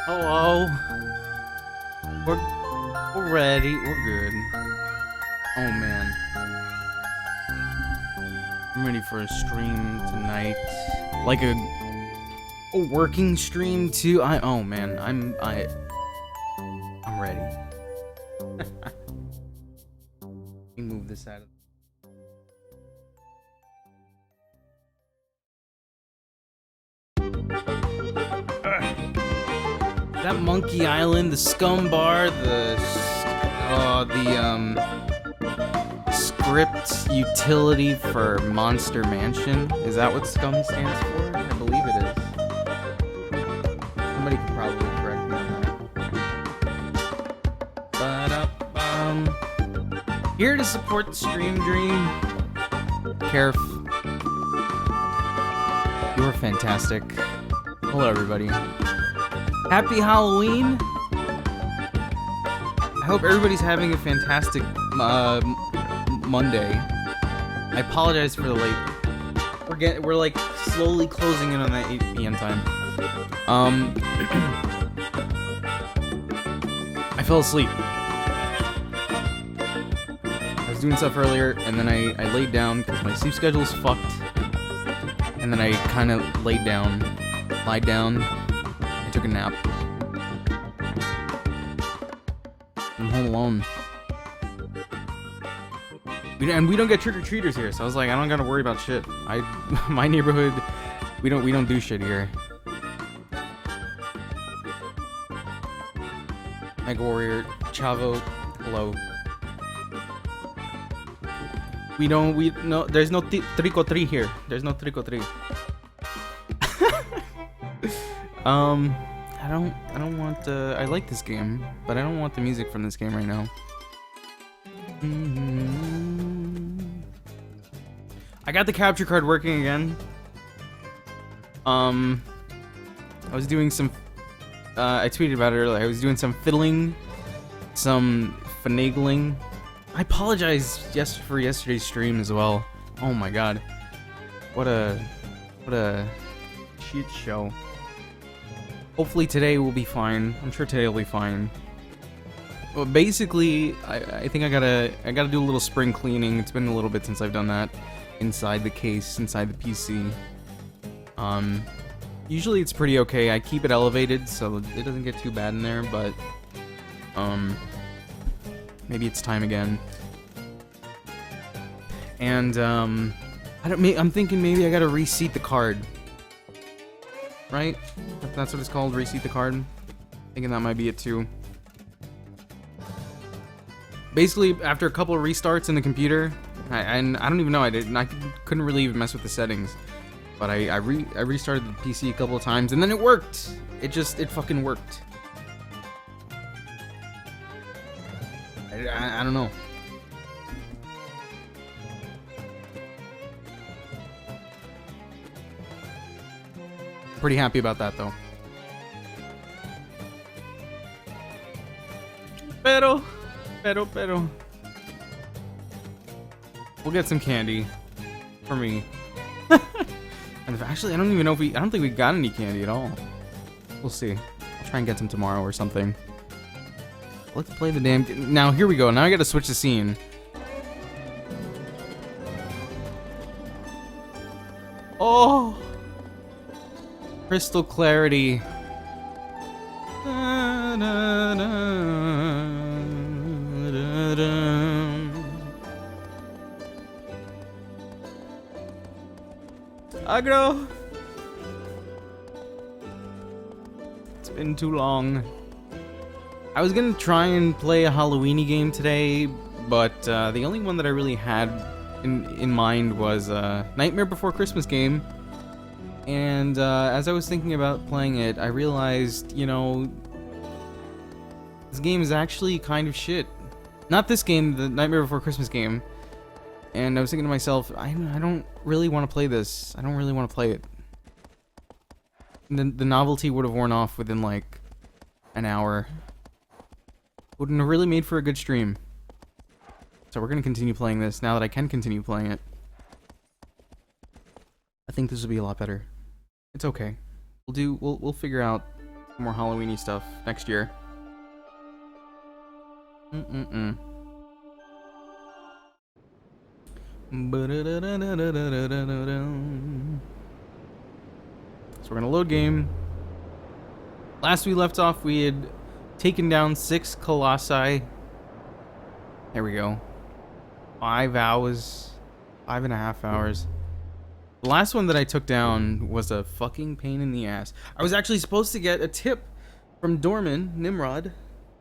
Hello. We're ready. We're good. Oh man, I'm ready for a stream tonight. Like a working stream too. Oh man, I'm ready. Let me move this out of. That Monkey Island, the Scum Bar, the script utility for Monster Mansion. Is that what Scum stands for? I believe it is. Somebody could probably correct me on that. But here to support the stream dream. Caref, you are fantastic. Hello everybody. Happy Halloween! I hope everybody's having a fantastic Monday. I apologize for the late. We're like slowly closing in on that 8 p.m. time. I fell asleep. I was doing stuff earlier, and then I laid down because my sleep schedule's fucked. And then I kind of lied down. I took a nap. I'm home alone. We don't get trick-or-treaters here, so I was like, I don't gotta worry about shit. My neighborhood, we don't do shit here. Mega Warrior, Chavo, hello. No, there's no trick-or-treat here. There's no trick-or-treat. I don't want the. I like this game, but I don't want the music from this game right now. I got the capture card working again. I was doing some. I tweeted about it earlier. I was doing some fiddling, some finagling. I apologize for yesterday's stream as well. Oh my god, what a shit show. Hopefully today will be fine. I'm sure today will be fine. Well, basically, I think I gotta do a little spring cleaning. It's been a little bit since I've done that inside the case, inside the PC. Usually it's pretty okay. I keep it elevated so it doesn't get too bad in there, but maybe it's time again. And I'm thinking maybe I gotta reseat the card. Right? That's what it's called, reseat the card. Thinking that might be it too. Basically, after a couple of restarts in the computer, and I don't even know, I couldn't really even mess with the settings. But I restarted the PC a couple of times, and then it worked! It fucking worked. I don't know. Pretty happy about that though. Pero. We'll get some candy for me. And actually, I don't even know if I don't think we got any candy at all. We'll see. I'll try and get some tomorrow or something. Let's play the damn. Now here we go. Now I gotta switch the scene. Oh. Crystal clarity. Agro. It's been too long. I was gonna try and play a Halloweeny game today, but the only one that I really had in mind was Nightmare Before Christmas game. And as I was thinking about playing it, I realized, you know, this game is actually kind of shit. Not this game, the Nightmare Before Christmas game. And I was thinking to myself, I don't really want to play this. I don't really want to play it. And the novelty would have worn off within like an hour. Wouldn't have really made for a good stream. So we're going to continue playing this now that I can continue playing it. I think this will be a lot better. It's okay. We'll figure out More Halloweeny stuff next year. Mm-mm-mm. So we're gonna load game. Last we left off, we had taken down 6 Colossi. There we go. 5 hours. 5.5 hours. The last one that I took down was a fucking pain in the ass. I was actually supposed to get a tip from Dorman, Nimrod,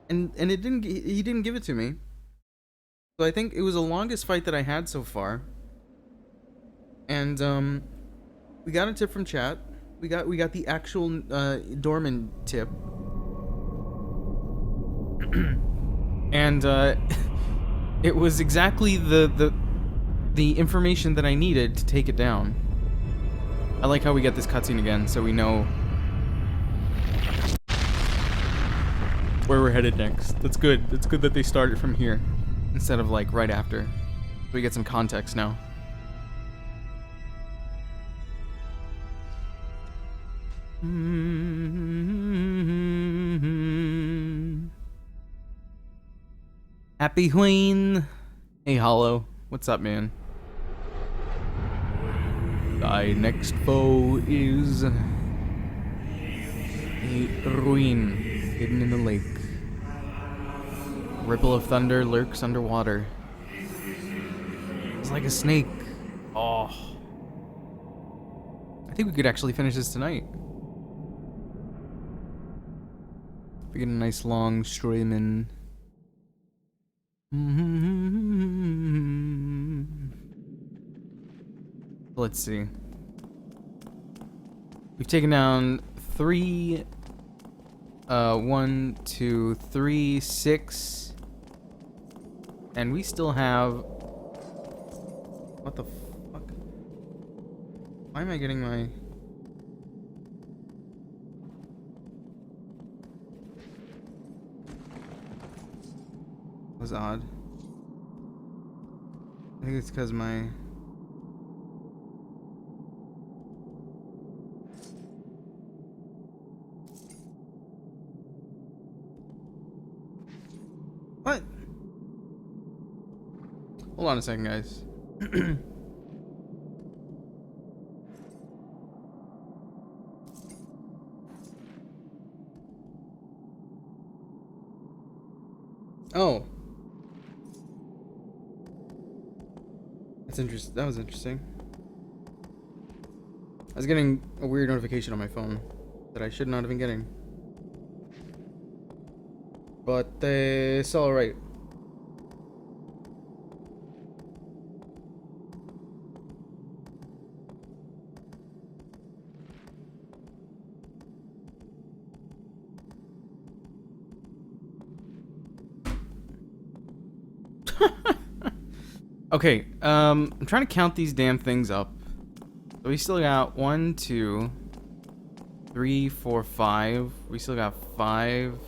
and he didn't give it to me. So I think it was the longest fight that I had so far. And we got a tip from chat. We got the actual Dorman tip. And it was exactly the information that I needed to take it down. I like how we get this cutscene again, so we know where we're headed next. That's good. That's good that they started from here instead of like right after. So we get some context now. Happy Halloween. Hey Hollow, what's up, man? Thy next foe is a ruin hidden in the lake. Ripple of thunder lurks underwater. It's like a snake. Oh. I think we could actually finish this tonight. We get a nice long streaming. Let's see. We've taken down 3, 1, 2, 3, 6, and we still have. What the fuck? Why am I getting my? That was odd. I think it's because my. What? Hold on a second, guys. Oh. That's interesting. That was interesting. I was getting a weird notification on my phone that I should not have been getting. But it's alright. Okay, I'm trying to count these damn things up. So we still got 1, 2, 3, 4, 5. We still got 5.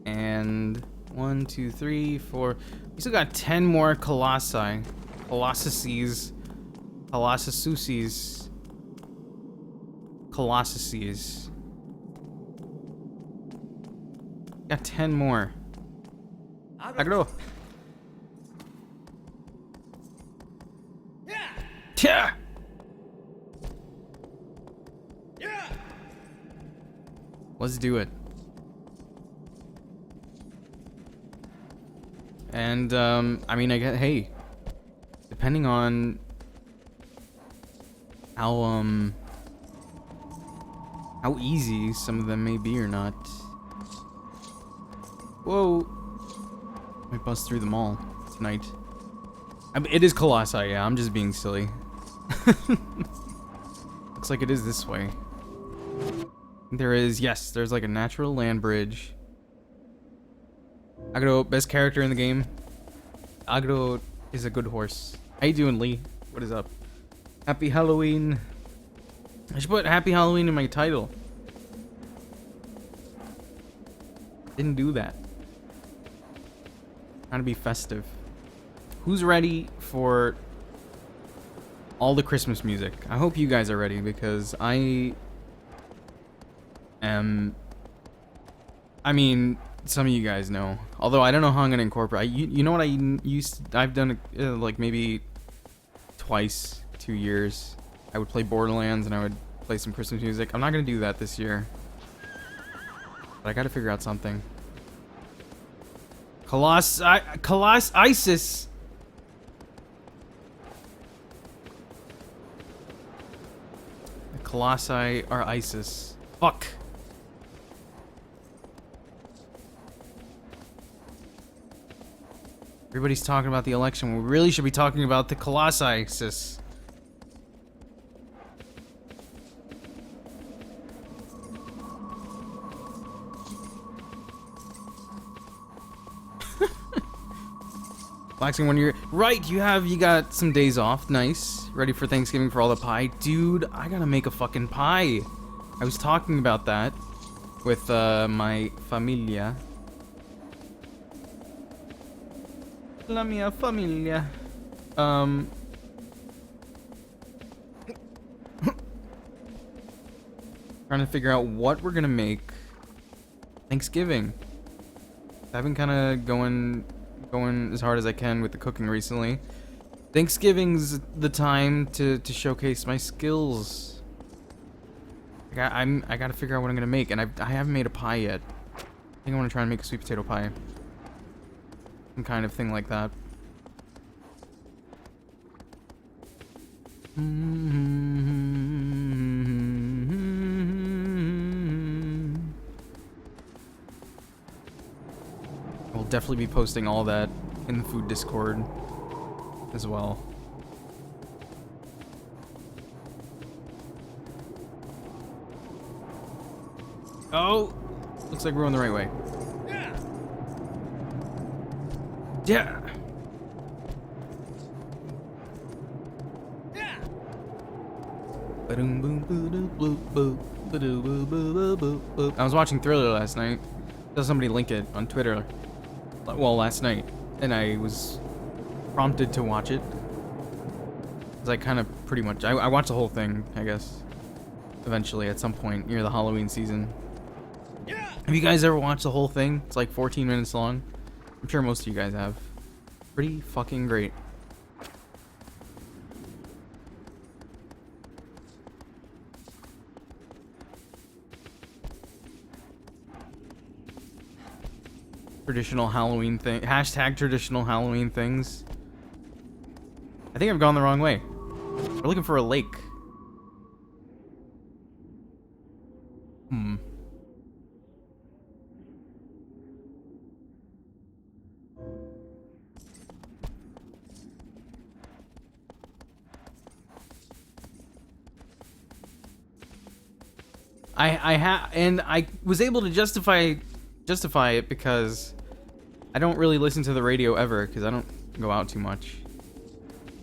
And 1, 2, 3, 4. We still got 10 more Colossi. Colossuses. Colossuses. Colossuses. Got 10 more. Agro. Yeah. Yeah. Let's do it. And I mean, I get, hey, depending on how easy some of them may be or not. Whoa. Might bust through them all tonight. I mean, it is Colossi, yeah, I'm just being silly. Looks like it is this way. There is, yes, there's like a natural land bridge. Agro, best character in the game. Agro is a good horse. How you doing, Lee? What is up? Happy Halloween. I should put Happy Halloween in my title. Didn't do that. Trying to be festive. Who's ready for all the Christmas music? I hope you guys are ready because I Um, I mean, some of you guys know. Although I don't know how I'm gonna incorporate. You know what I've done it like maybe twice, 2 years. I would play Borderlands and I would play some Christmas music. I'm not gonna do that this year. But I gotta figure out something. Colossus ISIS. The Colossi are ISIS. Fuck. Everybody's talking about the election. We really should be talking about the Colossi ISIS. Relaxing when you're right. You got some days off. Nice. Ready for Thanksgiving for all the pie, dude. I gotta make a fucking pie. I was talking about that with my familia. La mia familia. Trying to figure out what we're gonna make Thanksgiving. I've been kind of going as hard as I can with the cooking recently. Thanksgiving's the time to showcase my skills. I gotta figure out what I'm gonna make, and I haven't made a pie yet. I think I want to try and make a sweet potato pie. Some kind of thing like that. I'll definitely be posting all that in the food Discord as well. Oh, looks like we're on the right way. Yeah. I was watching Thriller last night. Saw somebody link it on Twitter. Well, last night, and I was prompted to watch it. Cause I kind of pretty much I watched the whole thing, I guess. Eventually, at some point near the Halloween season. Have you guys ever watched the whole thing? It's like 14 minutes long. I'm sure most of you guys have. Pretty fucking great. Traditional Halloween thing. Hashtag traditional Halloween things. I think I've gone the wrong way. We're looking for a lake. And I was able to justify it because I don't really listen to the radio ever because I don't go out too much.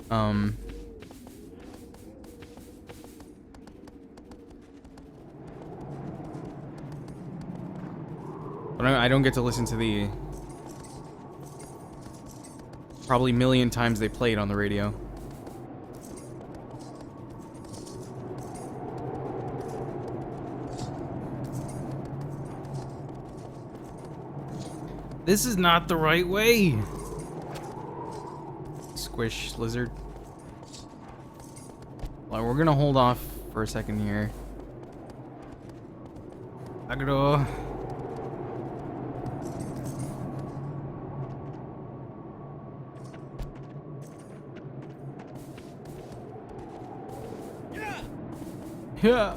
But I don't get to listen to the probably million times they played on the radio. This is not the right way. Squish lizard. Well, we're gonna hold off for a second here. Agro. Yeah.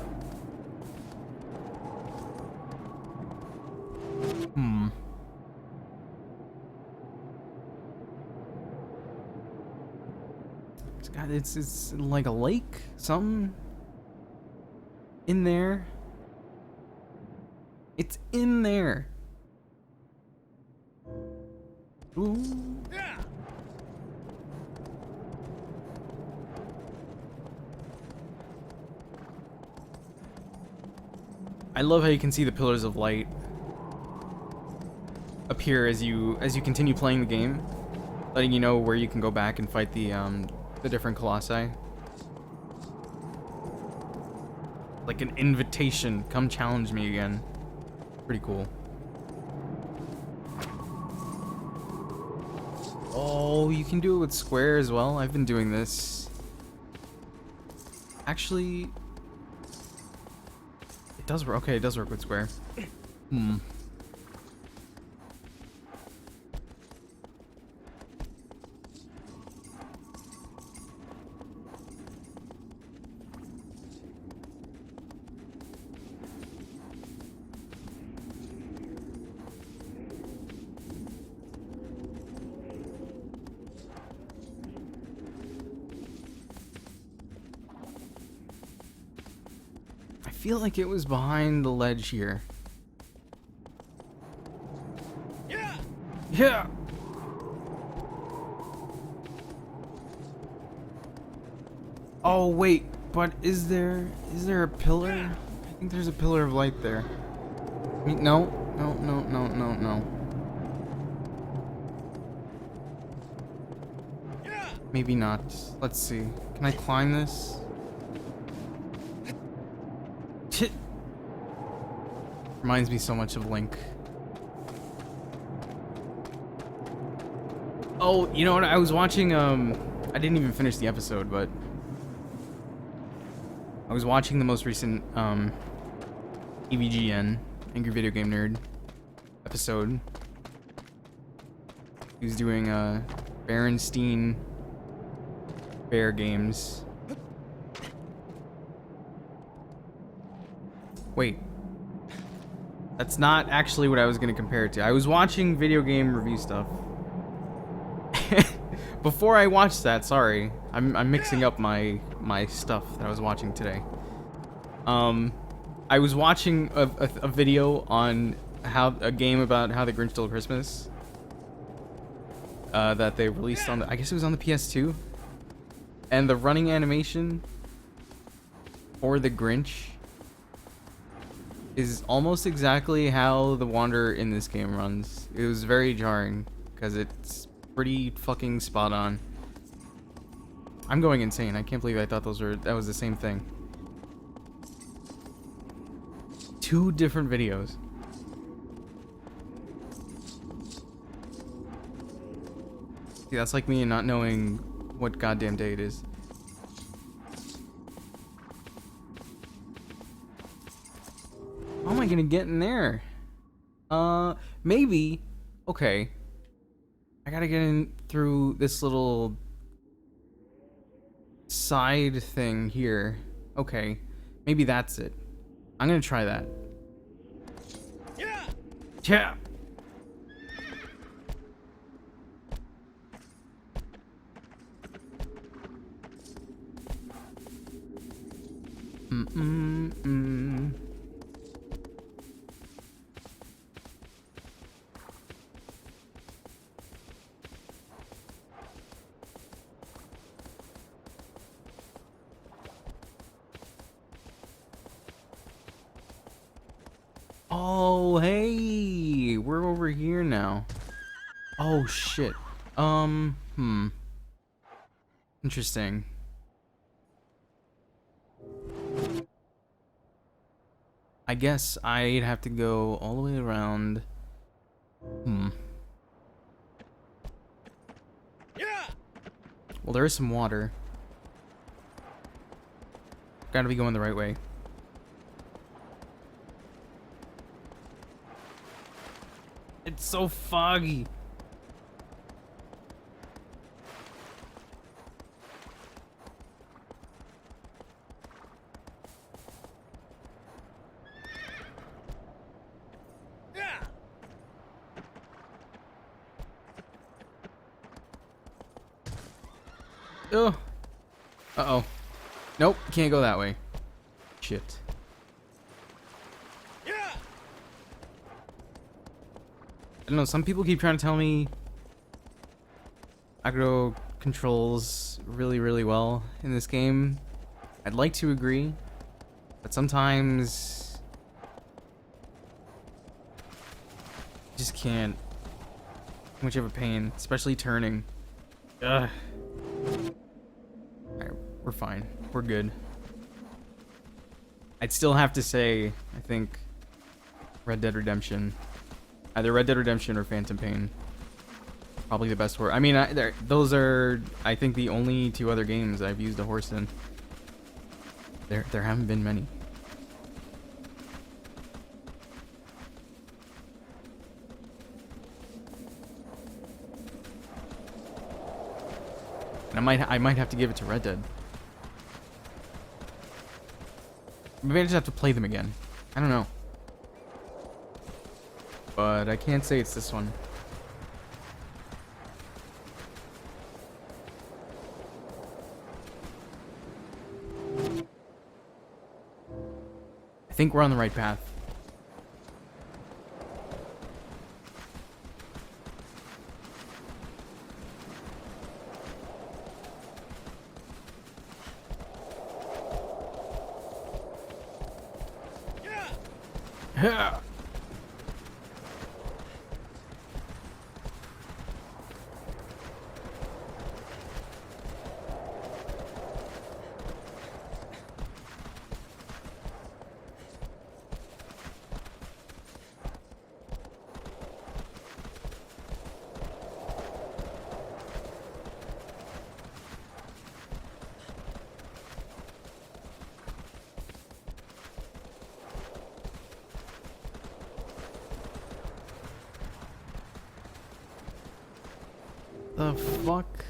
It's like a lake, something in there. It's in there. Ooh. I love how you can see the pillars of light appear as you continue playing the game, letting you know where you can go back and fight the different colossi. Like an invitation. Come challenge me again. Pretty cool. Oh, you can do it with square as well. I've been doing this. Actually, it does work. Okay, it does work with square. I feel like it was behind the ledge here. Yeah. Oh wait, but is there a pillar? I think there's a pillar of light there. No. Maybe not. Let's see. Can I climb this? Reminds me so much of Link. Oh, you know what? I was watching, I didn't even finish the episode, but I was watching the most recent, EVGN, Angry Video Game Nerd, episode. He was doing, Berenstein Bear Games. Wait. That's not actually what I was going to compare it to. I was watching video game review stuff. Before I watched that, sorry. I'm mixing up my stuff that I was watching today. I was watching a video on a game about how the Grinch Stole Christmas. That they released on I guess it was on the PS2. And the running animation for the Grinch is almost exactly how the Wanderer in this game runs. It was very jarring because it's pretty fucking spot on. I'm going insane. I can't believe I thought that was the same thing. Two different videos. See, that's like me and not knowing what goddamn day it is. How am I gonna get in there? Maybe. Okay. I gotta get in through this little side thing here. Okay. Maybe that's it. I'm gonna try that. Yeah. Yeah. Oh, hey, we're over here now. Oh, shit. Interesting. I guess I'd have to go all the way around. Yeah. Well, there is some water. Gotta be going the right way. It's so foggy. Yeah. Oh. Uh-oh. Nope, can't go that way. Shit. I don't know, some people keep trying to tell me aggro controls really, really well in this game. I'd like to agree, but sometimes you just can't. Too much of a pain, especially turning. Ugh. Alright, we're fine. We're good. I'd still have to say, I think, Red Dead Redemption. Either Red Dead Redemption or Phantom Pain. Probably the best horse. I mean, those are, I think, the only two other games I've used a horse in. There haven't been many. And I might have to give it to Red Dead. Maybe I just have to play them again. I don't know. But I can't say it's this one. I think we're on the right path. Yeah. The fuck?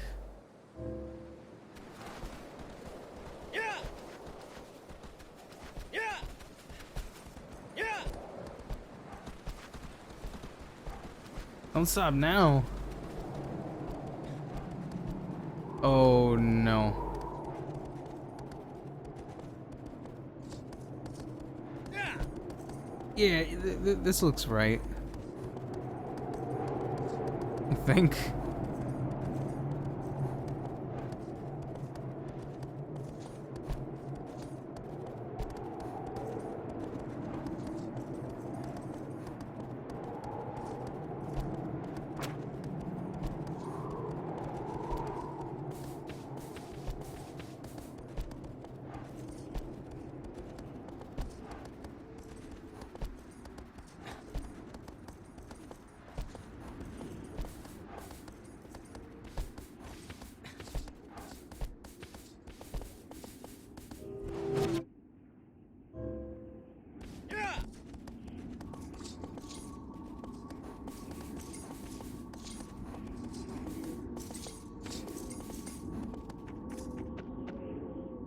Yeah. Yeah. Yeah. Don't stop now. Oh no. Yeah, this looks right. I think.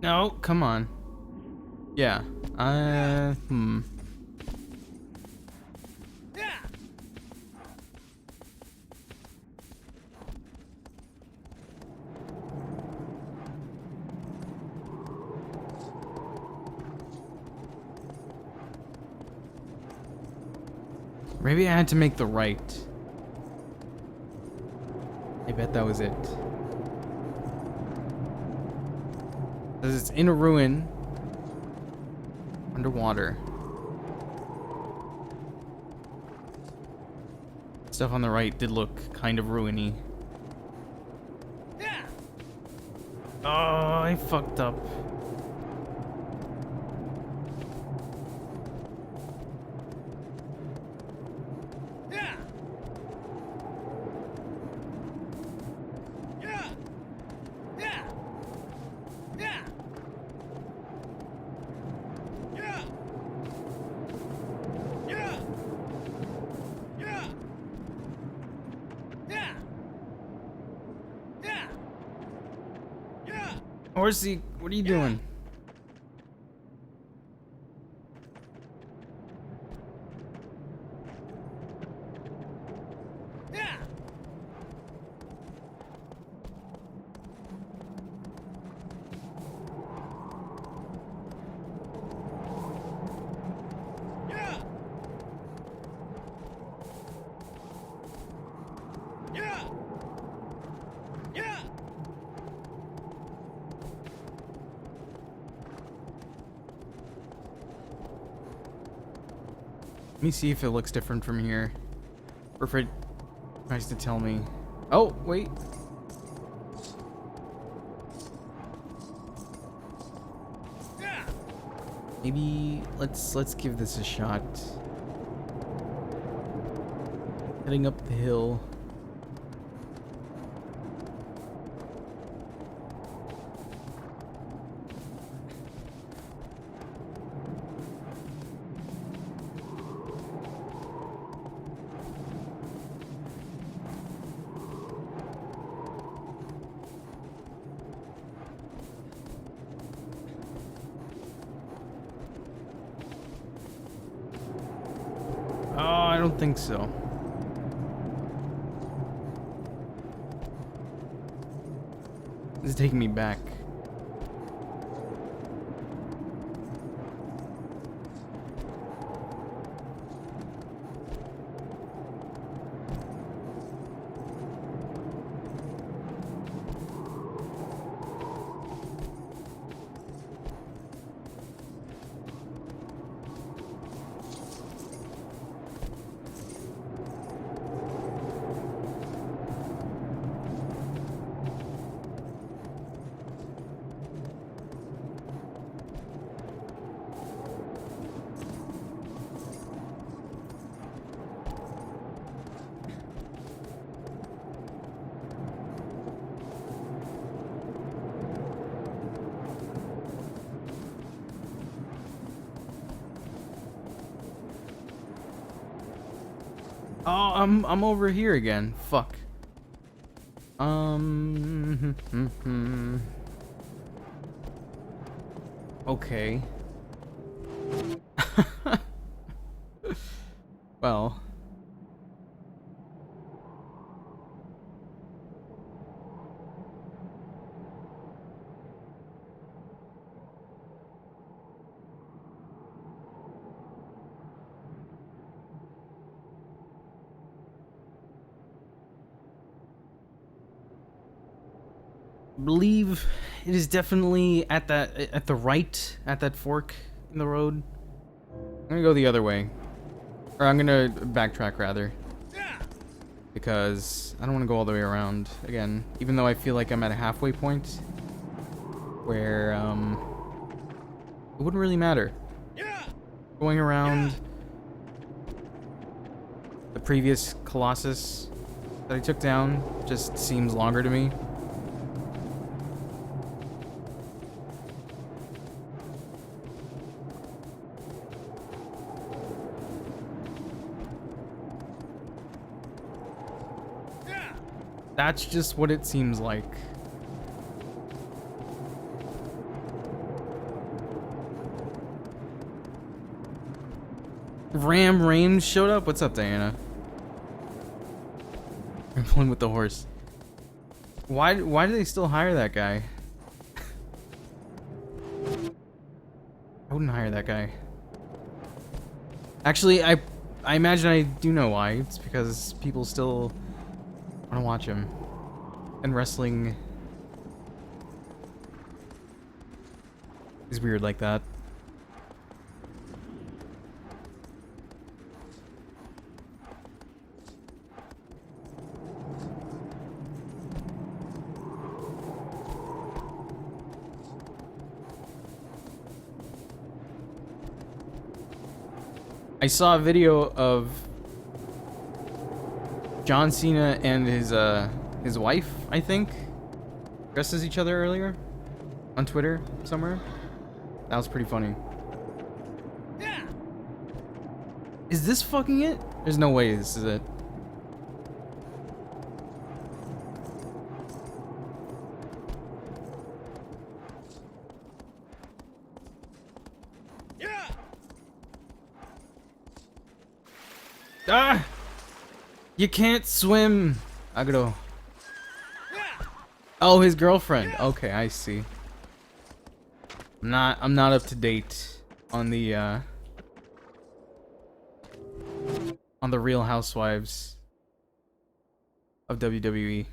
No, come on. Yeah. Maybe I had to make the right. I bet that was it. Because it's in a ruin. Underwater. Stuff on the right did look kind of ruiny. Oh, I fucked up. Horsey, what are you doing? Let me see if it looks different from here. Or if it tries to tell me. Oh, wait. Maybe let's give this a shot. Heading up the hill. Oh, I don't think so. This is taking me back. Oh, I'm over here again. Fuck. Okay. Well. Believe it is definitely at the right at that fork in the road. I'm gonna go the other way, or I'm gonna backtrack rather, because I don't want to go all the way around again. Even though I feel like I'm at a halfway point where it wouldn't really matter. Going around the previous Colossus that I took down just seems longer to me. That's just what it seems like. Ram Rames showed up? What's up, Diana? I'm pulling with the horse. Why do they still hire that guy? I wouldn't hire that guy. Actually, I imagine I do know why. It's because people still want to watch him. And wrestling is weird like that. I saw a video of John Cena and his wife, I think, dressed as each other earlier on Twitter somewhere. That was pretty funny. Is this fucking it? There's no way this is it. Ah! You can't swim, Agro. Oh, his girlfriend. Okay, I see. I'm not up to date on the Real Housewives of WWE.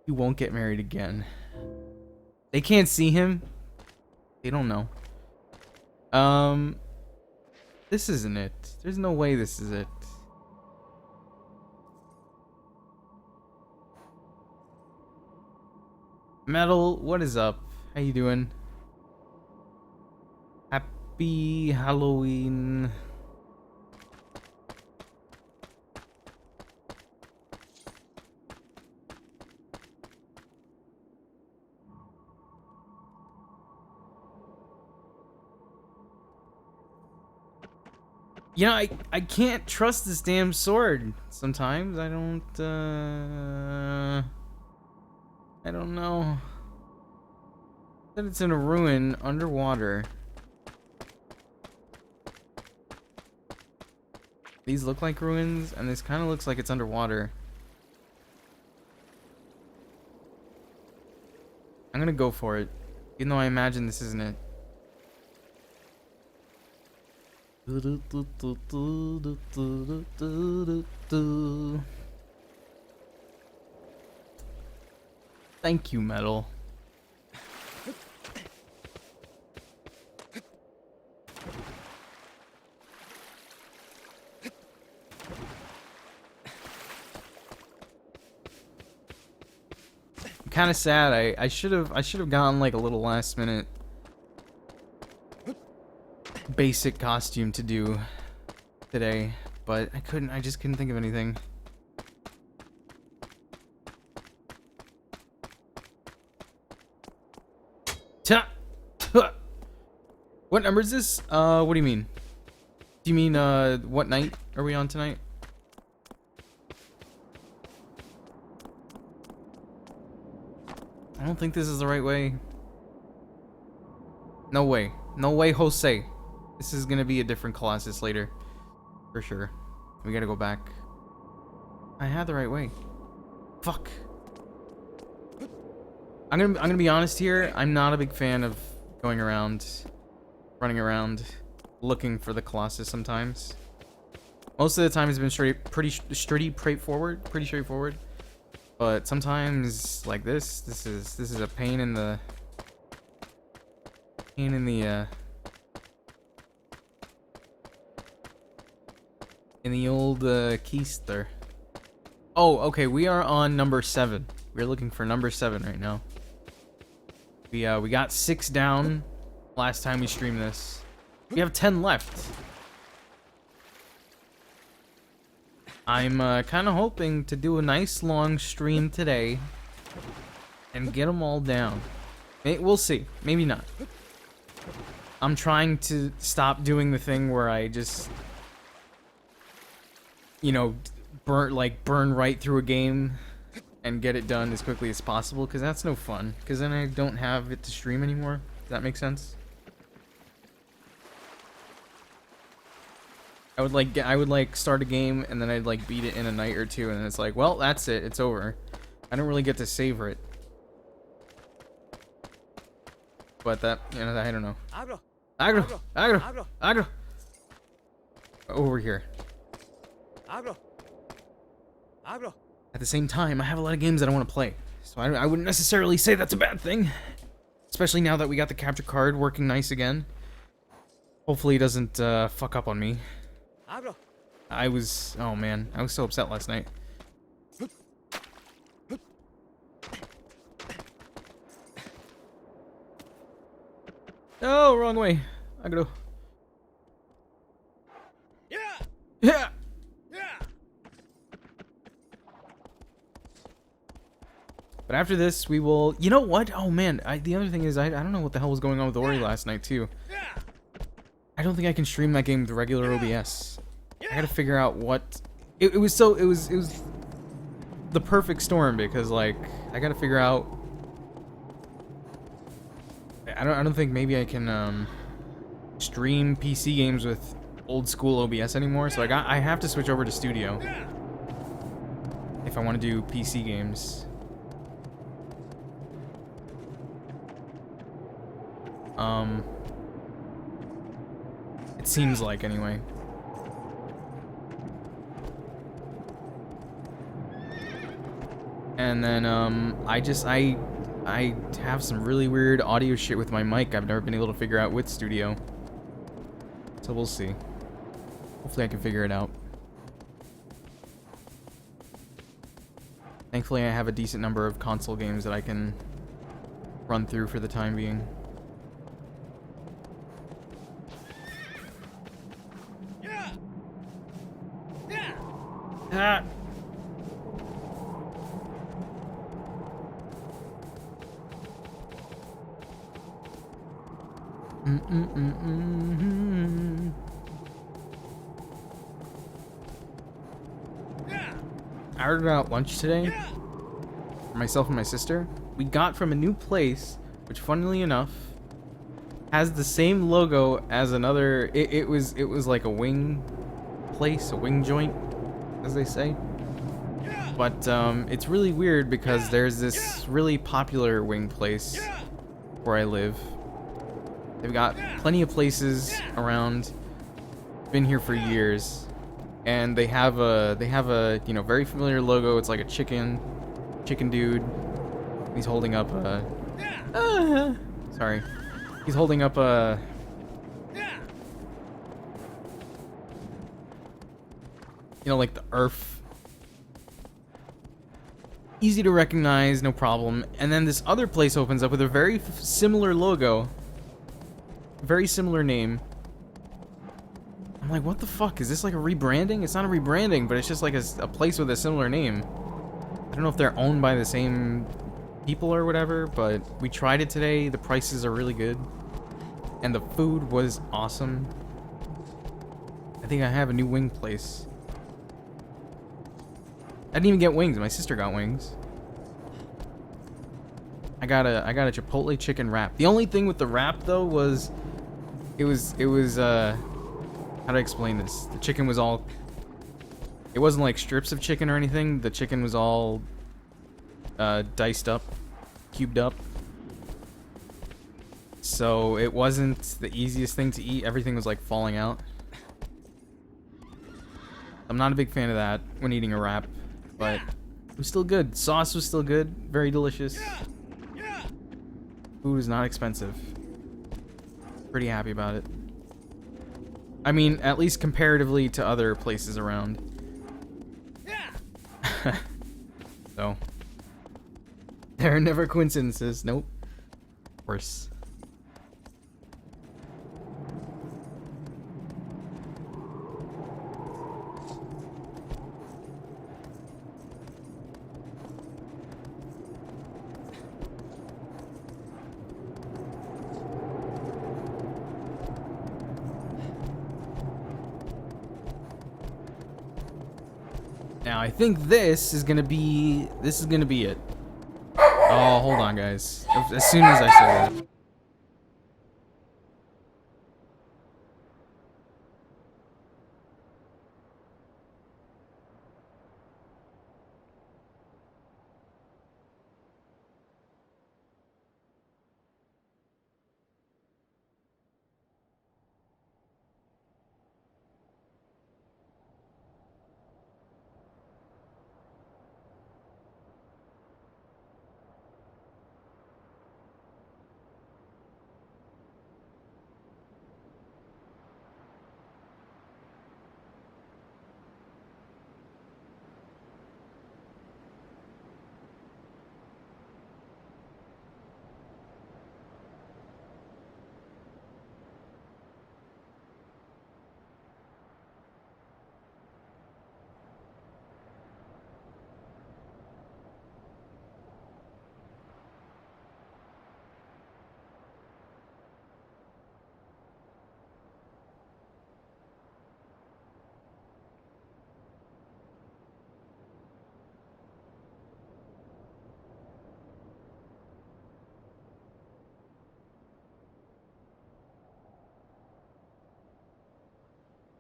He won't get married again. They can't see him. They don't know. This isn't it. There's no way this is it. Metal, what is up? How you doing? Happy Halloween. You know, I can't trust this damn sword. Sometimes I don't know. That it's in a ruin underwater. These look like ruins, and this kind of looks like it's underwater. I'm gonna go for it, even though I imagine this isn't it. Thank you, metal. Kind of sad. I should have gotten like a little last minute basic costume to do today, but I just couldn't think of anything. What number is this? What do you mean? Do you mean what night are we on tonight? I don't think this is the right way. No way. No way, Jose. This is gonna be a different Colossus later. For sure. We gotta go back. I had the right way. Fuck. I'm gonna be honest here. I'm not a big fan of going around, running around, looking for the Colossus sometimes. Most of the time it's been pretty straightforward. But sometimes, like this is a pain in the old keister. Oh, okay, we are on number 7. We're looking for number 7 right now. We got 6 down last time we streamed this. We have 10 left. I'm kind of hoping to do a nice long stream today and get them all down. We'll see. Maybe not. I'm trying to stop doing the thing where I just, you know, burn right through a game and get it done as quickly as possible, because that's no fun. Because then I don't have it to stream anymore. Does that make sense? I would like start a game and then I'd like beat it in a night or two, and then it's like, well, that's it, it's over. I don't really get to savor it. But that, you know, I don't know. Agro. Over here. At the same time, I have a lot of games that I want to play, so I wouldn't necessarily say that's a bad thing. Especially now that we got the capture card working nice again. Hopefully it doesn't fuck up on me. Oh man, I was so upset last night. Oh, wrong way. I gotta. Yeah. But after this, we will. You know what? Oh man, the other thing is, I don't know what the hell was going on with Ori last night too. I don't think I can stream that game with regular OBS. I gotta figure out what. It was the perfect storm, because like I gotta figure out. I don't think maybe I can stream PC games with old school OBS anymore. So I have to switch over to Studio if I want to do PC games. It seems like, anyway. And then I have some really weird audio shit with my mic I've never been able to figure out with Studio. So we'll see. Hopefully I can figure it out. Thankfully I have a decent number of console games that I can run through for the time being. Ah. I ordered out lunch today for myself and my sister. We got from a new place, which funnily enough has the same logo as another. It was like a wing place, a wing joint, as they say. But it's really weird because there's this really popular wing place where I live. They've got plenty of places around. Been here for years, and they have a you know, very familiar logo. It's like a chicken dude. He's holding up a sorry. He's holding up a you know, like the earth. Easy to recognize, no problem. And then this other place opens up with a very similar logo. Very similar name. I'm like, what the fuck? Is this like a rebranding? It's not a rebranding, but it's just like a place with a similar name. I don't know if they're owned by the same people or whatever, but we tried it today. The prices are really good. And the food was awesome. I think I have a new wing place. I didn't even get wings. My sister got wings. I got a Chipotle chicken wrap. The only thing with the wrap though was it was how to explain this? The chicken was all, it wasn't like strips of chicken or anything. The chicken was all diced up, cubed up. So it wasn't the easiest thing to eat. Everything was like falling out. I'm not a big fan of that when eating a wrap, but it was still good. Sauce was still good. Very delicious. Food is not expensive. Pretty happy about it. I mean, at least comparatively to other places around. So, there are never coincidences. Nope. Of course. Now I think this is gonna be it. Oh, hold on, guys. As soon as I say that.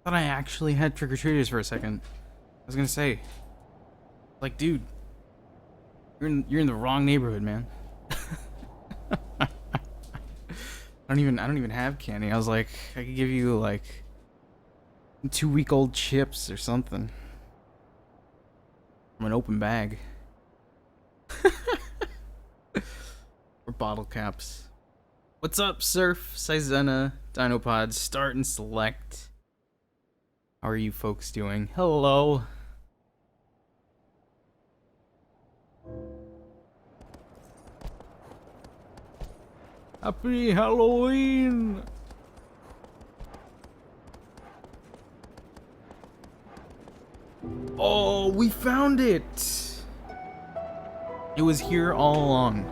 Thought I actually had trick-or-treaters for a second. I was gonna say, like, dude, you're in the wrong neighborhood, man. I don't even have candy. I was like, I could give you like 2-week-old chips or something from an open bag. Or bottle caps. What's up, Surf, Sizena, Dinopod, Start and Select? How are you folks doing? Hello. Happy Halloween! Oh, we found it! It was here all along.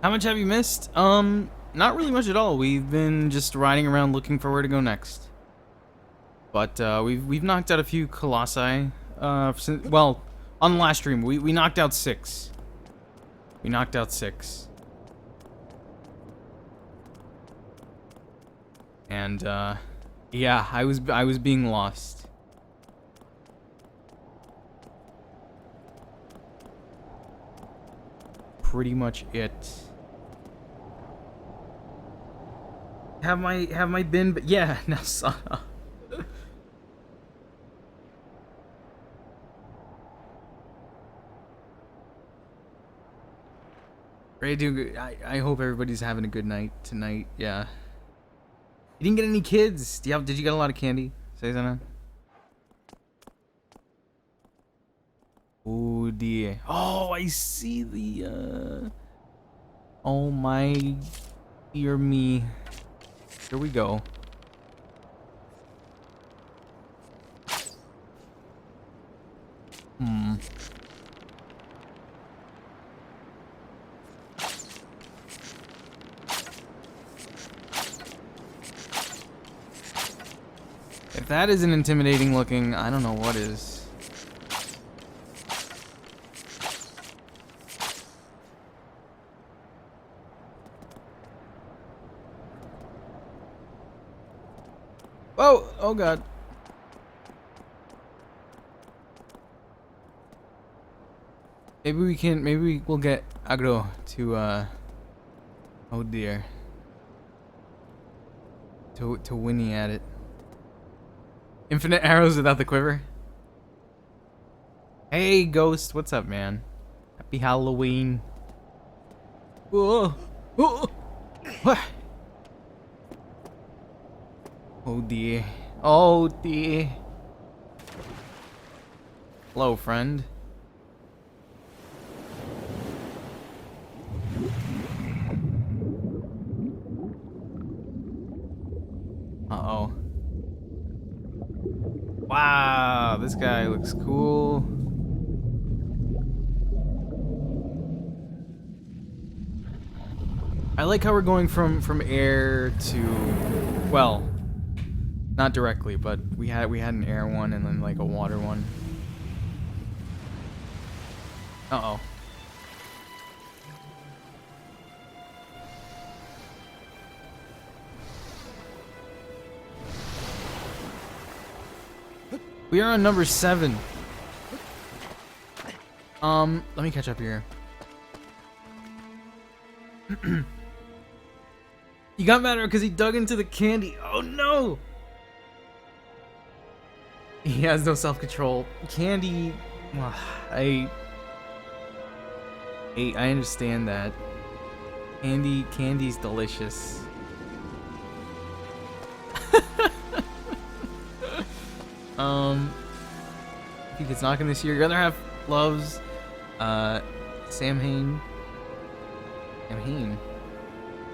How much have you missed? Not really much at all. We've been just riding around looking for where to go next. But we've knocked out a few Colossi. Well, on the last stream, we knocked out 6. We knocked out 6. And yeah, I was being lost. Pretty much it. Have my bin? But yeah, now Sana. Ready to? I hope everybody's having a good night tonight. Yeah. You didn't get any kids. Did you get a lot of candy? Say something. Oh dear. Oh, I see the. Oh my dear me. Here we go. If that isn't intimidating looking, I don't know what is. Whoa! Oh god. Maybe we'll get Agro to oh dear. To Winnie at it. Infinite arrows without the quiver. Hey Ghost, what's up, man? Happy Halloween. Whoa. Whoa. What? Oh dear. Oh dear. Hello, friend. Uh-oh. Wow, this guy looks cool. I like how we're going from air to, well, not directly, but we had an air one and then like a water one. Uh-oh. We are on number 7. Let me catch up here. He got mad because he dug into the candy. Oh no! He has no self-control. Candy, I understand that. Candy's delicious. If he gets knocking this year, your other half loves Sam Hain.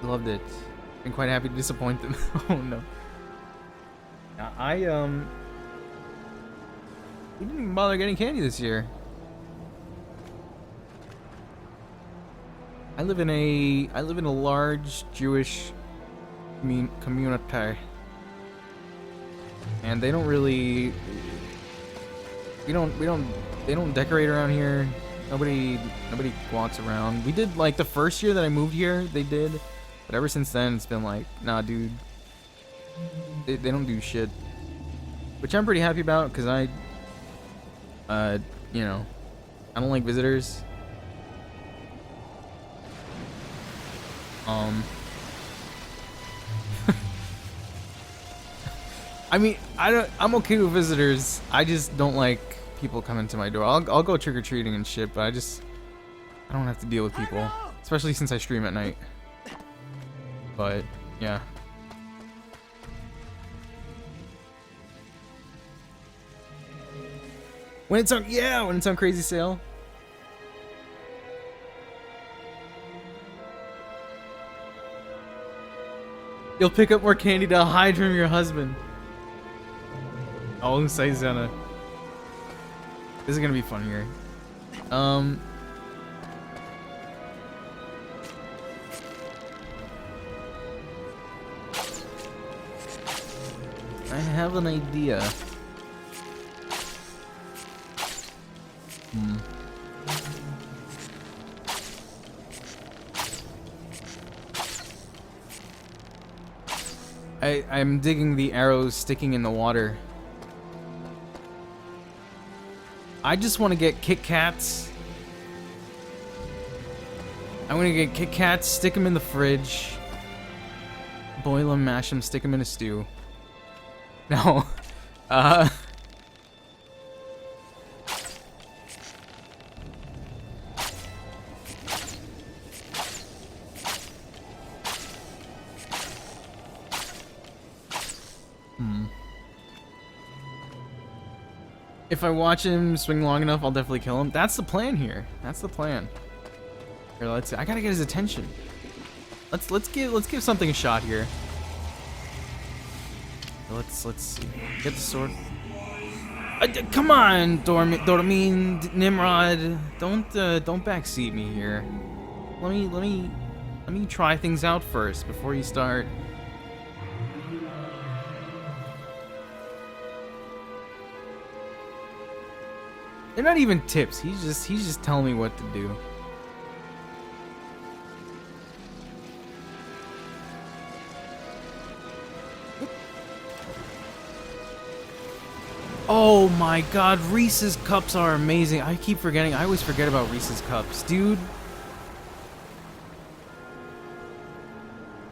Loved it. Been quite happy to disappoint them. Oh no. We didn't even bother getting candy this year. I live in a large Jewish community. And they don't really they don't decorate around here. Nobody walks around. We did like the first year that I moved here, they did. But ever since then it's been like, nah dude. They don't do shit. Which I'm pretty happy about because I you know, I don't like visitors. I mean, I'm okay with visitors. I just don't like people coming to my door. I'll go trick-or-treating and shit, but I don't have to deal with people. especially since I stream at night. But yeah. When it's on crazy sale. You'll pick up more candy to hide from your husband. Oh, Saizena. This is gonna be fun here. I have an idea. I'm digging the arrows sticking in the water. I just want to get Kit Kats. I want to get Kit Kats, stick them in the fridge, boil them, mash them, stick them in a stew. No. If I watch him swing long enough, I'll definitely kill him. That's the plan here. That's the plan. Here, let's see. I gotta get his attention. Let's give something a shot here. Let's see. Get the sword. Come on, Dormin, Nimrod. Don't backseat me here. Let me try things out first before you start. They're not even tips. He's just telling me what to do. Oh my god, Reese's cups are amazing. I keep forgetting. I always forget about Reese's cups, dude.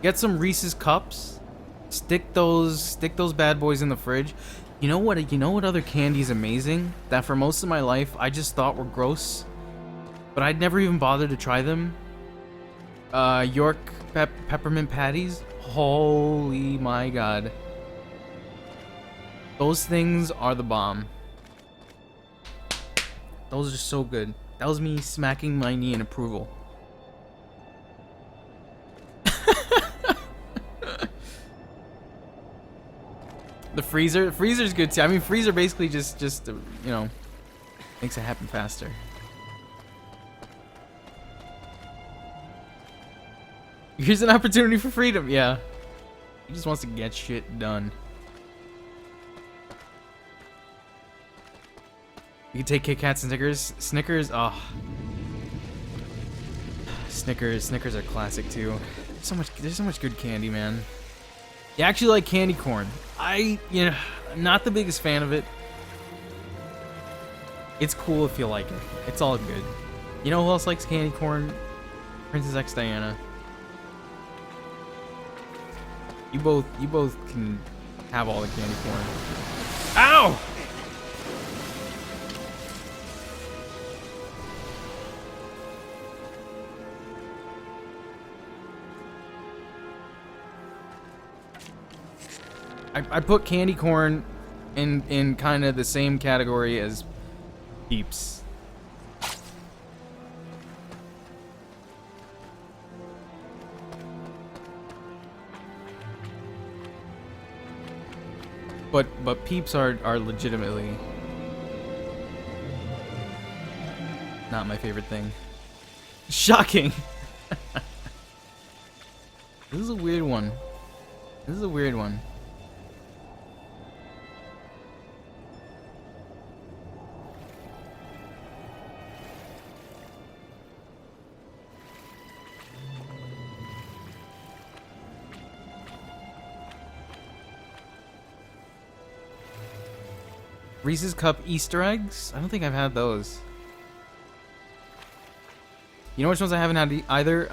Get some Reese's cups. Stick those bad boys in the fridge. You know what other candy is amazing? That for most of my life I just thought were gross, but I'd never even bothered to try them. York peppermint patties. Holy my god. Those things are the bomb. Those are so good. That was me smacking my knee in approval. The freezer's good too. I mean, freezer basically just you know, makes it happen faster. Here's an opportunity for freedom. Yeah, he just wants to get shit done. You can take Kit Kats and Snickers. Oh, Snickers are classic too. There's so much good candy, man. You actually like candy corn. I'm not the biggest fan of it. It's cool if you like it. It's all good. You know who else likes candy corn? Princess X Diana. You both can have all the candy corn. Ow! I put candy corn in kind of the same category as Peeps. But Peeps are legitimately not my favorite thing. Shocking. This is a weird one. This is a weird one. Reese's Cup Easter eggs? I don't think I've had those. You know which ones I haven't had either?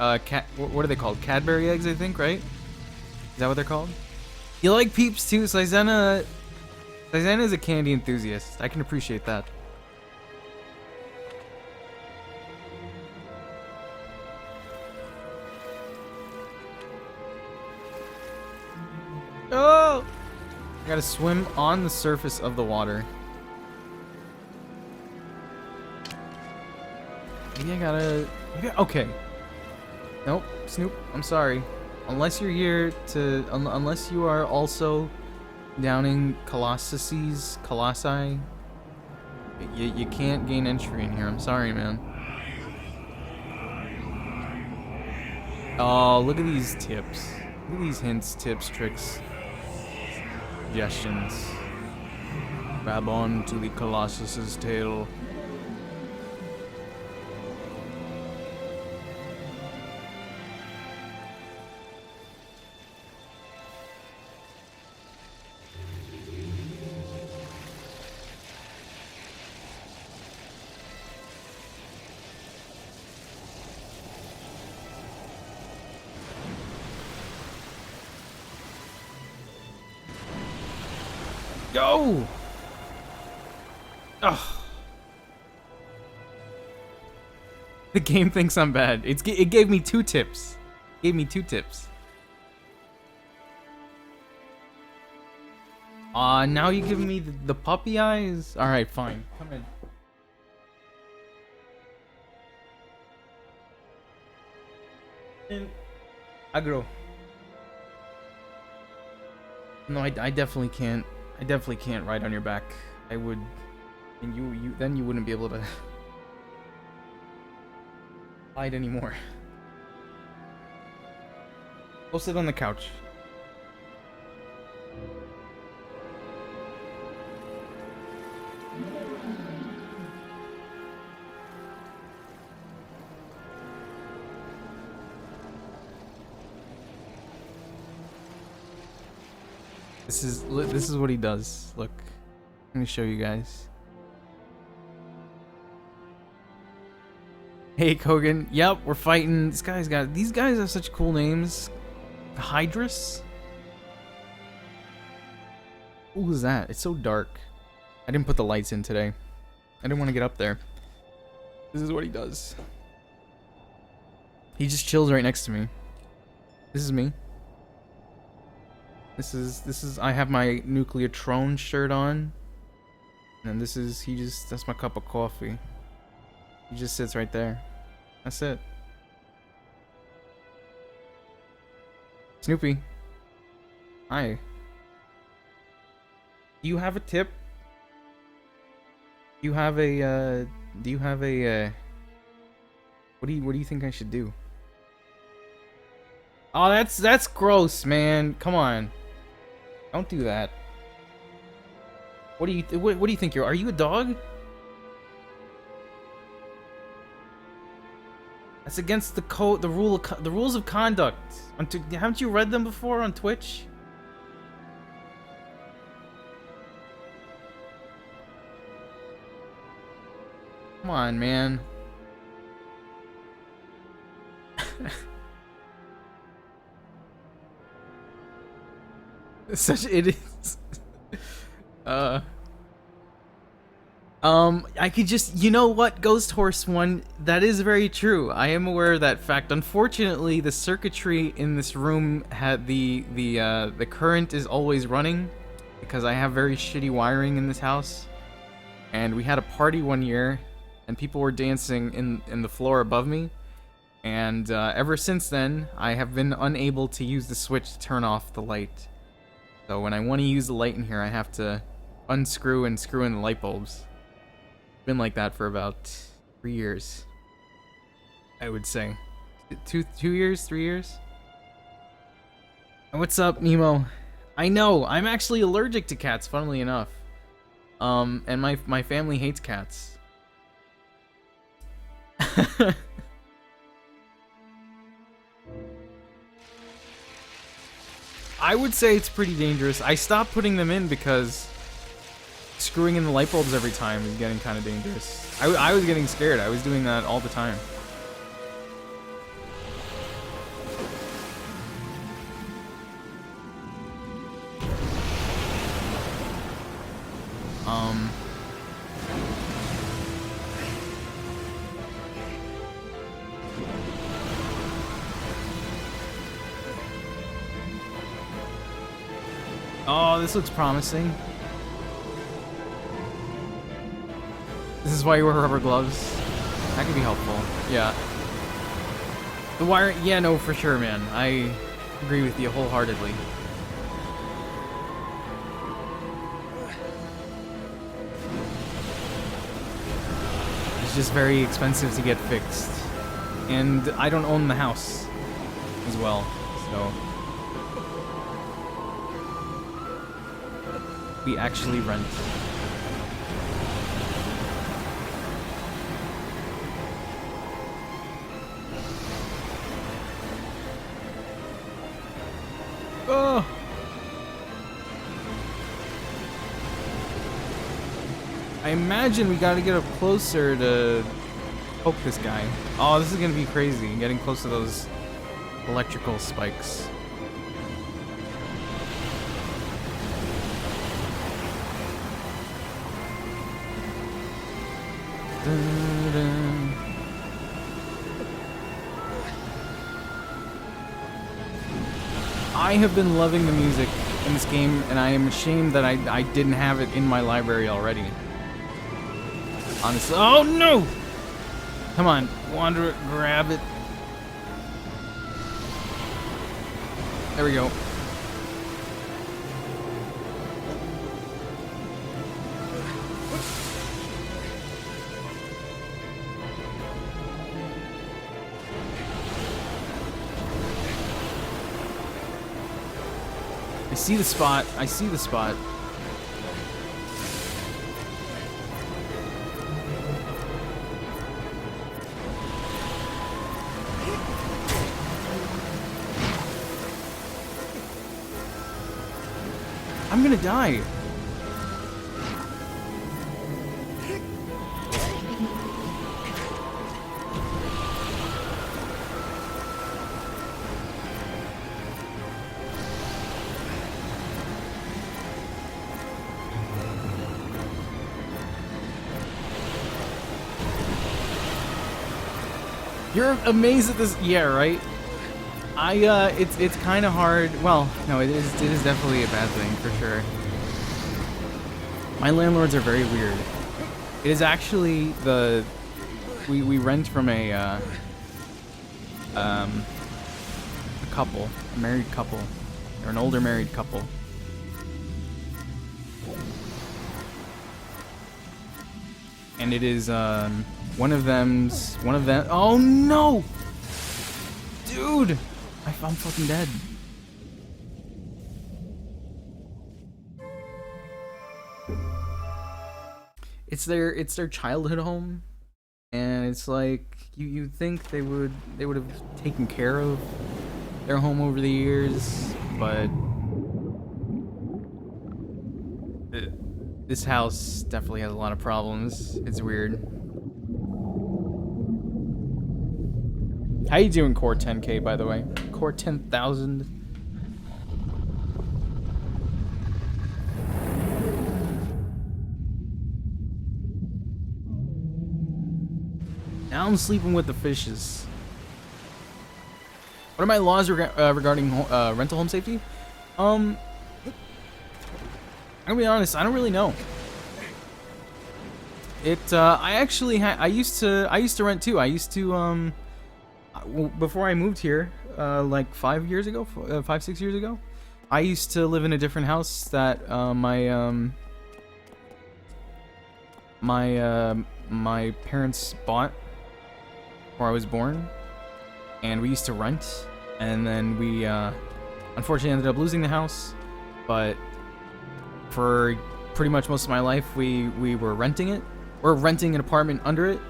What are they called? Cadbury eggs, I think, right? Is that what they're called? You like Peeps too? Saizena is a candy enthusiast. I can appreciate that. I gotta swim on the surface of the water. Maybe I gotta... Okay. Nope, Snoop, I'm sorry. Unless you're here to... unless you are also downing Colossi, you can't gain entry in here. I'm sorry, man. Oh, look at these tips. Look at these hints, tips, tricks, suggestions. Grab on to the Colossus's tail. Go! Ugh. The game thinks I'm bad. It gave me 2 tips. It gave me 2 tips. Now you give me the puppy eyes? Alright, fine. Come in. Agro. No, I definitely can't. I definitely can't ride on your back. I would, and then you wouldn't be able to hide anymore. Go sit on the couch. This is what he does. Look, let me show you guys. Hey Kogan, yep, we're fighting. These guys have such cool names. Hydrus. Who is that? It's so dark. I didn't put the lights in today. I didn't want to get up there. This is what he does. He just chills right next to me. This is me. This is I have my Nuclear Throne shirt on. And this is that's my cup of coffee. He just sits right there. That's it. Snoopy. Hi. Do you have a tip? Do you have a what do you think I should do? Oh, that's gross, man. Come on. Don't do that. What do you think are you a dog? That's against the rules of conduct. Haven't you read them before on Twitch? Come on, man. Such idiots. I could just, you know what, Ghost Horse one, that is very true. I am aware of that fact. Unfortunately, the circuitry in this room had the current is always running because I have very shitty wiring in this house. And we had a party one year and people were dancing in the floor above me. And ever since then, I have been unable to use the switch to turn off the light. So when I want to use the light in here, I have to unscrew and screw in the light bulbs. Been like that for about 3 years, I would say. 2 years, 3 years. What's up, Nemo? I know, I'm actually allergic to cats, funnily enough. And my family hates cats. I would say it's pretty dangerous. I stopped putting them in because screwing in the light bulbs every time is getting kind of dangerous. I was getting scared. I was doing that all the time. Oh, this looks promising. This is why you wear rubber gloves. That could be helpful. Yeah. The wire, yeah, no, for sure, man. I agree with you wholeheartedly. It's just very expensive to get fixed. And I don't own the house as well, so we actually rent. Oh! I imagine we gotta get up closer to poke this guy. Oh, this is gonna be crazy, getting close to those electrical spikes. Dun, dun. I have been loving the music in this game, and I am ashamed that I didn't have it in my library already. Honestly. Oh no! Come on, wander it, grab it. There we go. I see the spot. I see the spot. I'm gonna die. You're amazed at this, yeah, right? It's kind of hard. Well, no, it is definitely a bad thing for sure. My landlords are very weird. It is actually we rent from a couple, a married couple, or an older married couple. And it is one of them. Oh no, dude! I'm fucking dead. It's their childhood home, and it's like you'd think they would have taken care of their home over the years, but this house definitely has a lot of problems. It's weird. How you doing, Core 10K, by the way? Core 10,000. Now I'm sleeping with the fishes. What are my laws regarding rental home safety? I'm gonna be honest, I don't really know. I actually I used to rent too. I used to before I moved here, like 5 years ago, 5-6 years ago, I used to live in a different house that my parents bought before I was born, and we used to rent, and then we unfortunately ended up losing the house, but for pretty much most of my life we were renting it. We're renting an apartment under it.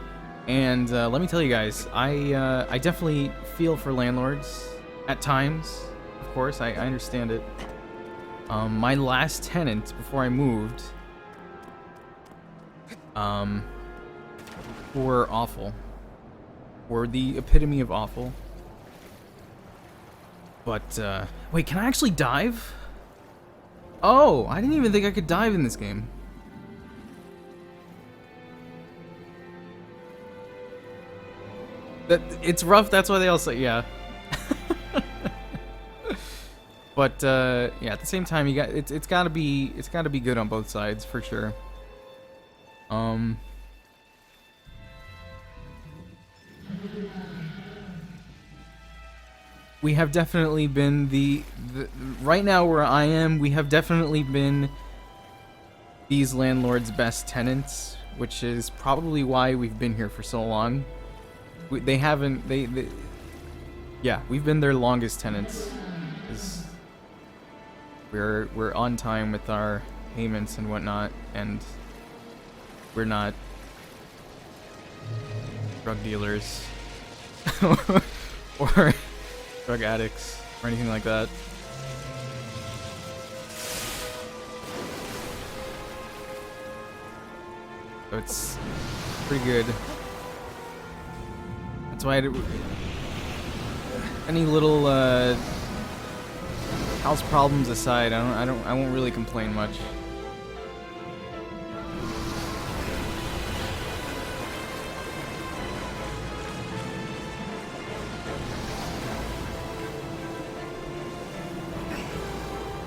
And let me tell you guys, I definitely feel for landlords at times. Of course, I understand it. My last tenant before I moved were awful. Were the epitome of awful. But wait, can I actually dive? Oh, I didn't even think I could dive in this game. It's rough, that's why they all say, yeah. But yeah, at the same time, you got it's got to be good on both sides for sure. We have definitely been the right now where I am. We have definitely been these landlords' best tenants, which is probably why we've been here for so long. They haven't yeah, we've been their longest tenants. We're on time with our payments and whatnot, and we're not drug dealers or drug addicts or anything like that. So it's pretty good. That's why any little house problems aside, I won't really complain much.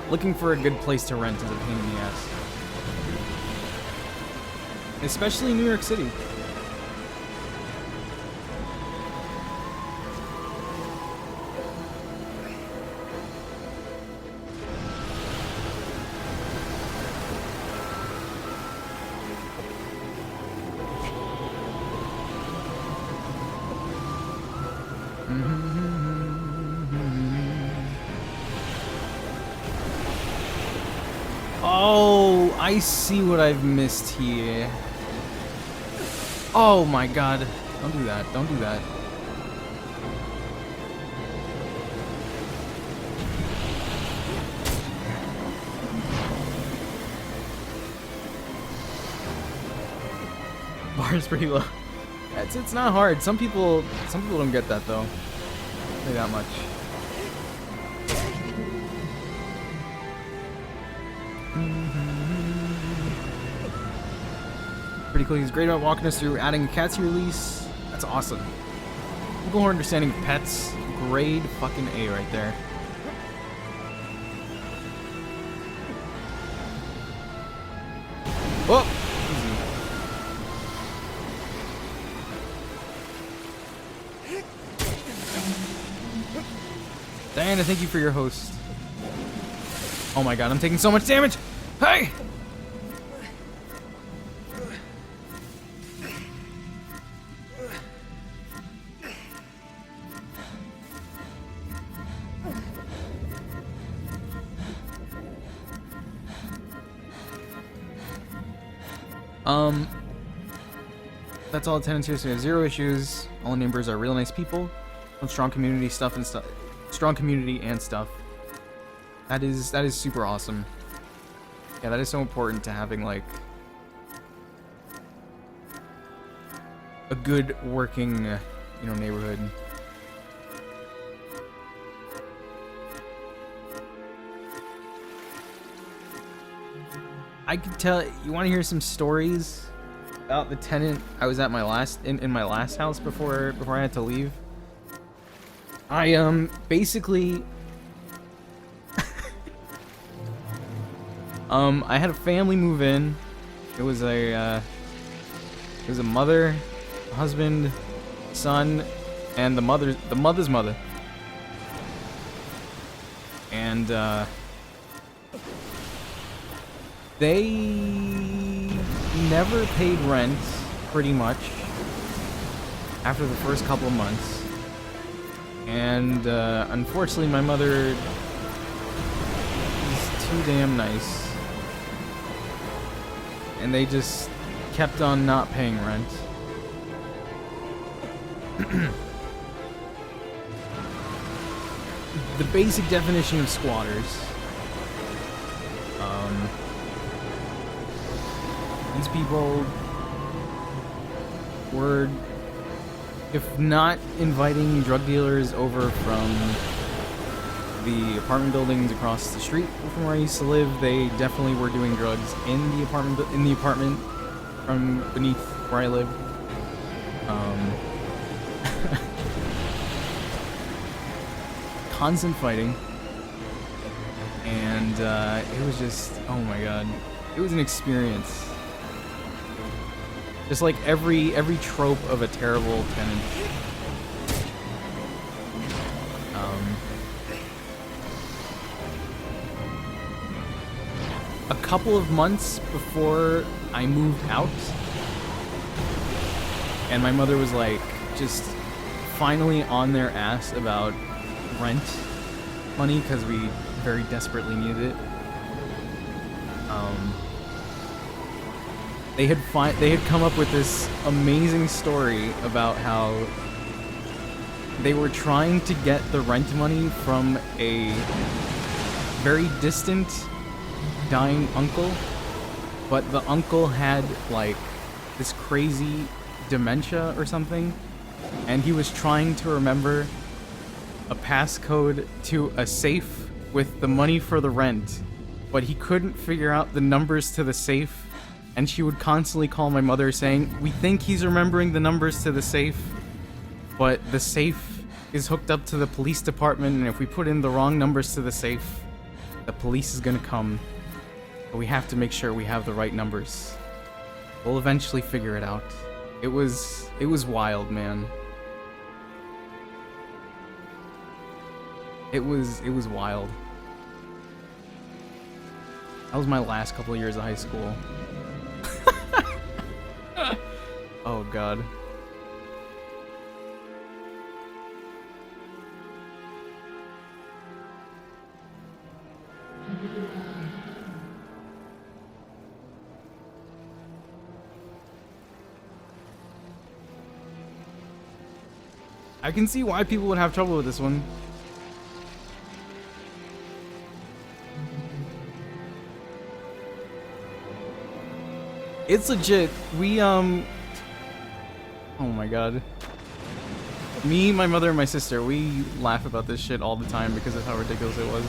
Looking for a good place to rent is a pain in the ass. Especially New York City. Oh, I see what I've missed here. Oh my god. Don't do that. Don't do that. Bar's pretty low. It's not hard. Some people don't get that though. I'll say that much. Pretty cool. He's great about walking us through adding a cat to your lease. That's awesome. People who are understanding pets, grade fucking A right there. Oh! Easy. Diana, thank you for your host. Oh my god, I'm taking so much damage! Hey! That's all the tenants here, so we have 0 issues. All the neighbors are real nice people. Strong community stuff and stuff. Strong community and stuff. That is super awesome. Yeah, that is so important to having like a good working, you know, neighborhood. I could tell. You want to hear some stories about the tenant I was at my last in my last house before I had to leave? I basically I had a family move in. It was a mother, husband, son, and the mother's mother. And they never paid rent, pretty much, after the first couple of months. And unfortunately, my mother is too damn nice. And they just kept on not paying rent. The basic definition of squatters. These people were, if not inviting drug dealers over from the apartment buildings across the street from where I used to live, they definitely were doing drugs in the apartment from beneath where I lived. Constant fighting. And it was just, oh my god, it was an experience. Just like every trope of a terrible tenant. A couple of months before I moved out, and my mother was like just finally on their ass about rent money because we very desperately needed it. They had come up with this amazing story about how they were trying to get the rent money from a very distant dying uncle, but the uncle had like this crazy dementia or something, and he was trying to remember a passcode to a safe with the money for the rent, but he couldn't figure out the numbers to the safe, and she would constantly call my mother saying, "We think he's remembering the numbers to the safe, but the safe is hooked up to the police department, and if we put in the wrong numbers to the safe, the police is gonna come. But we have to make sure we have the right numbers. We'll eventually figure it out." It was wild, man. It was wild. That was my last couple of years of high school. Oh god. I can see why people would have trouble with this one. It's legit. We, oh my god. Me, my mother, and my sister, we laugh about this shit all the time because of how ridiculous it was.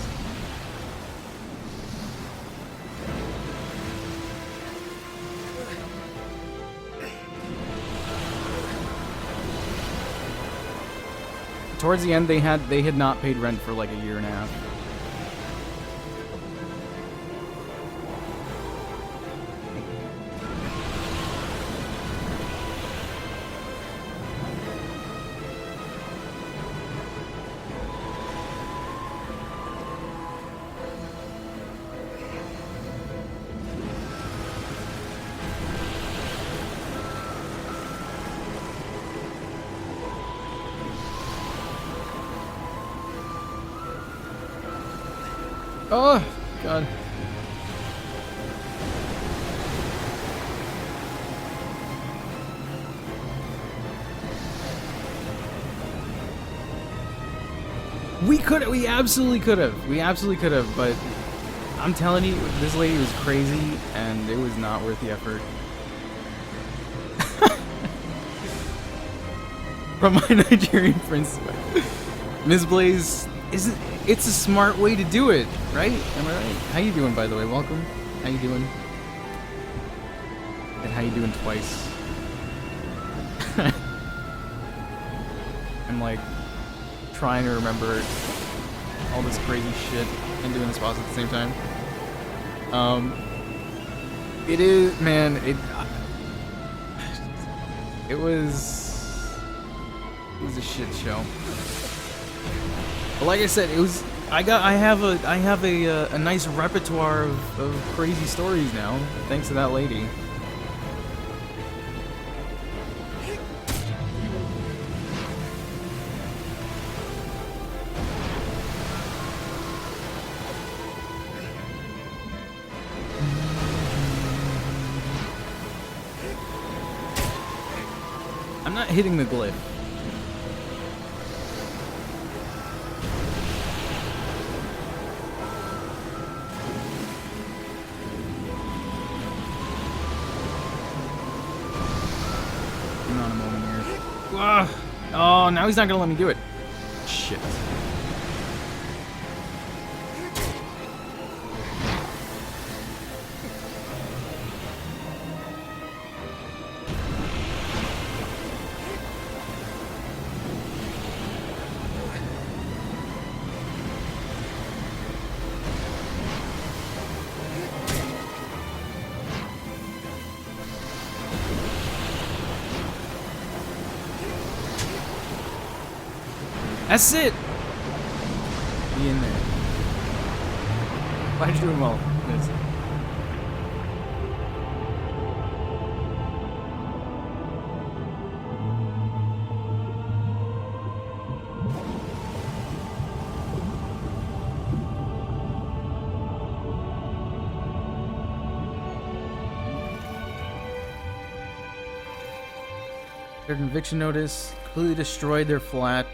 Towards the end, they had not paid rent for like a year and a half. Oh, God. We absolutely could have, but I'm telling you, this lady was crazy, and it was not worth the effort. From my Nigerian prince, Ms. Blaze, it's a smart way to do it, right? Am I right? How you doing, by the way? Welcome. How you doing? And how you doing twice? I'm like trying to remember all this crazy shit and doing this boss at the same time. It is, man. It was a shit show. But like I said, I have a nice repertoire of crazy stories now, thanks to that lady. I'm not hitting the glyph. Hang on a moment here. Ugh. Oh, now he's not gonna let me do it. Shit. That's it! Be in there. Glad you're doing well. Yes. Their eviction notice completely destroyed their flat.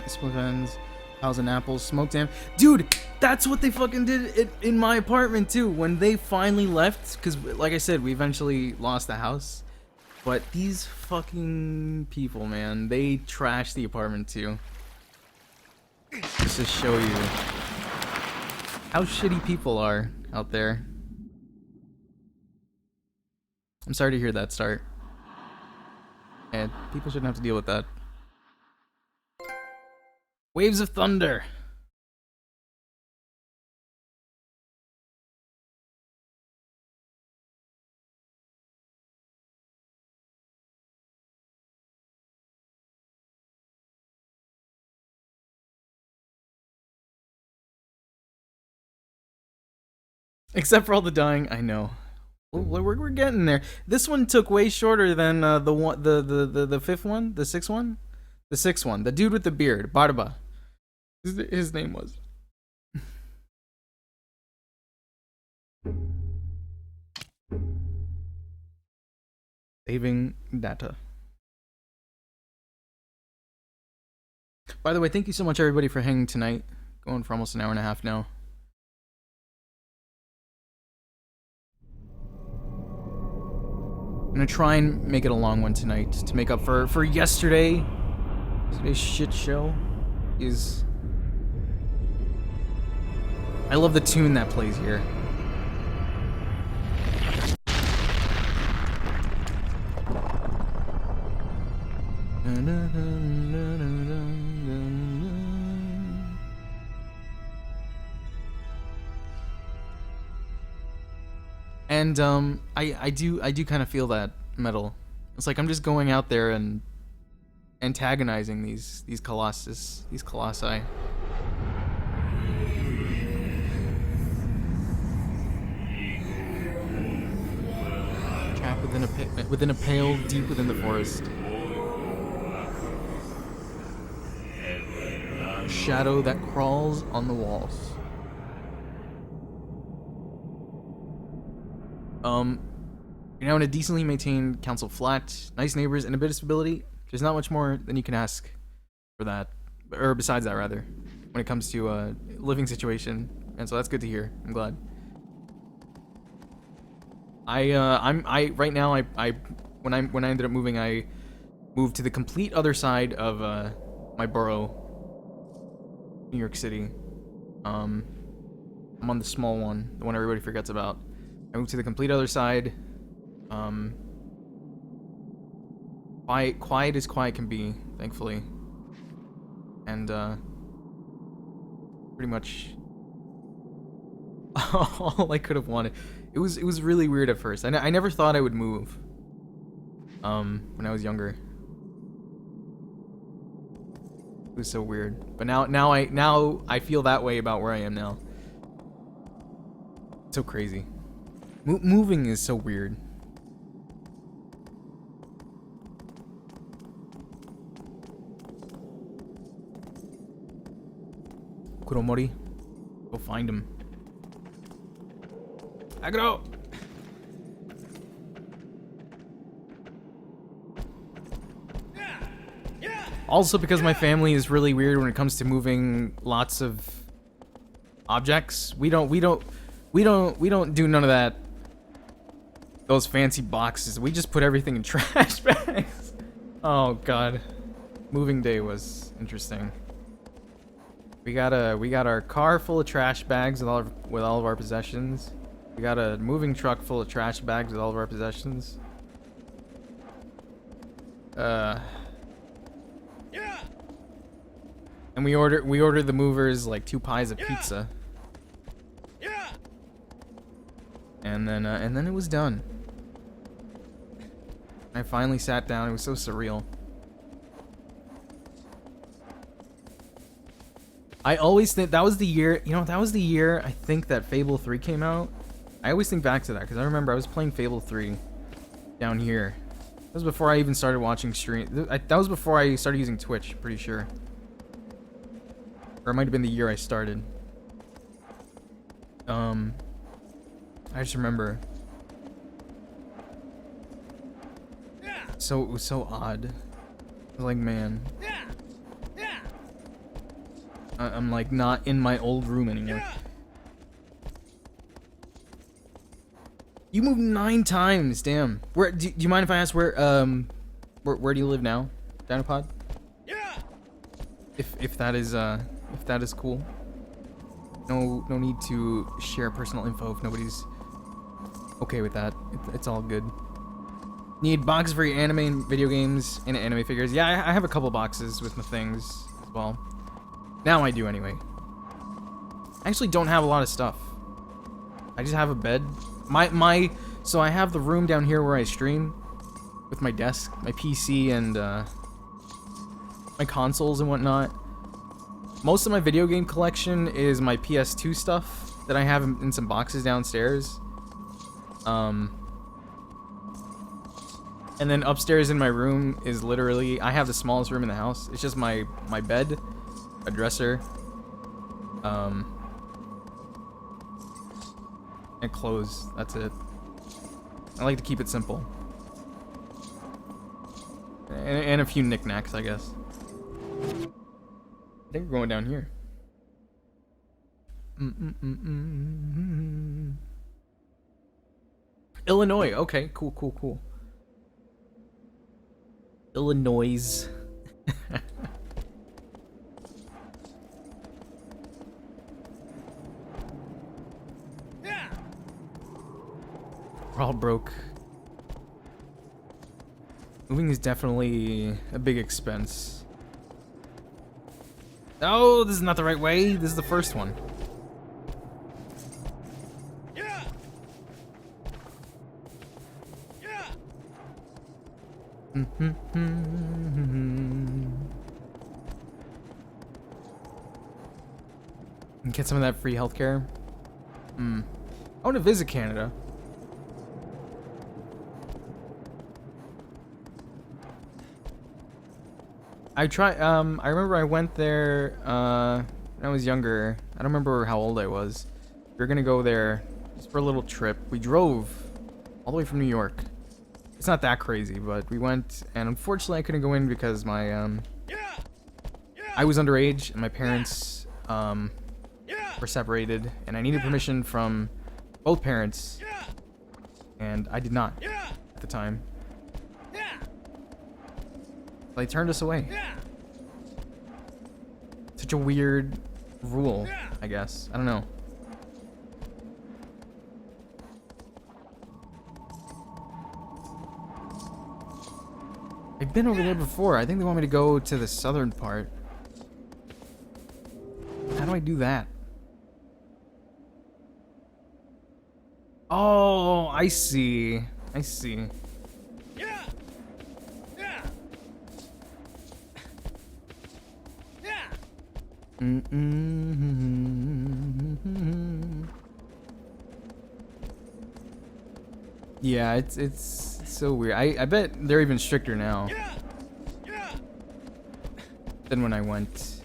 Split ends, house and apples, smoke damn. Dude, that's what they fucking did in my apartment too. When they finally left, because like I said, we eventually lost the house. But these fucking people, man, they trashed the apartment too. Just to show you how shitty people are out there. I'm sorry to hear that, Start. And people shouldn't have to deal with that. Waves of thunder. Except for all the dying, I know. We're getting there. This one took way shorter than the fifth one, the sixth one, the dude with the beard, Barba. His name was. Saving data. By the way, thank you so much everybody for hanging tonight. Going for almost an hour and a half now. I'm gonna try and make it a long one tonight to make up for yesterday. Today's shit show is. I love the tune that plays here. And I do kind of feel that metal. It's like I'm just going out there and antagonizing these Colossus, these Colossi. Trapped within a pale deep within the forest. A shadow that crawls on the walls. You're now in a decently maintained council flat, nice neighbors, and a bit of stability. There's not much more than you can ask for that, or besides that rather, when it comes to living situation. And so that's good to hear. I'm glad. Right now when I ended up moving, I moved to the complete other side of my borough, New York City. I'm on the small one, the one everybody forgets about. I moved to the complete other side. Quiet as quiet can be, thankfully. And pretty much all I could have wanted. It was really weird at first. I never thought I would move. When I was younger. It was so weird. But now I feel that way about where I am now. It's so crazy. Moving is so weird. Kuromori, go find him. Agro. Also, because my family is really weird when it comes to moving lots of objects, we don't do none of that. Those fancy boxes. We just put everything in trash bags. Oh god, moving day was interesting. We got our car full of trash bags with all of our possessions. We got a moving truck full of trash bags with all of our possessions. Yeah. And we ordered the movers like 2 pies of pizza. Yeah. And then it was done. I finally sat down. It was so surreal. I always think that was the year, you know, that was the year I think that Fable 3 came out. I always think back to that because I remember I was playing Fable 3 down here. That was before I even started watching stream. That was before I started using Twitch, pretty sure. Or it might have been the year I started. I just remember. So it was so odd. I was like, man. I'm like not in my old room anymore. You moved 9 times, damn. Where do you mind if I ask where do you live now? Dinopod? If that is cool. No need to share personal info if nobody's okay with that. It's all good. Need boxes for your anime and video games and anime figures. Yeah, I have a couple boxes with my things as well. Now I do anyway. I actually don't have a lot of stuff. I just have a bed. So I have the room down here where I stream with my desk, my PC, and my consoles and whatnot. Most of my video game collection is my PS2 stuff that I have in some boxes downstairs. And then upstairs in my room is literally, I have the smallest room in the house. It's just my bed, a dresser, and clothes. That's it. I like to keep it simple. And a few knickknacks, I guess. I think we're going down here. Illinois. Okay, cool. Illinois. We're all broke. Moving is definitely a big expense. Oh, this is not the right way. This is the first one. And get some of that free healthcare. I want to visit Canada. I remember I went there when I was younger. I don't remember how old I was. We were gonna go there just for a little trip. We drove all the way from New York. It's not that crazy, but we went, and unfortunately I couldn't go in because my I was underage and my parents were separated, and I needed permission from both parents, and I did not at the time. They turned us away. Such a weird rule, I guess. I don't know. I've been over there before. I think they want me to go to the southern part. How do I do that? Oh, I see. I see. Yeah, it's so weird. I bet they're even stricter now than when I went.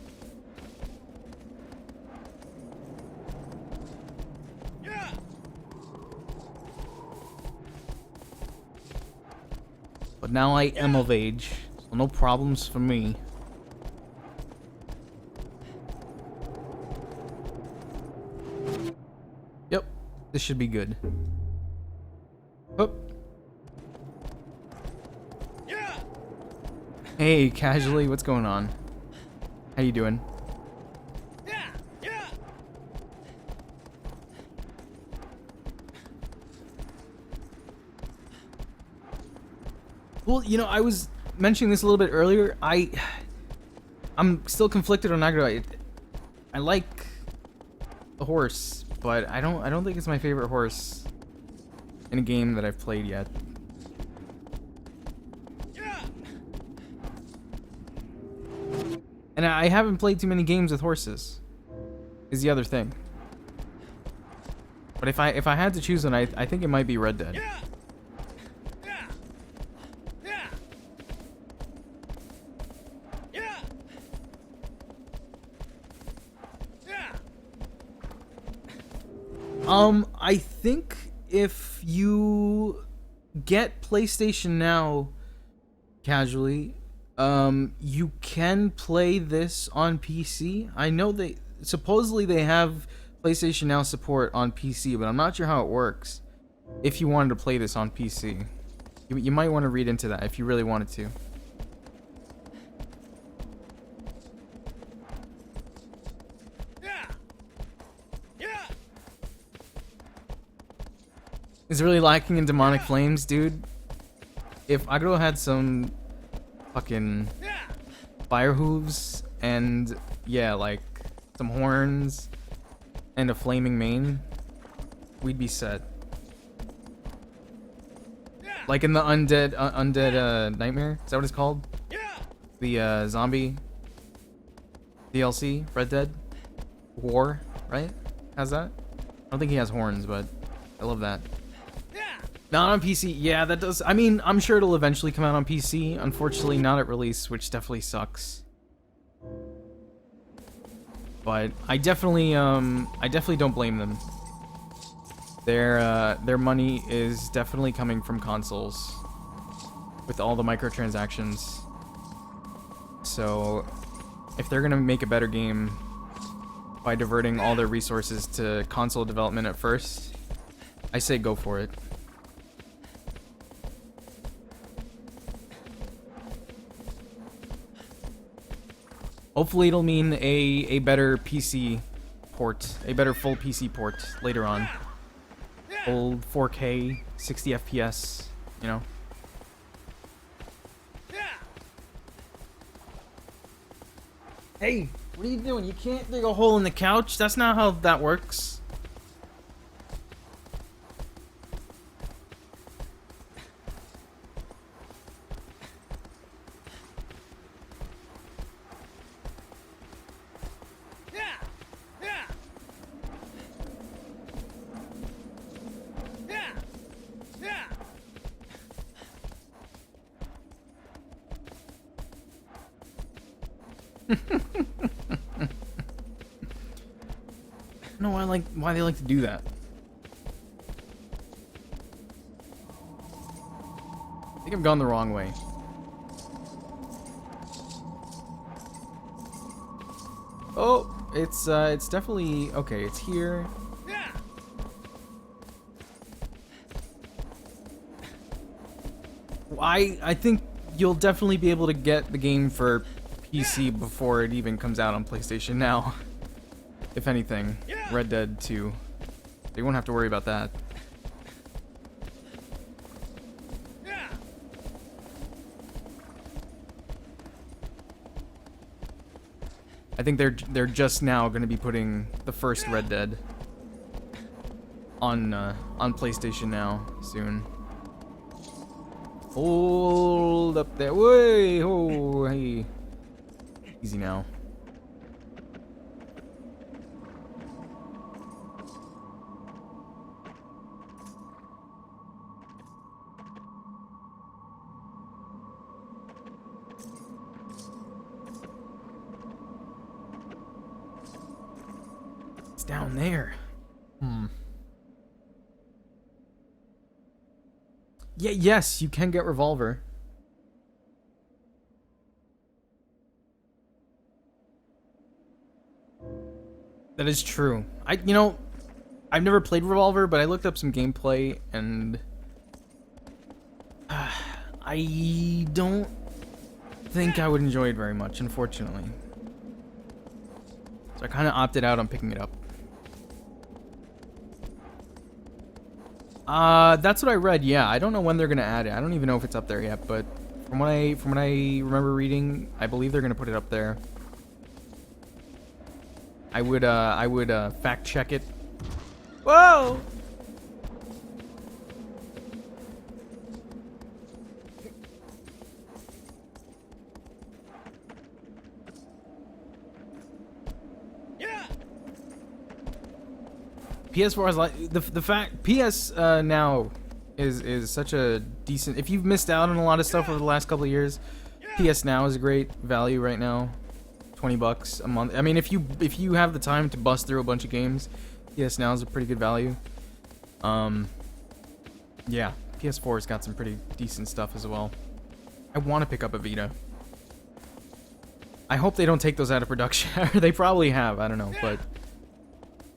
But now I am of age, so no problems for me. Yep, this should be good. Oh. Hey, casually, what's going on? How you doing? Well, you know, I was mentioning this a little bit earlier. I'm still conflicted on Nagaro. I like the horse, but I don't think it's my favorite horse in a game that I've played yet. And I haven't played too many games with horses. is the other thing. But if I had to choose one, I think it might be Red Dead. I think if you get PlayStation Now casually, you can play this on PC. I know they supposedly they have PlayStation Now support on PC, but I'm not sure how it works. If you wanted to play this on PC, you might want to read into that if you really wanted to. Is really lacking in demonic flames, dude. If Agro had some fucking fire hooves and yeah, like some horns and a flaming mane, we'd be set. Like in the undead nightmare, is that what it's called? The zombie DLC, Red Dead War, right? Has that? I don't think he has horns, but I love that. Not on PC. Yeah, that does. I mean, I'm sure it'll eventually come out on PC. Unfortunately, not at release, which definitely sucks. But I definitely don't blame them. Their money is definitely coming from consoles with all the microtransactions. So, if they're gonna make a better game by diverting all their resources to console development at first, I say go for it. Hopefully it'll mean a better PC port, a better full PC port later on. Full 4K, 60 FPS, you know. Hey, what are you doing? You can't dig a hole in the couch. That's not how that works. I don't know why they like to do that. I think I've gone the wrong way. Oh, it's definitely okay. It's here. I think you'll definitely be able to get the game for PC before it even comes out on PlayStation Now. If anything, Red Dead 2. You won't have to worry about that. I think they're just now going to be putting the first Red Dead on PlayStation Now soon. Hold up there. Way, oh, hey. Easy now. It's down there. Yeah, yes, you can get Revolver. That is true. I've never played Revolver, but I looked up some gameplay and I don't think I would enjoy it very much, unfortunately. So I kind of opted out on picking it up. That's what I read. Yeah, I don't know when they're gonna add it. I don't even know if it's up there yet, but from what I remember reading, I believe they're gonna put it up there. I would fact check it. Whoa! PS4 is like the fact PS now is such a decent. If you've missed out on a lot of stuff over the last couple of years, PS Now is a great value right now. $20 a month. I mean, if you have the time to bust through a bunch of games, PS Now is a pretty good value. Yeah, PS4's got some pretty decent stuff as well. I want to pick up a Vita. I hope they don't take those out of production. They probably have. I don't know, but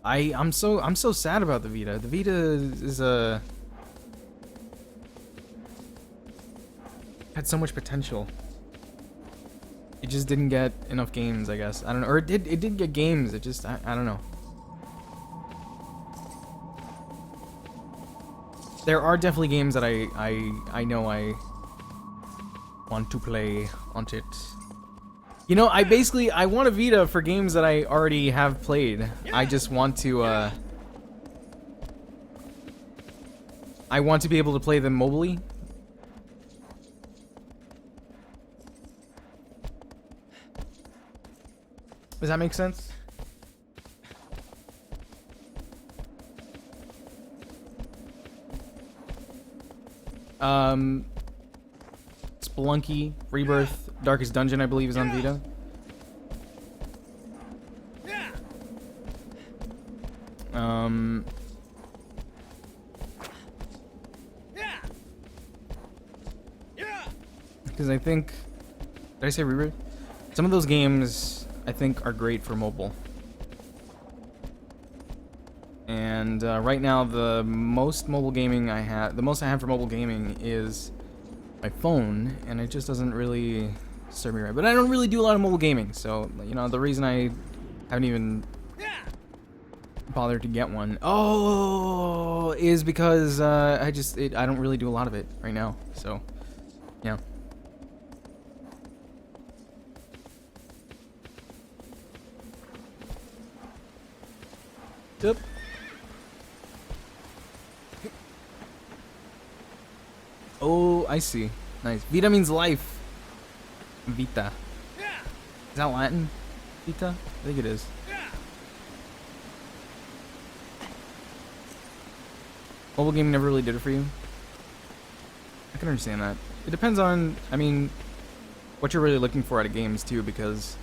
I'm so sad about the Vita. The Vita is had so much potential. It just didn't get enough games, I guess. I don't know, or it did get games. It just I don't know. There are definitely games that I know I want to play on it. You know, I want a Vita for games that I already have played. I just want to I want to be able to play them mobily. Does that make sense? Spelunky, Rebirth, Darkest Dungeon, I believe, is on Vita. Because I think, did I say Rebirth? Some of those games I think are great for mobile. And right now, the most mobile gaming I have, the most I have for mobile gaming is my phone, and it just doesn't really serve me right. But I don't really do a lot of mobile gaming, so you know the reason I haven't even bothered to get one is because I don't really do a lot of it right now. So yeah. Yep. Oh, I see. Nice. Vita means life. Vita. Is that Latin? Vita? I think it is. Mobile gaming never really did it for you? I can understand that. It depends on, I mean, what you're really looking for out of games too, because,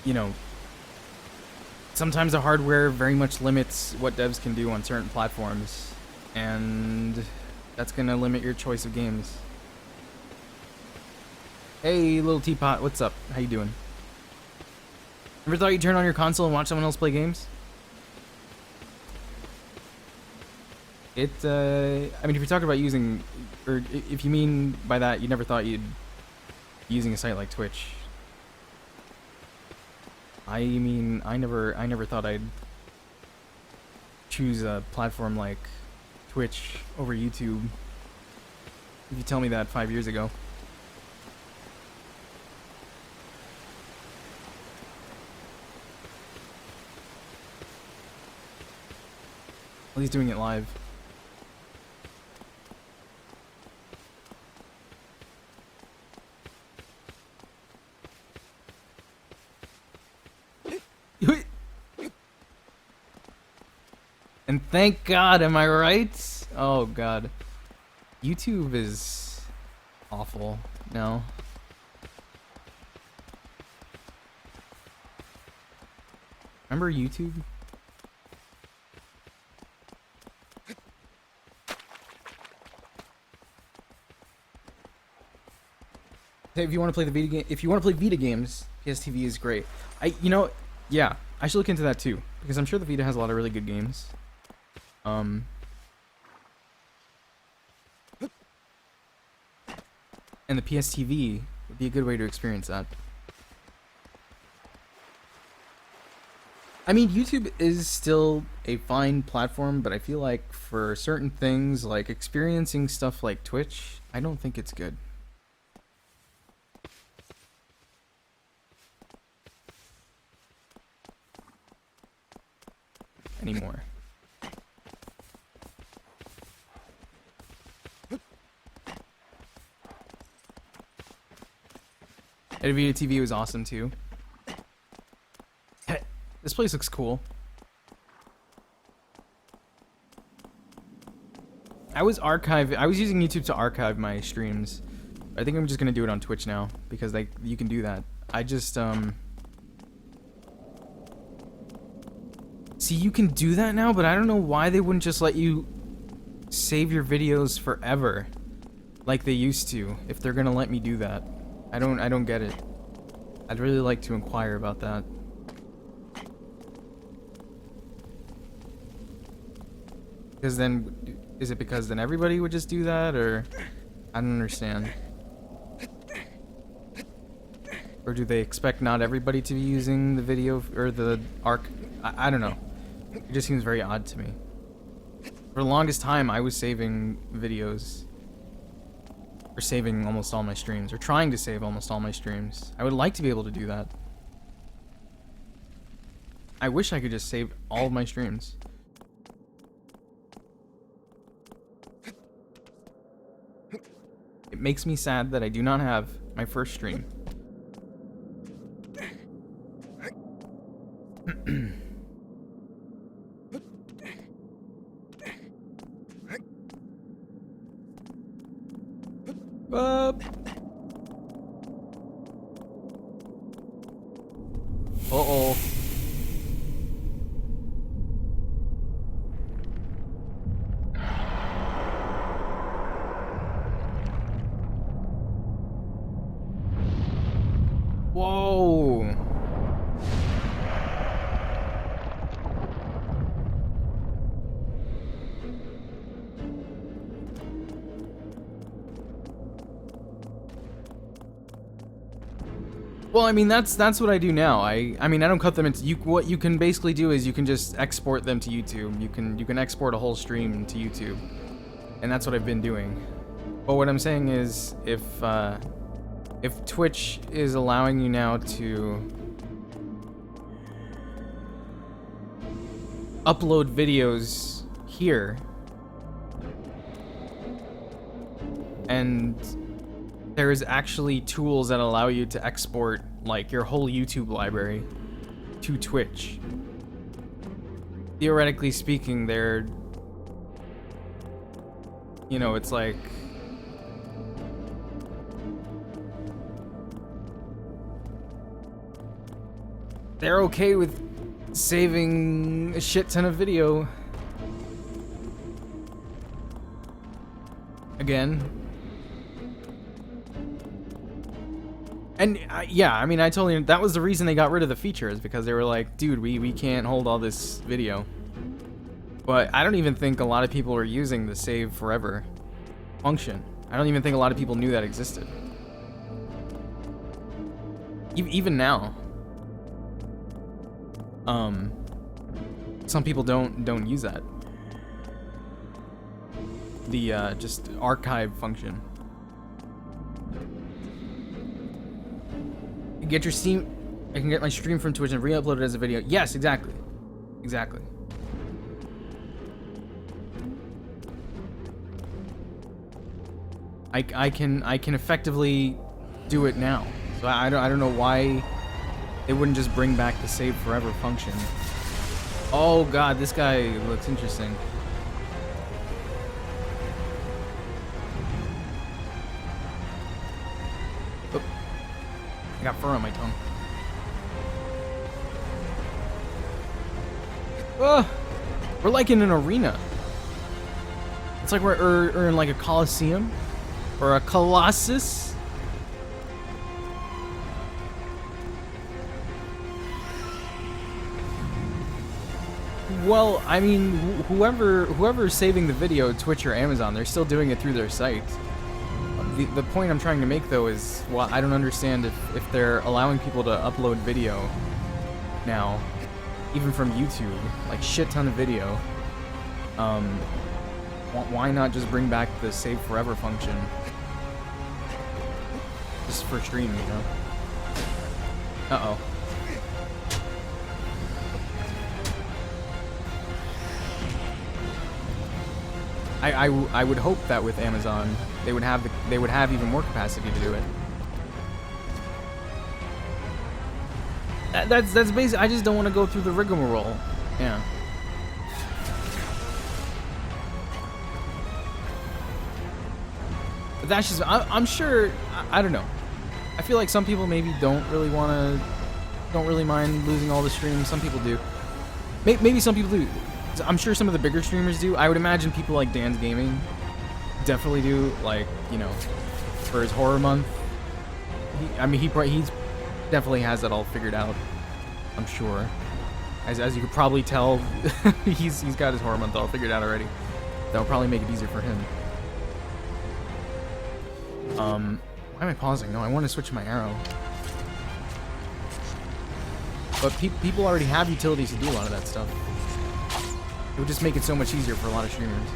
you know, sometimes the hardware very much limits what devs can do on certain platforms, and that's gonna limit your choice of games. Hey, little teapot, what's up? How you doing? Ever thought you'd turn on your console and watch someone else play games? I mean, if you're talking about using, or if you mean by that, you never thought you'd be using a site like Twitch. I mean, I never thought I'd choose a platform like Twitch over YouTube. If you tell me that 5 years ago. Well, he's doing it live. And thank God, am I right? Oh God. YouTube is awful now. Remember YouTube? Hey, if you want to play the Vita game, if you want to play Vita games, PSTV is great. You know, yeah, I should look into that too, because I'm sure the Vita has a lot of really good games. And the PSTV would be a good way to experience that. I mean, YouTube is still a fine platform, but I feel like for certain things, like experiencing stuff like Twitch, I don't think it's good. Anymore. Vita TV was awesome too. This place looks cool. I was using YouTube to archive my streams. I think I'm just gonna do it on Twitch now because you can do that. I just see, you can do that now, but I don't know why they wouldn't just let you save your videos forever like they used to, if they're gonna let me do that. I don't get it. I'd really like to inquire about that. Because then, is it because then everybody would just do that, or I don't understand. Or do they expect not everybody to be using the video or the arc? I don't know. It just seems very odd to me. For the longest time, I was saving videos. Or saving almost all my streams. Or trying to save almost all my streams. I would like to be able to do that. I wish I could just save all of my streams. It makes me sad that I do not have my first stream. Uh-oh. Whoa. Well, I mean, that's what I do now. I mean, I don't cut them into what you can basically do is you can just export them to YouTube. You can export a whole stream to YouTube. And that's what I've been doing. But what I'm saying is if Twitch is allowing you now to upload videos here, and there is actually tools that allow you to export like your whole YouTube library to Twitch. Theoretically speaking, they're, you know, it's like they're okay with saving a shit ton of video. Again. And yeah, I mean, I totally, that was the reason they got rid of the feature, is because they were like, dude, we can't hold all this video. But I don't even think a lot of people are using the save forever function. I don't even think a lot of people knew that existed. Even now. Some people don't use that. The just archive function. Get your Steam. I can get my stream from Twitch and re-upload it as a video. Yes, exactly. Exactly. I can effectively do it now. So I don't know why they wouldn't just bring back the save forever function. Oh god, this guy looks interesting. Oh, I got fur on my tongue. Oh, we're like in an arena. It's like we're in like a Colosseum or a Colossus. Well, I mean, whoever's saving the video, Twitch or Amazon, they're still doing it through their site. The point I'm trying to make, though, is, well, I don't understand if they're allowing people to upload video now, even from YouTube, like shit ton of video. Why not just bring back the save forever function? Just for streaming, you know? Uh-oh. I would hope that with Amazon they would have even more capacity to do it. That's basically, I just don't want to go through the rigmarole. Yeah. But that's just, I'm sure, I don't know. I feel like some people maybe don't really mind losing all the streams. Some people do. Maybe some people do. I'm sure some of the bigger streamers do. I would imagine people like Dan's Gaming definitely do. Like, you know, for his horror month. He's definitely has that all figured out. I'm sure. As you could probably tell, he's got his horror month all figured out already. That'll probably make it easier for him. Why am I pausing? No, I want to switch my arrow. But people already have utilities to do a lot of that stuff. It would just make it so much easier for a lot of streamers.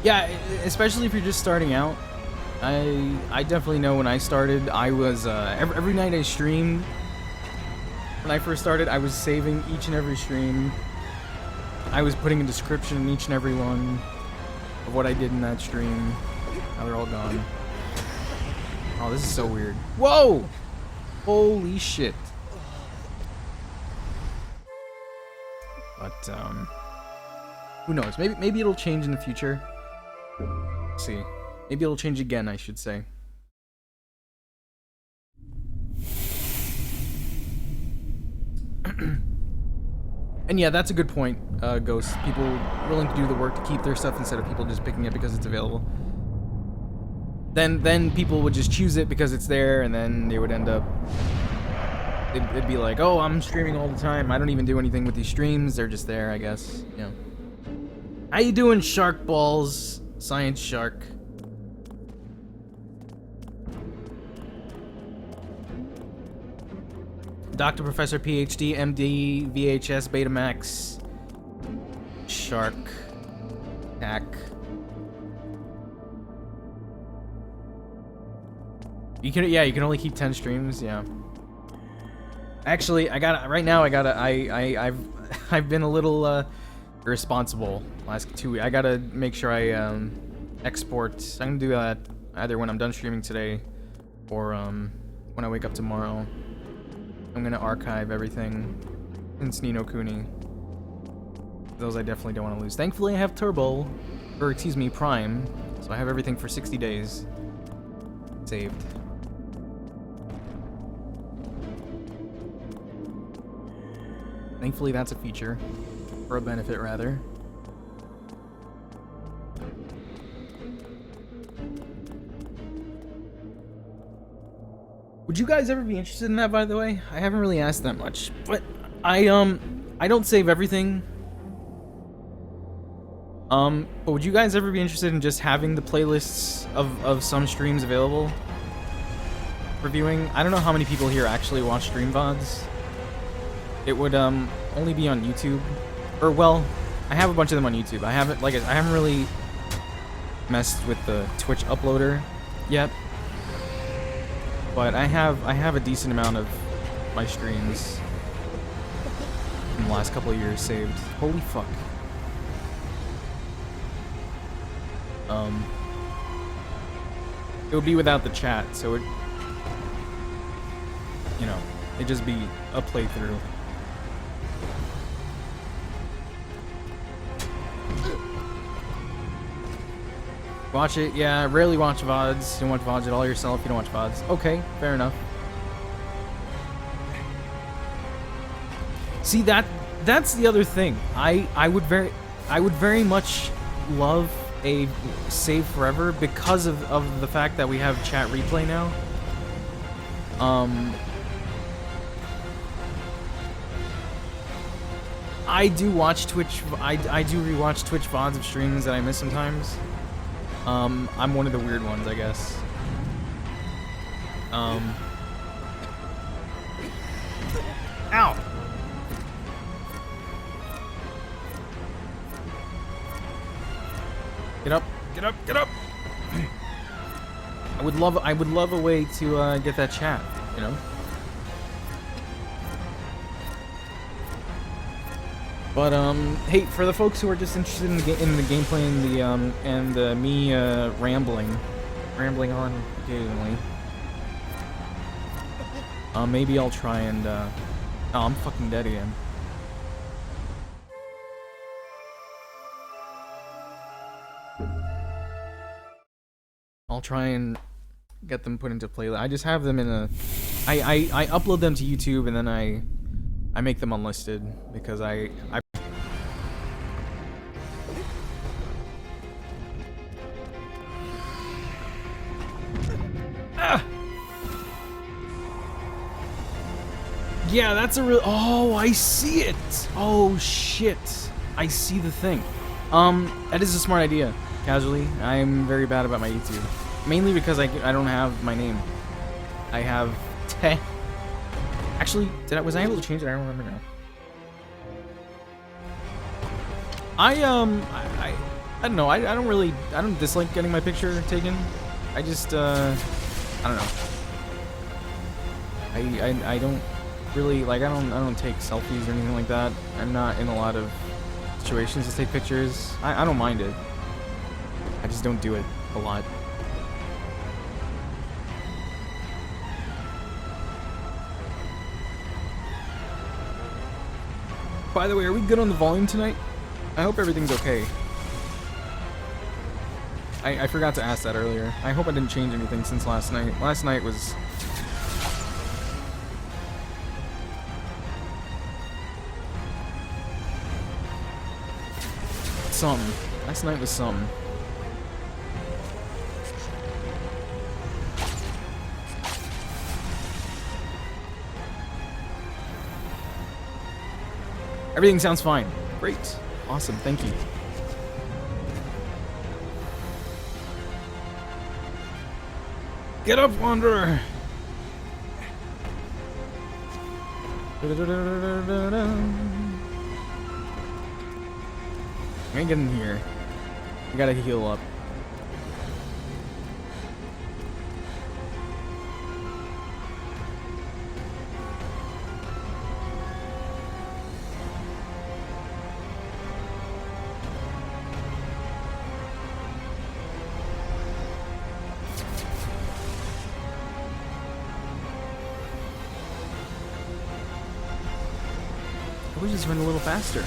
Yeah, especially if you're just starting out. I definitely know when I started, I was every night I streamed. When I first started, I was saving each and every stream. I was putting a description in each and every one of what I did in that stream. Now they're all gone. Oh, this is so weird. Whoa! Holy shit. But who knows? Maybe it'll change in the future. Let's see. Maybe it'll change again, I should say. And yeah, that's a good point, Ghost. People willing to do the work to keep their stuff instead of people just picking it because it's available. Then people would just choose it because it's there, and then they would end up... It'd be like, oh, I'm streaming all the time. I don't even do anything with these streams. They're just there, I guess. Yeah. How you doing, Shark Balls? Science Shark. Dr. Professor PhD MD VHS Betamax Shark Hack. You can only keep 10 streams, yeah. Actually, I've been a little irresponsible last 2 weeks. I gotta make sure I export. I'm gonna do that either when I'm done streaming today or when I wake up tomorrow. I'm gonna archive everything since Ni no Kuni. Those I definitely don't want to lose. Thankfully, I have Turbo, or excuse me, Prime, so I have everything for 60 days saved. Thankfully, that's a feature, or a benefit rather. Would you guys ever be interested in that, by the way? I haven't really asked that much, but I don't save everything. But would you guys ever be interested in just having the playlists of some streams available for viewing? I don't know how many people here actually watch stream VODs. It would only be on YouTube, or well, I have a bunch of them on YouTube. I haven't really messed with the Twitch uploader yet. But I have a decent amount of my streams in the last couple of years saved. Holy fuck. It would be without the chat, so it, you know, it'd just be a playthrough. Watch it, yeah, rarely watch VODs. You don't watch VODs at all yourself, you don't watch VODs. Okay, fair enough. See, that's the other thing. I would very much love a save forever because of the fact that we have chat replay now. I do watch Twitch, I do rewatch Twitch VODs of streams that I miss sometimes. I'm one of the weird ones, I guess. Ow! Get up, get up, get up! I would love a way to get that chat, you know? But hey, for the folks who are just interested in the gameplay and me rambling on occasionally, maybe I'll try and oh, I'm fucking dead again. I'll try and get them put into playlist. I just have them in a, I upload them to YouTube and then I make them unlisted because I yeah, that's a real. Oh, I see it. Oh shit, I see the thing. That is a smart idea. Casually, I'm very bad about my YouTube, mainly because I don't have my name. I have Te. Actually, was I able to change it? I don't remember now. I don't know. I don't dislike getting my picture taken. I just I don't know. I don't really like. I don't take selfies or anything like that. I'm not in a lot of situations to take pictures. I don't mind it. I just don't do it a lot. By the way, are we good on the volume tonight? I hope everything's okay. I forgot to ask that earlier. I hope I didn't change anything since last night. Last night was... something. Last night was something. Everything sounds fine. Great. Awesome. Thank you. Get up, Wanderer! I ain't getting here. I gotta heal up. I wish this went a little faster.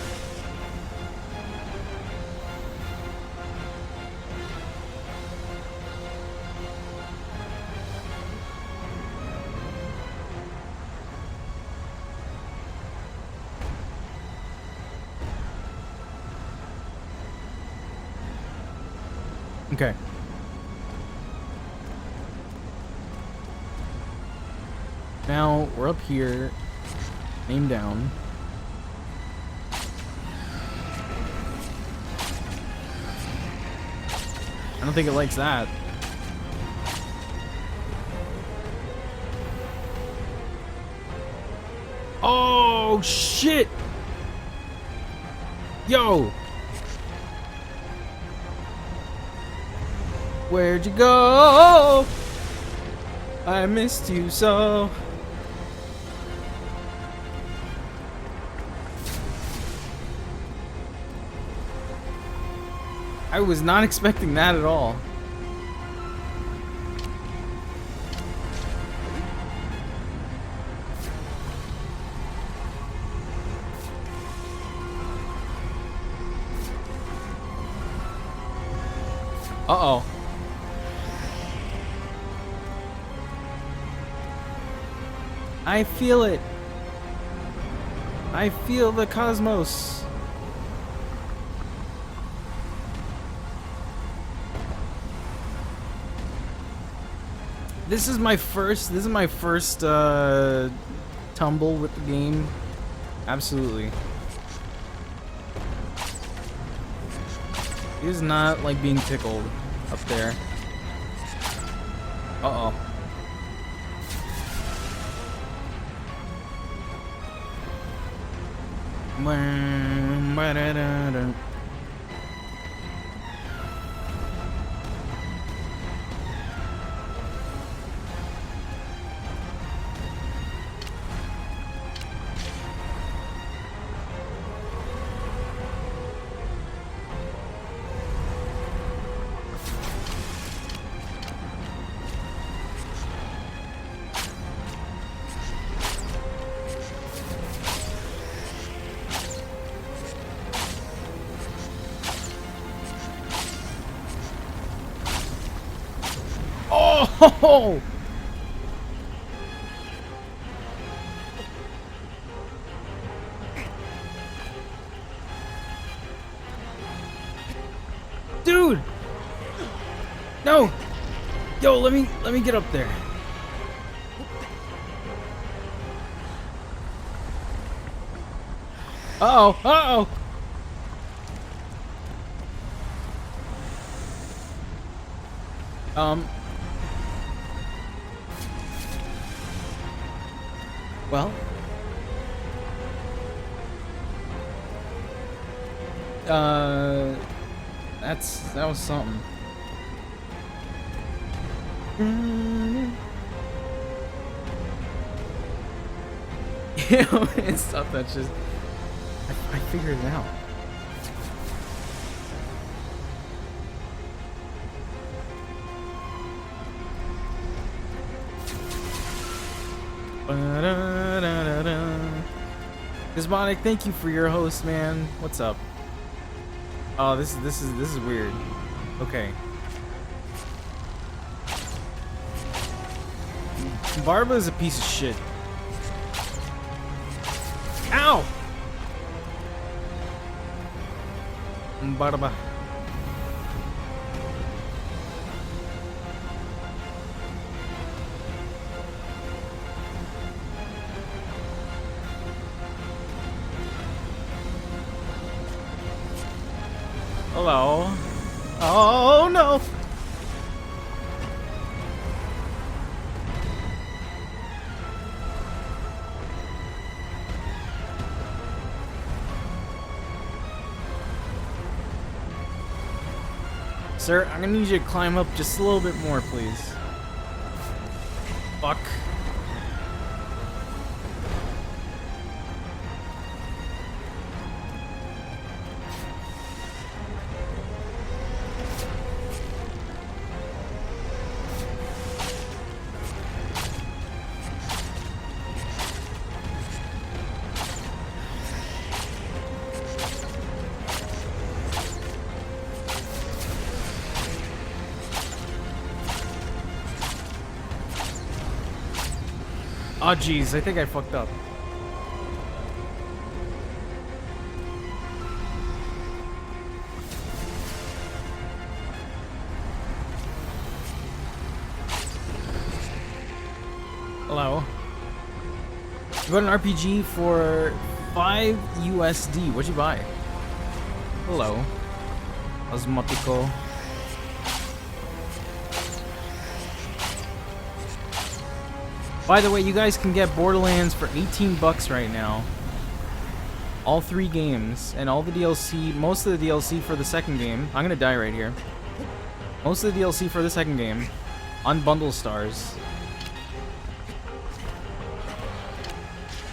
Okay. Now we're up here, aim down. I don't think it likes that. Oh shit! Yo! Where'd you go? I missed you so. I was not expecting that at all. Uh-oh. I feel it. I feel the cosmos. This is my first tumble with the game. Absolutely. It is not like being tickled up there. Uh-oh. Oh! Dude! No! Yo, let me get up there. Uh-oh, uh-oh! Well. That was something. You know, it's stuff that's just... I figured it out. Gizmonic, thank you for your host, man. What's up? Oh, this is weird. Okay. Barba is a piece of shit. Ow! Barba. Hello. Oh no! Sir, I'm gonna need you to climb up just a little bit more, please. Fuck. Oh jeez, I think I fucked up. Hello. You got an RPG for 5 USD. What'd you buy? Hello. Osmotico. By the way, you guys can get Borderlands for 18 bucks right now. All 3 games and all the DLC, most of the DLC for the second game. I'm gonna die right here. Most of the DLC for the second game on Bundle Stars.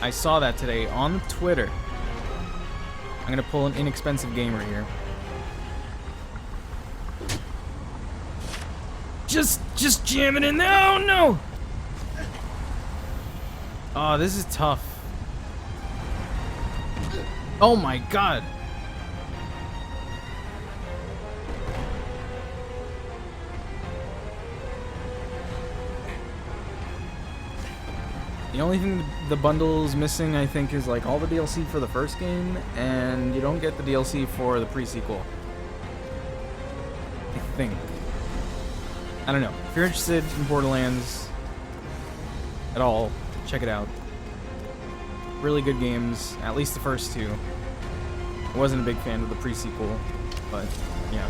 I saw that today on Twitter. I'm gonna pull an inexpensive gamer here. Just jam it in there. Oh no! Oh, this is tough. Oh my god. The only thing the bundle's missing, I think, is like all the DLC for the first game, and you don't get the DLC for the pre-sequel. I think. I don't know. If you're interested in Borderlands at all, check it out. Really good games, at least the first 2. I wasn't a big fan of the pre-sequel, but yeah.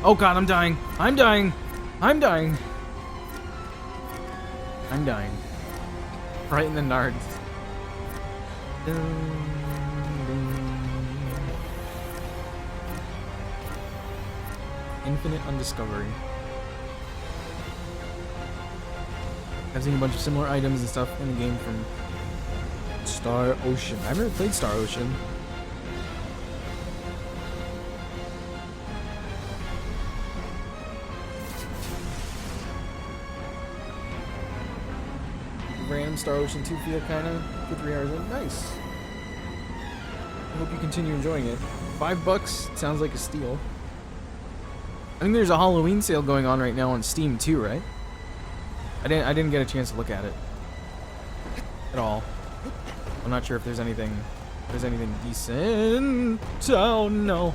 Oh god, I'm dying. I'm dying. I'm dying. I'm dying. Right in the nards. Infinite Undiscovery. I've seen a bunch of similar items and stuff in the game from Star Ocean. I've never played Star Ocean. Random Star Ocean 2 feel kind of for 3 hours in. Nice. I hope you continue enjoying it. $5 sounds like a steal. I think there's a Halloween sale going on right now on Steam too, right? I didn't get a chance to look at it at all. I'm not sure if there's anything decent. Oh no.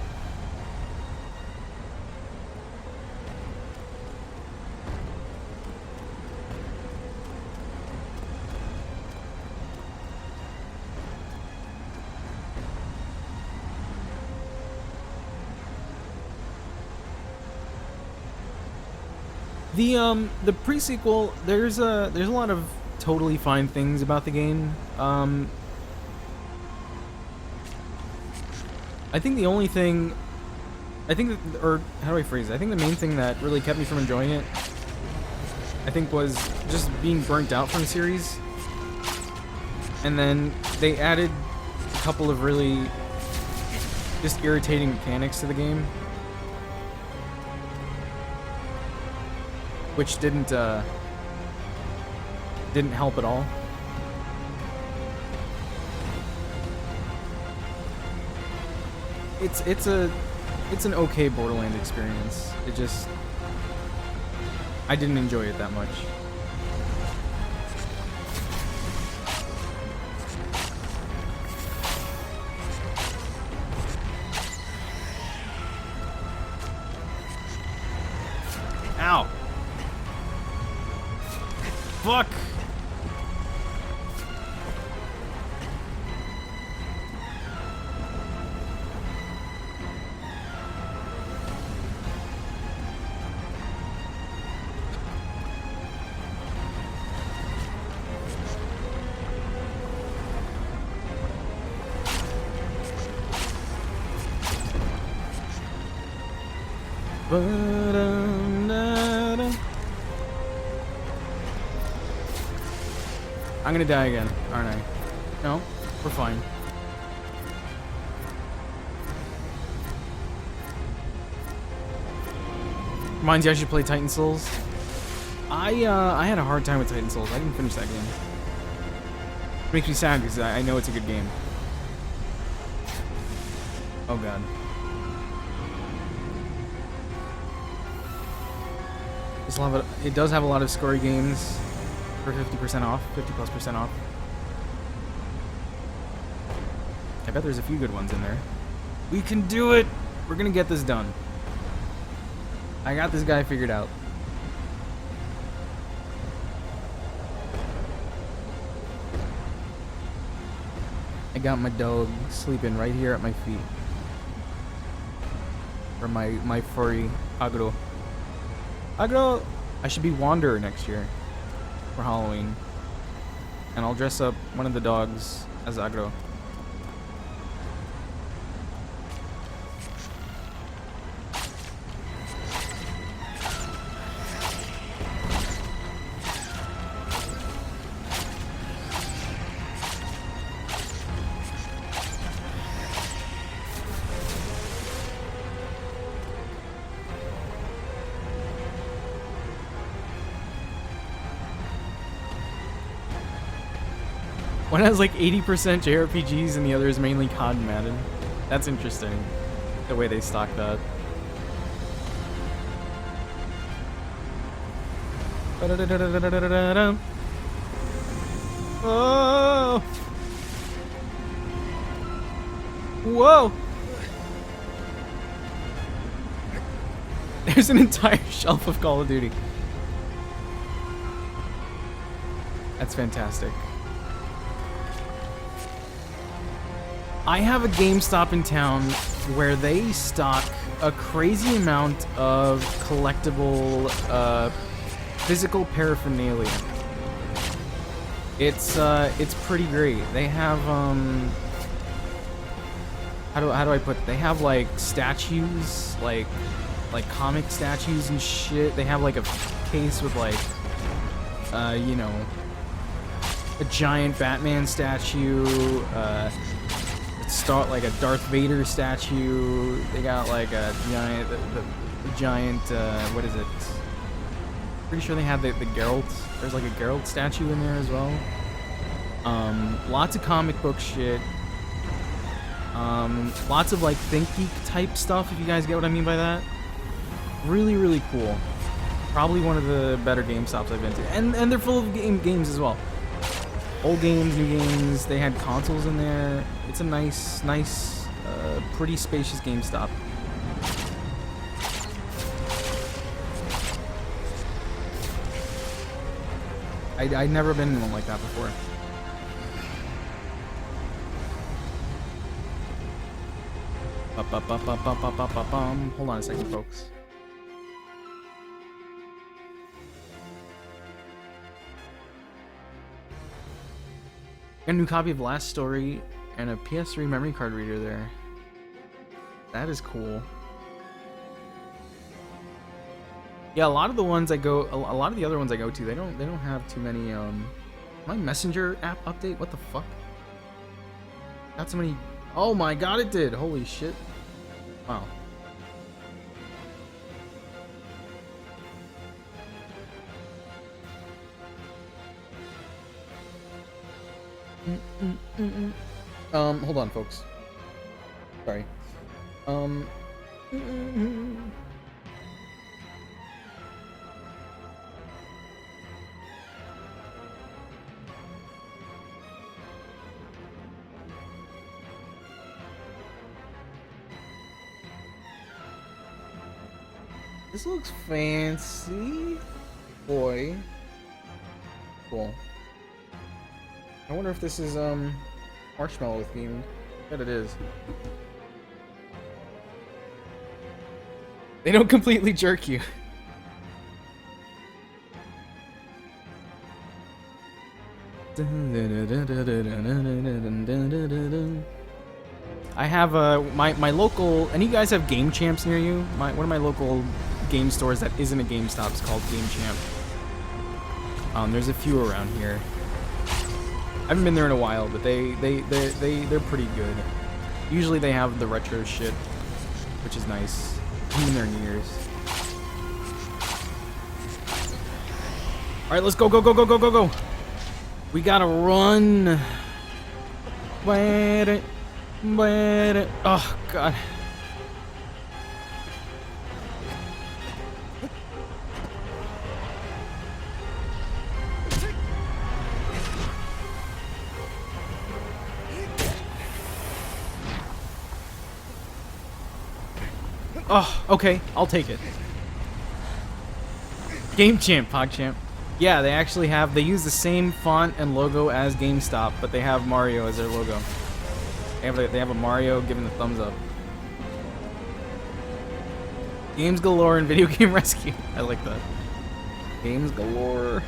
The pre-sequel, there's a lot of totally fine things about the game. I think the only thing, or how do I phrase it? I think the main thing that really kept me from enjoying it, I think, was just being burnt out from the series. And then they added a couple of really just irritating mechanics to the game, which didn't help at all. It's an okay Borderlands experience. It just, I didn't enjoy it that much. Ow. Fuck. I'm gonna die again, aren't I? No, we're fine. Reminds you I should play Titan Souls. I had a hard time with Titan Souls. I didn't finish that game. It makes me sad because I know it's a good game. Oh god. It does have a lot of scory games for 50% off, 50+% off. I bet there's a few good ones in there. We can do it! We're gonna get this done. I got this guy figured out. I got my dog sleeping right here at my feet. Or my furry Agro. Agro! I should be Wanderer next year for Halloween. And I'll dress up one of the dogs as Agro. One has like 80% JRPGs and the other is mainly COD and Madden. That's interesting, the way they stock that. Oh! Whoa! There's an entire shelf of Call of Duty. That's fantastic. I have a GameStop in town where they stock a crazy amount of collectible, physical paraphernalia. It's pretty great. They have, how do I put it? They have like statues, like comic statues and shit. They have like a case with like, you know, a giant Batman statue, like a Darth Vader statue. They got like a giant, the giant, what is it? Pretty sure they have the Geralt. There's like a Geralt statue in there as well. Lots of comic book shit. Lots of like Think Geek type stuff, if you guys get what I mean by that. Really, really cool. Probably one of the better GameStops I've been to, and they're full of games as well. Old games, new games. They had consoles in there. It's a nice, pretty spacious GameStop. I'd never been in one like that before. Hold on a second, folks. Got a new copy of Last Story and a PS3 memory card reader there. That is cool. Yeah, a lot of the ones I go, a lot of the other ones I go to, they don't have too many. My Messenger app update. What the fuck? Got so many. Oh my god, it did. Holy shit. Wow. Hold on, folks. Sorry. This looks fancy. Boy. Cool. I wonder if this is, marshmallow themed. I bet it is. They don't completely jerk you. I have my local, and you guys have Game Champs near you? One of my local game stores that isn't a GameStop is called Game Champ. There's a few around here. I haven't been there in a while, but they're pretty good. Usually they have the retro shit, which is nice. Even their New Year's. All right, let's go, go, go, go, go, go, go. We gotta run. Wait it. Oh god. Oh, okay, I'll take it. Game Champ, PogChamp. Yeah, they actually have, they use the same font and logo as GameStop, but they have Mario as their logo. They have a Mario giving the thumbs up. Games galore and video game rescue. I like that. Games galore.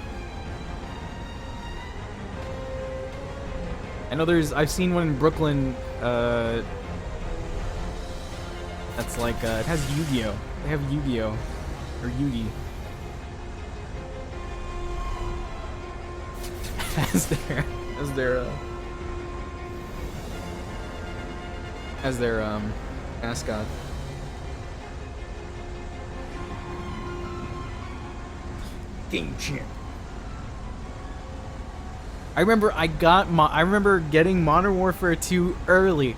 I know I've seen one in Brooklyn, that's like, it has Yu-Gi-Oh! They have Yu-Gi-Oh! Or Yugi. as their mascot. Game Champ. I remember getting Modern Warfare 2 early.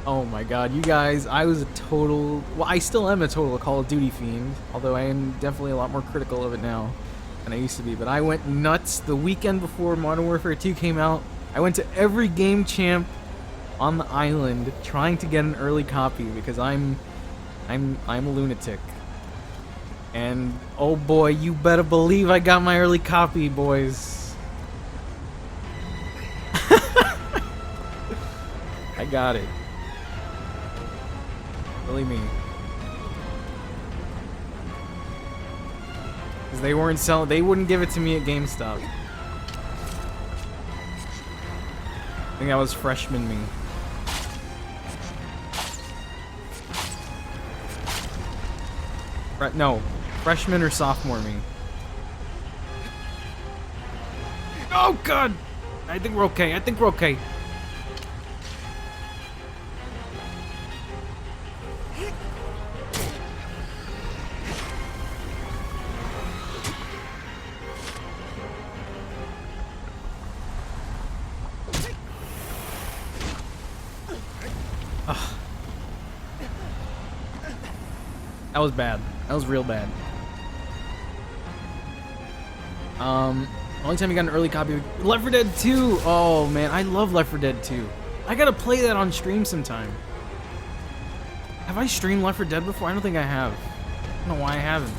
Oh my god, you guys, I was a total, well, I still am a total Call of Duty fiend, although I am definitely a lot more critical of it now than I used to be, but I went nuts the weekend before Modern Warfare 2 came out. I went to every Game Champ on the island trying to get an early copy because I'm a lunatic. And oh boy, you better believe I got my early copy, boys. I got it. Really me. Because they weren't selling, they wouldn't give it to me at GameStop. I think that was freshman me. No, freshman or sophomore me. Oh god! I think we're okay, Ugh. That was bad. That was real bad. Only time you got an early copy of Left 4 Dead 2. Oh man, I love Left 4 Dead 2. I gotta play that on stream sometime. Have I streamed Left 4 Dead before? I don't think I have. I don't know why I haven't.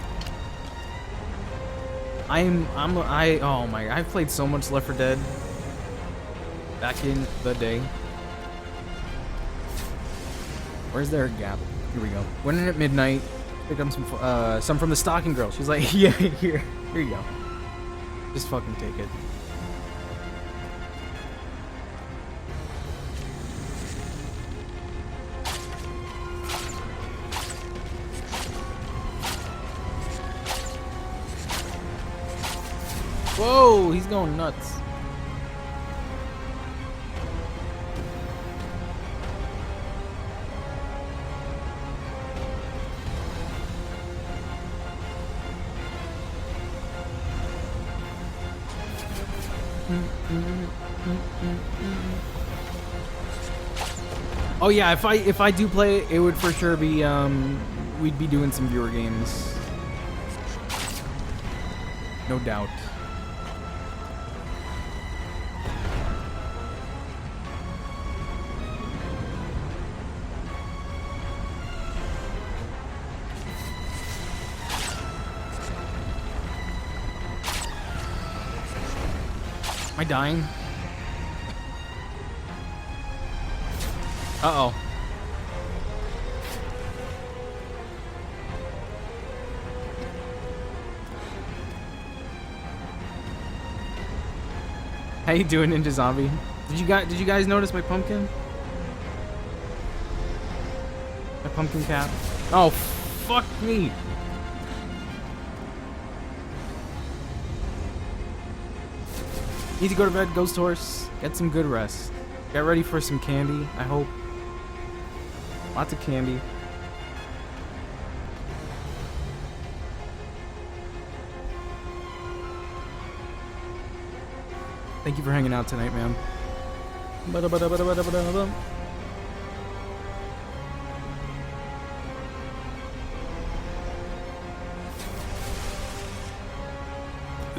Oh my, I've played so much Left 4 Dead back in the day. Where's their gap? Here we go. Went in at midnight. Pick up some from the stocking girl. She's like, yeah, here you go. Just fucking take it. Whoa, he's going nuts. Oh yeah, if I do play it, it would for sure be we'd be doing some viewer games. No doubt. Am I dying? Uh-oh. How you doing, Ninja Zombie? Did you guys notice my pumpkin? My pumpkin cap? Oh, fuck me. Need to go to bed, Ghost Horse. Get some good rest. Get ready for some candy, I hope. Lots of candy. Thank you for hanging out tonight, man. We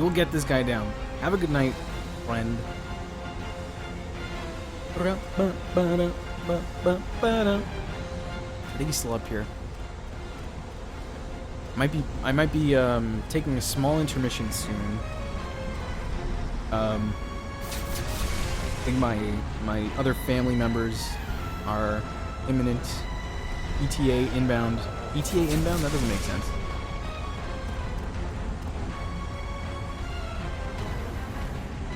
will get this guy down. Have a good night, friend. I think he's still up here. I might be taking a small intermission soon. I think my other family members are imminent. ETA inbound. ETA inbound? That doesn't make sense.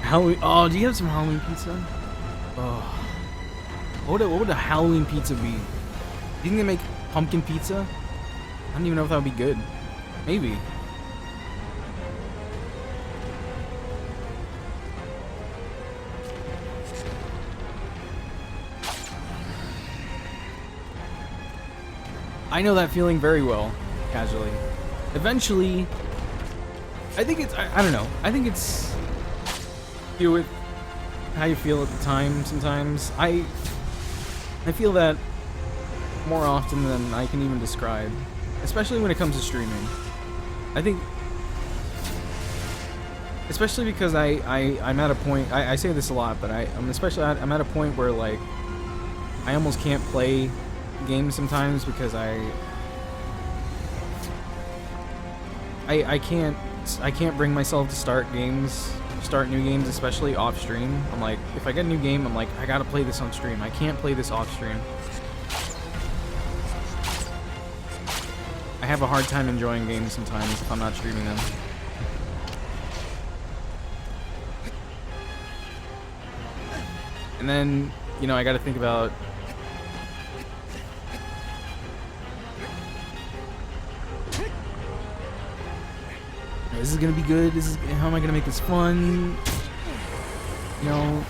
Halloween. Oh, do you have some Halloween pizza? Oh. What would a Halloween pizza be? Do you think they make pumpkin pizza? I don't even know if that would be good. Maybe. I know that feeling very well, casually. Eventually, I think it's, I don't know. I think it's do with how you feel at the time sometimes. I feel that more often than I can even describe, especially when it comes to streaming. I think, especially because I'm at a point, I say this a lot, but I'm at a point where like I almost can't play games sometimes because I can't bring myself to start new games, especially off stream. I'm like, if I get a new game, I'm like, I gotta play this on stream. I can't play this off stream. I have a hard time enjoying games sometimes if I'm not streaming them. And then, you know, I gotta think about this is gonna be good. How am I gonna make this fun? You know,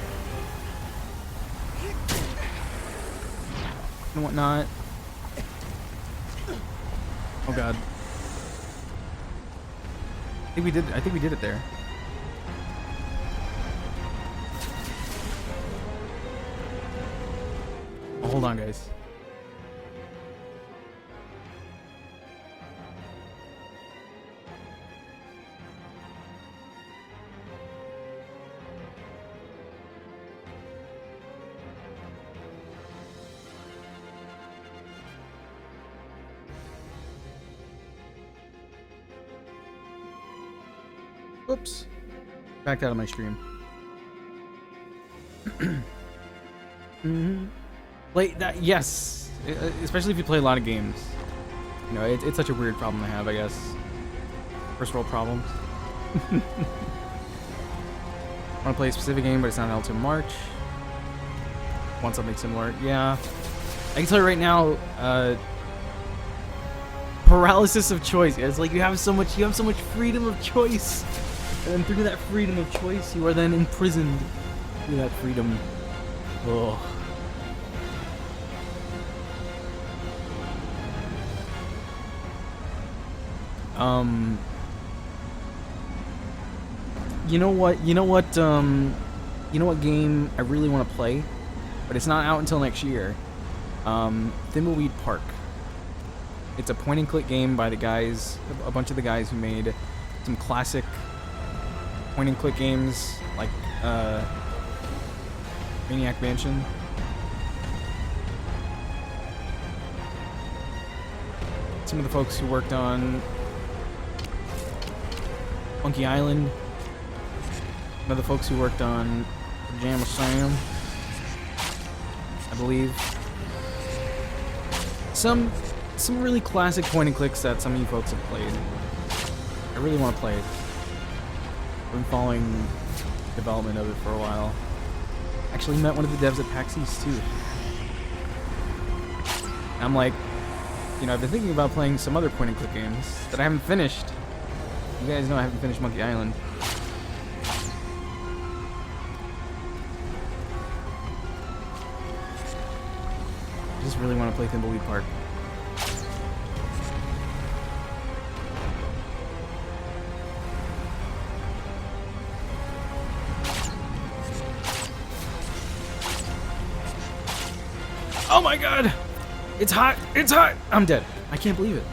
and whatnot. Oh god. I think we did it there. Oh, hold on, guys. Oops. Backed out of my stream. Like that, yes. Especially if you play a lot of games. You know, it's such a weird problem to have, I guess. First world problems. I want to play a specific game, but it's not out until March. Want something similar? Yeah. I can tell you right now, paralysis of choice. It's like you have so much freedom of choice, and then through that freedom of choice, you are then imprisoned through that freedom. Oh. You know what game I really want to play, but it's not out until next year. Thimbleweed Park. It's a point and click game by the guys, a bunch of the guys who made some classic point and click games like Maniac Mansion. Some of the folks who worked on Monkey Island. Some of the folks who worked on Pajama Sam, I believe. Some really classic point and clicks that some of you folks have played. I really want to play it. I've been following development of it for a while. Actually met one of the devs at PAX East too. And I'm like, you know, I've been thinking about playing some other point and click games that I haven't finished. You guys know I haven't finished Monkey Island. I just really want to play Thimbleweed Park. Oh my god! It's hot! It's hot! I'm dead. I can't believe it.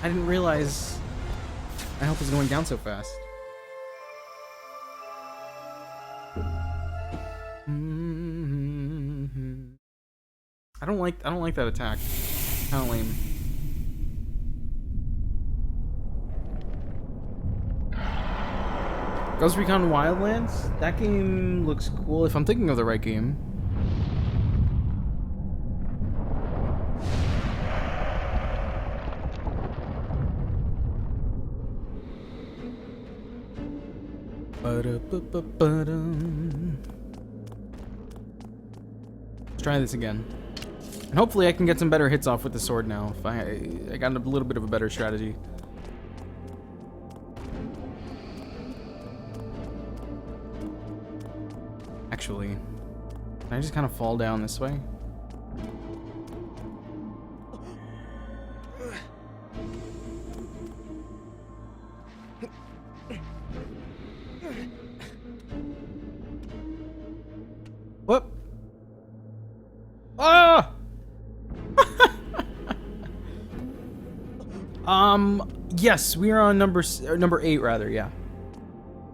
I didn't realize my health was going down so fast. I don't like that attack. Kinda lame. Ghost Recon Wildlands? That game looks cool if I'm thinking of the right game. Let's try this again. And hopefully I can get some better hits off with the sword now. If I got a little bit of a better strategy. Actually, can I just kind of fall down this way? Whoop! Ah! Yes, we are on number 8 rather, yeah.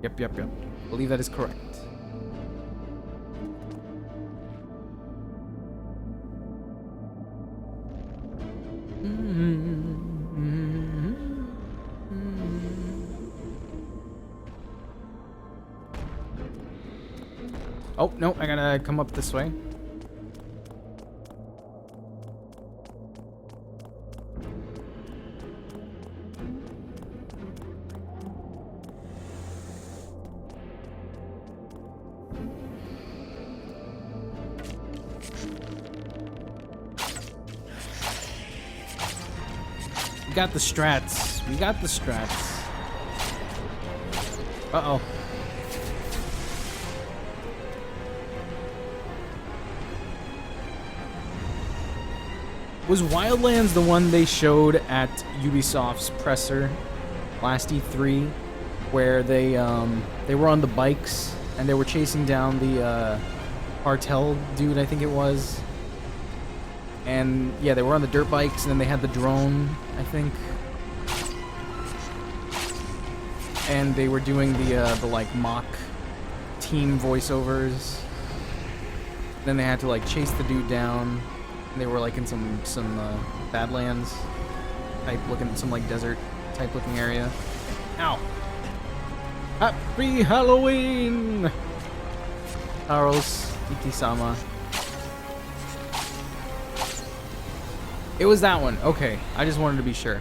Yep. I believe that is correct. Oh, no, I gotta come up this way. We got the strats. We got the strats. Uh-oh. Was Wildlands the one they showed at Ubisoft's presser last E3, where they were on the bikes and they were chasing down the cartel dude, I think it was, and yeah, they were on the dirt bikes and then they had the drone, I think, and they were doing the like mock team voiceovers. Then they had to like chase the dude down. They were like in some Badlands type looking, some like desert type looking area. Ow! Happy Halloween! Aros Ikisama. It was that one. Okay, I just wanted to be sure.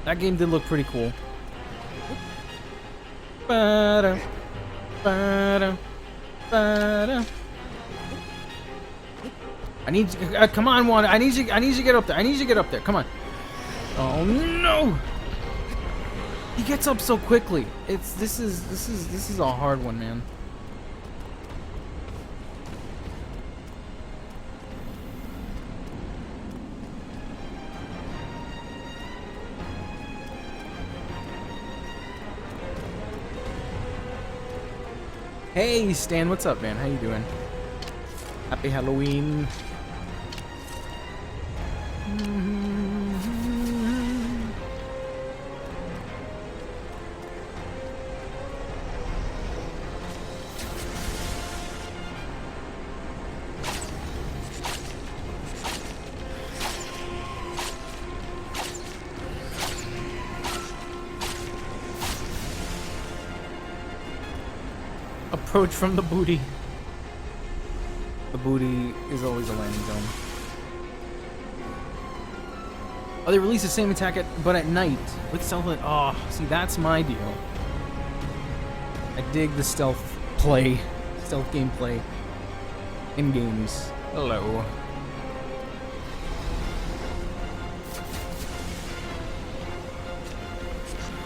That game did look pretty cool. Ba-da, ba-da, ba-da. I need you, come on, Wanda. I need you to get up there. I need you to get up there. Come on. Oh no! He gets up so quickly. This is a hard one, man. Hey Stan, what's up, man? How you doing? Happy Halloween. Approach from the booty. The booty is always a landing zone. Oh, they release the same attack but at night with stealth. Oh, see, that's my deal. I dig the stealth gameplay in games. Hello.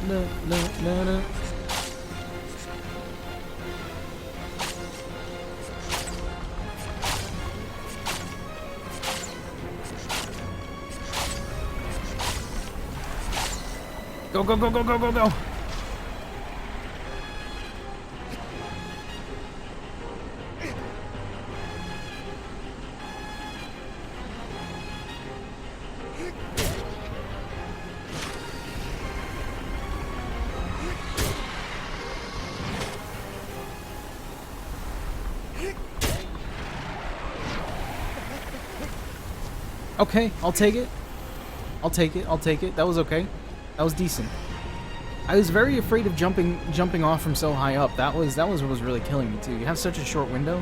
No, no, no, no. Go, go, go, go, go, go, go! Okay, I'll take it. I'll take it. I'll take it. That was okay. That was decent. I was very afraid of jumping off from so high up. That was what was really killing me too. You have such a short window.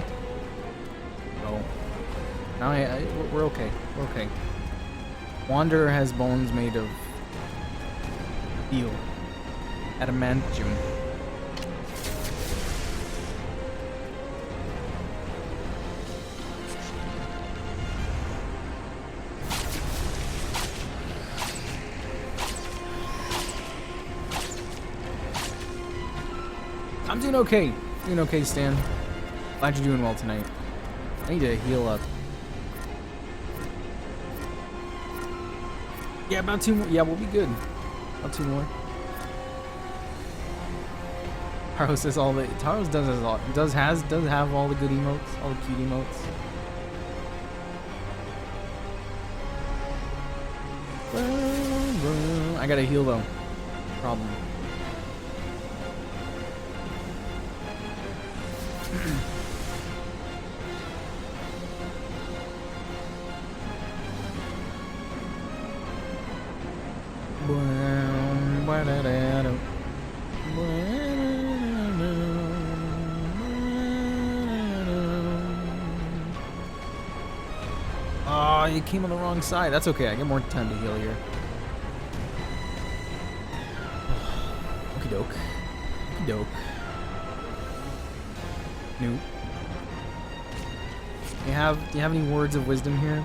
Oh. Now we're okay. We're okay. Wanderer has bones made of steel. Adamantium. I'm doing okay. Doing okay, Stan. Glad you're doing well tonight. I need to heal up. Yeah, about 2 more. Yeah, we'll be good. About 2 more. Taros says all the. Taros does have all the good emotes, all the cute emotes. I gotta heal though. Problem. Oh, you came on the wrong side. That's okay. I get more time to heal here. Okie doke. Okie doke. Nope. Do you have any words of wisdom here?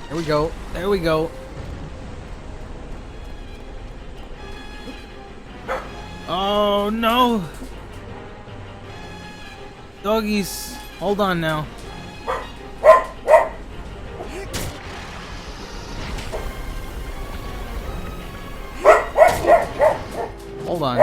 There we go. There we go. Oh no! Doggies, hold on now. Hold on.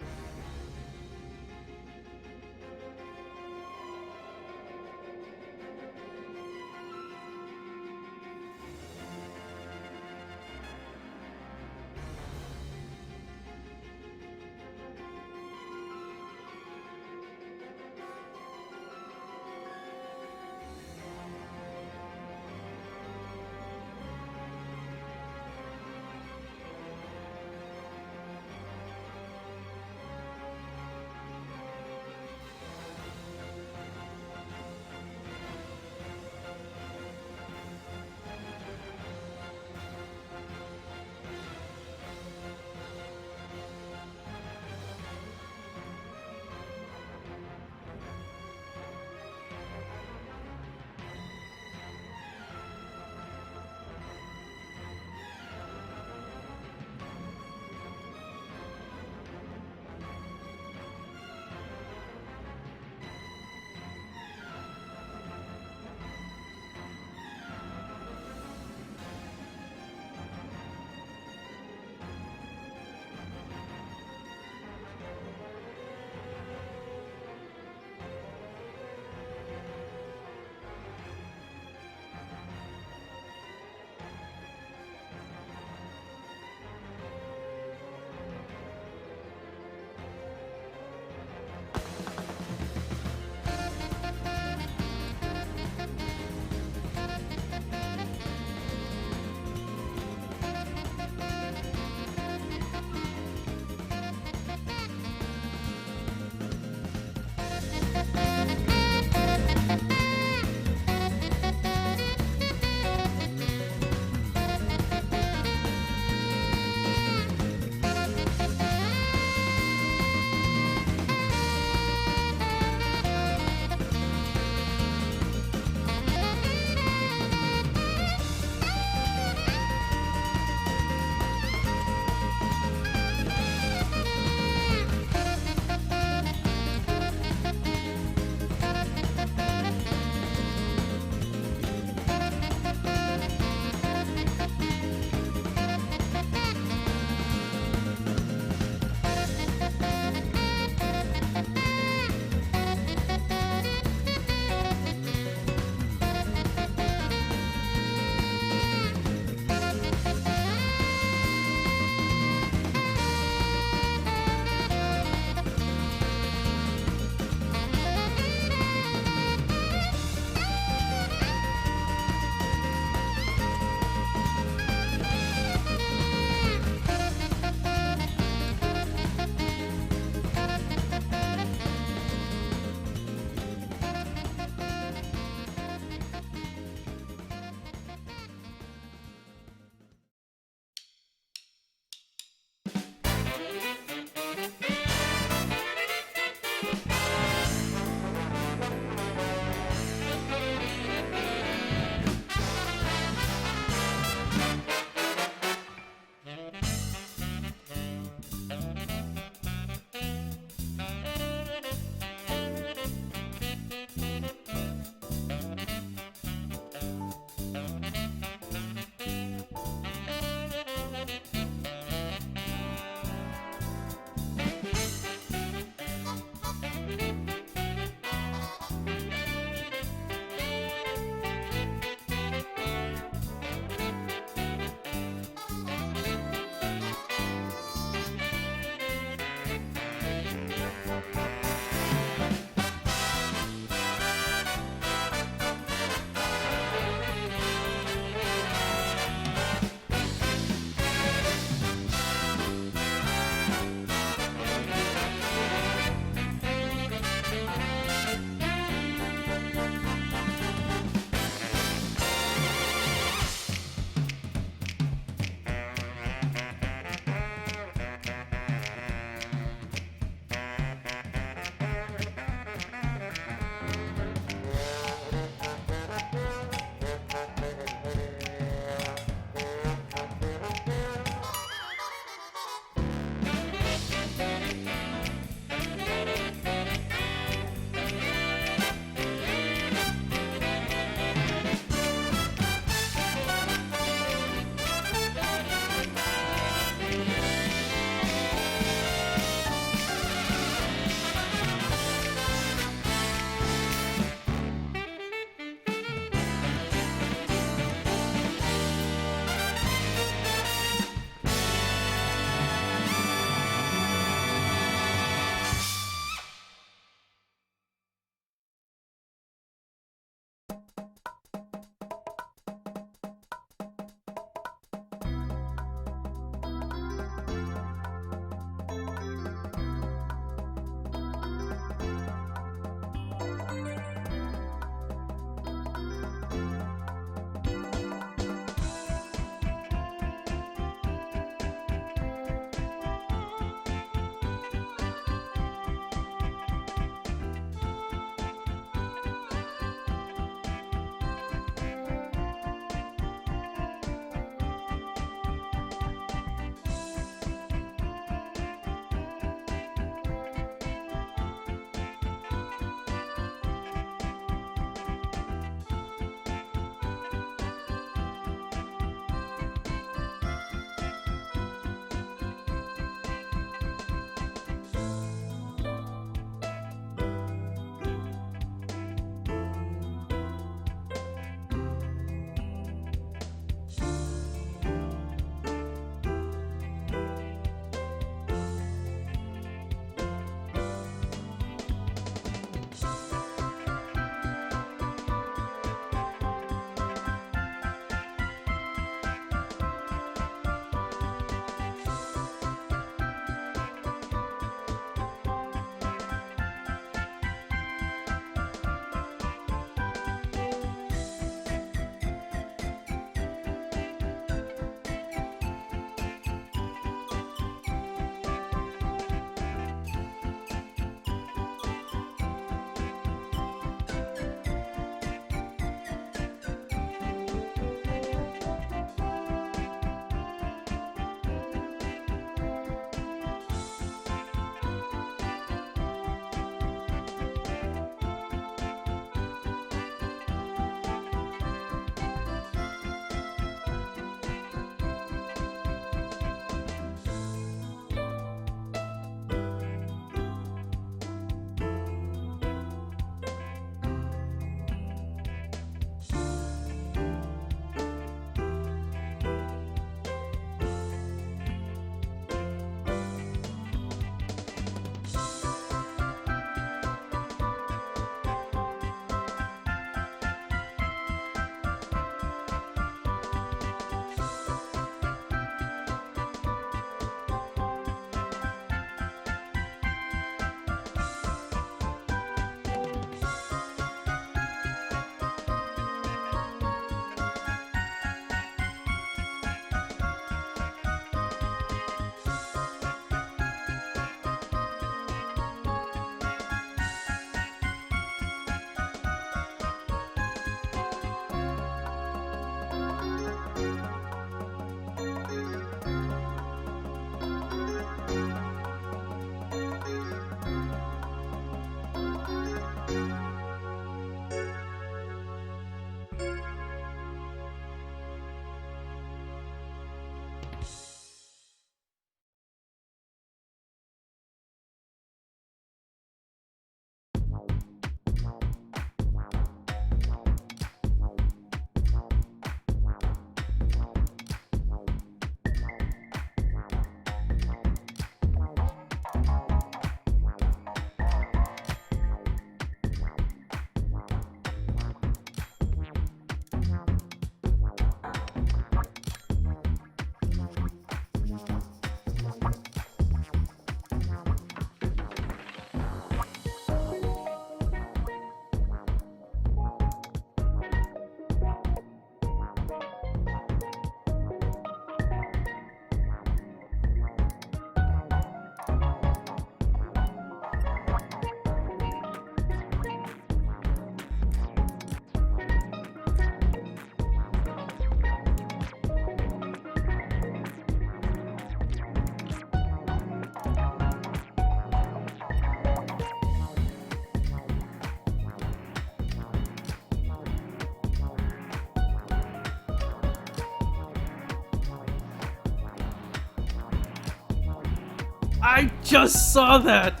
I just saw that!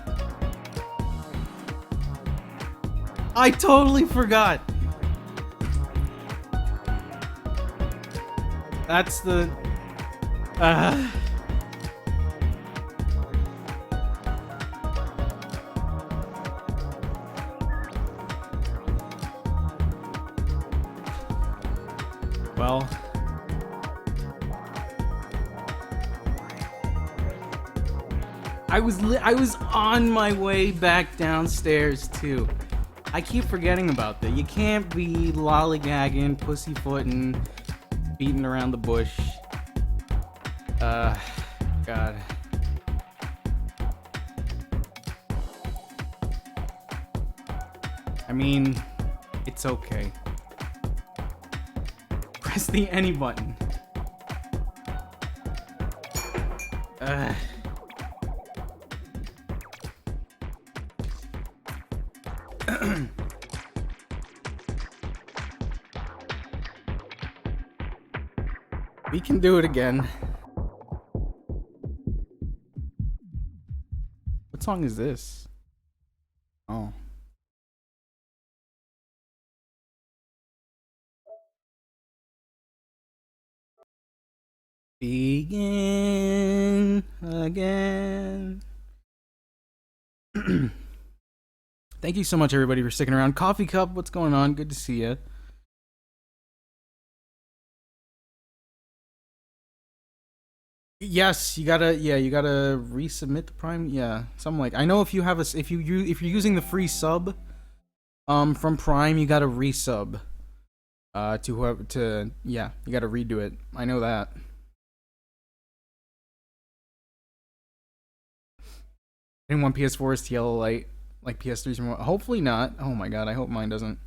I totally forgot! That's the... Well... I was on my way back downstairs too. I keep forgetting about that. You can't be lollygagging, pussyfooting, beating around the bush. God. I mean, it's okay. Press the any button. We can do it again. What song is this? Oh. Begin again. Thank you so much, everybody, for sticking around. Coffee Cup, what's going on? Good to see you. Yes, you gotta resubmit the Prime. Yeah, something like. I know if you have if you're using the free sub, from Prime, you gotta resub. To whoever you gotta redo it. I know that. I didn't want PS4's to yellow light like PS3's remote. Hopefully not. Oh my god, I hope mine doesn't.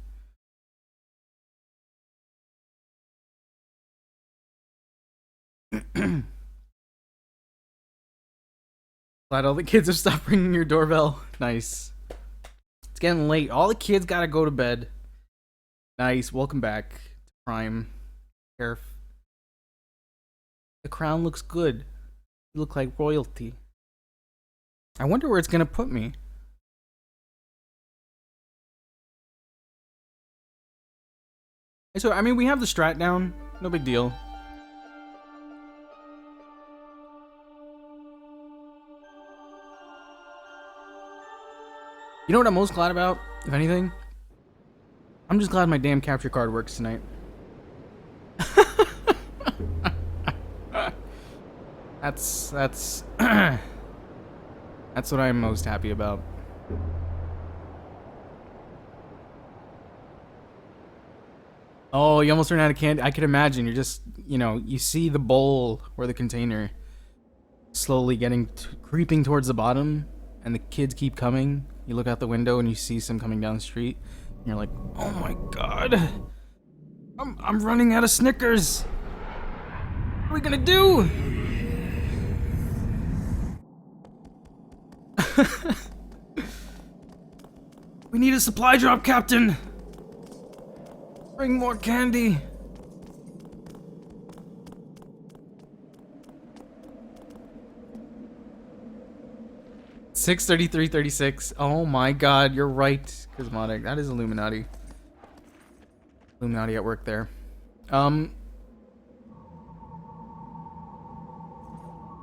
Glad all the kids have stopped ringing your doorbell. Nice. It's getting late. All the kids gotta go to bed. Nice. Welcome back to Prime. Caref. The crown looks good. You look like royalty. I wonder where it's gonna put me. So, I mean, we have the strat down. No big deal. You know what I'm most glad about, if anything? I'm just glad my damn capture card works tonight. That's that's what I'm most happy about. Oh, you almost ran out of candy. I could imagine. You're just, you see the bowl or the container slowly creeping towards the bottom, and the kids keep coming. You look out the window and you see some coming down the street, and you're like, "Oh my god, I'm running out of Snickers. What are we gonna do?" We need a supply drop, Captain. Bring more candy. $633.36. Oh my god, you're right, Cosmotic. That is Illuminati. Illuminati at work there.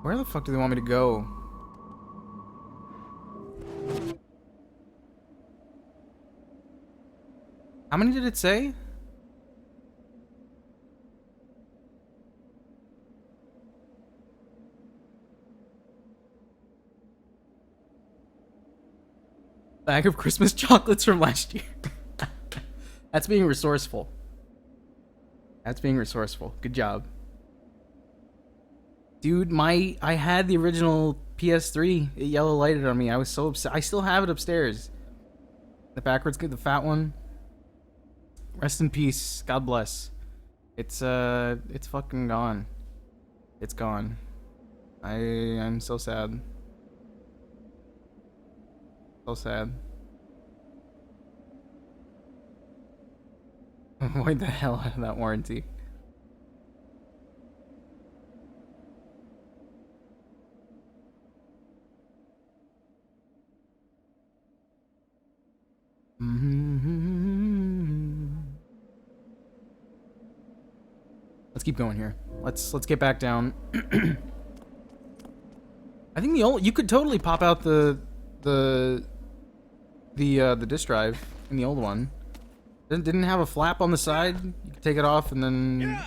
Where the fuck do they want me to go? How many did it say? Bag of Christmas chocolates from last year. That's being resourceful. That's being resourceful. Good job. Dude, I had the original PS3. It yellow lighted on me. I was so upset. I still have it upstairs. The backwards, the fat one. Rest in peace. God bless. It's fucking gone. It's gone. I'm so sad. So sad. Avoid the hell out of that warranty. Let's keep going here. Let's get back down. I think you could totally pop out the disk drive in the old one. Didn't have a flap on the side. You could take it off and then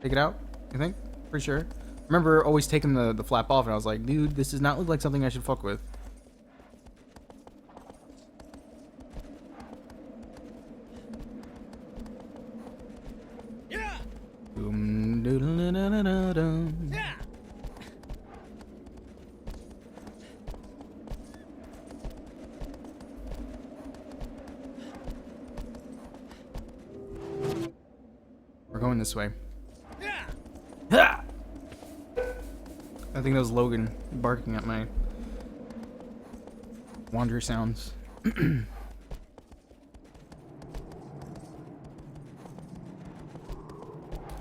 take it out. I think, pretty sure. I remember always taking the flap off, and I was like, dude, this does not look like something I should fuck with. Boom, doodle-da-da-da-dum. We're going this way. I think that was Logan barking at my wander sounds.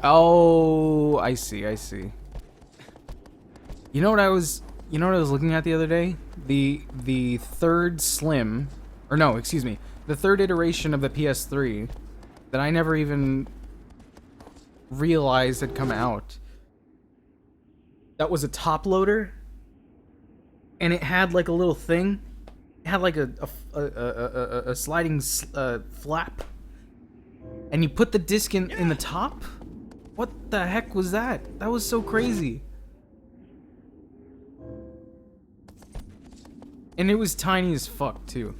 Oh, I see. You know what I was looking at the other day? The third slim, or no, excuse me, the third iteration of the PS3 that I never even realized had come out. That was a top loader, and it had like a little thing. It had like a sliding flap, and you put the disc in the top. What the heck was that? That was so crazy. And it was tiny as fuck too.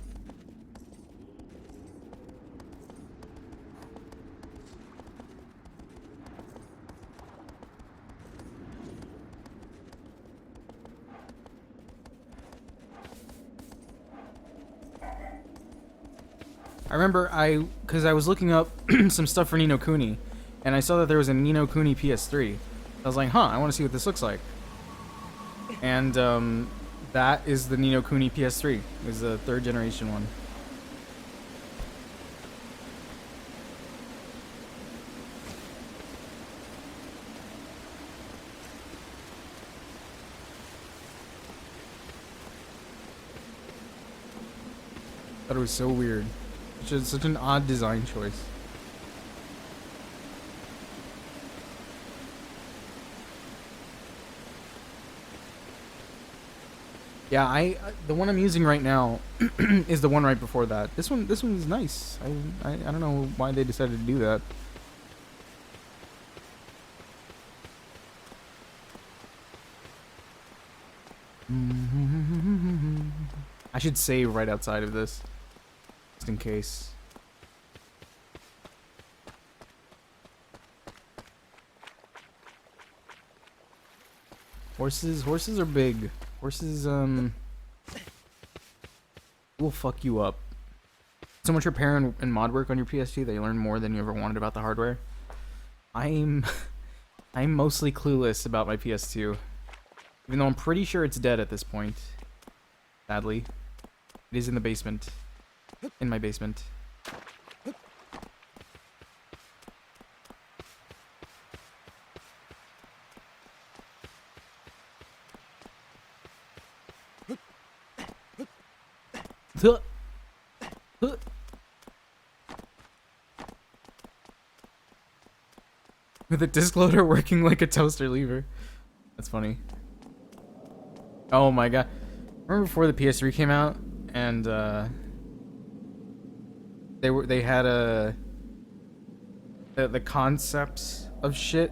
I remember because I was looking up some stuff for Ni no Kuni, and I saw that there was a Ni no Kuni PS3. I was like, huh, I want to see what this looks like. And that is the Ni no Kuni PS3. It was the third generation one. Thought it was so weird. Such an odd design choice. Yeah, the one I'm using right now is the one right before that. This one's nice. I don't know why they decided to do that. I should save right outside of this. Just in case. Horses are big. Horses, will fuck you up. So much repair and mod work on your PS2 that you learn more than you ever wanted about the hardware. I'm mostly clueless about my PS2. Even though I'm pretty sure it's dead at this point. Sadly. It is in the basement. In my basement. With a disc loader working like a toaster lever. That's funny. Oh my god. Remember before the PS3 came out and they had the concepts of shit.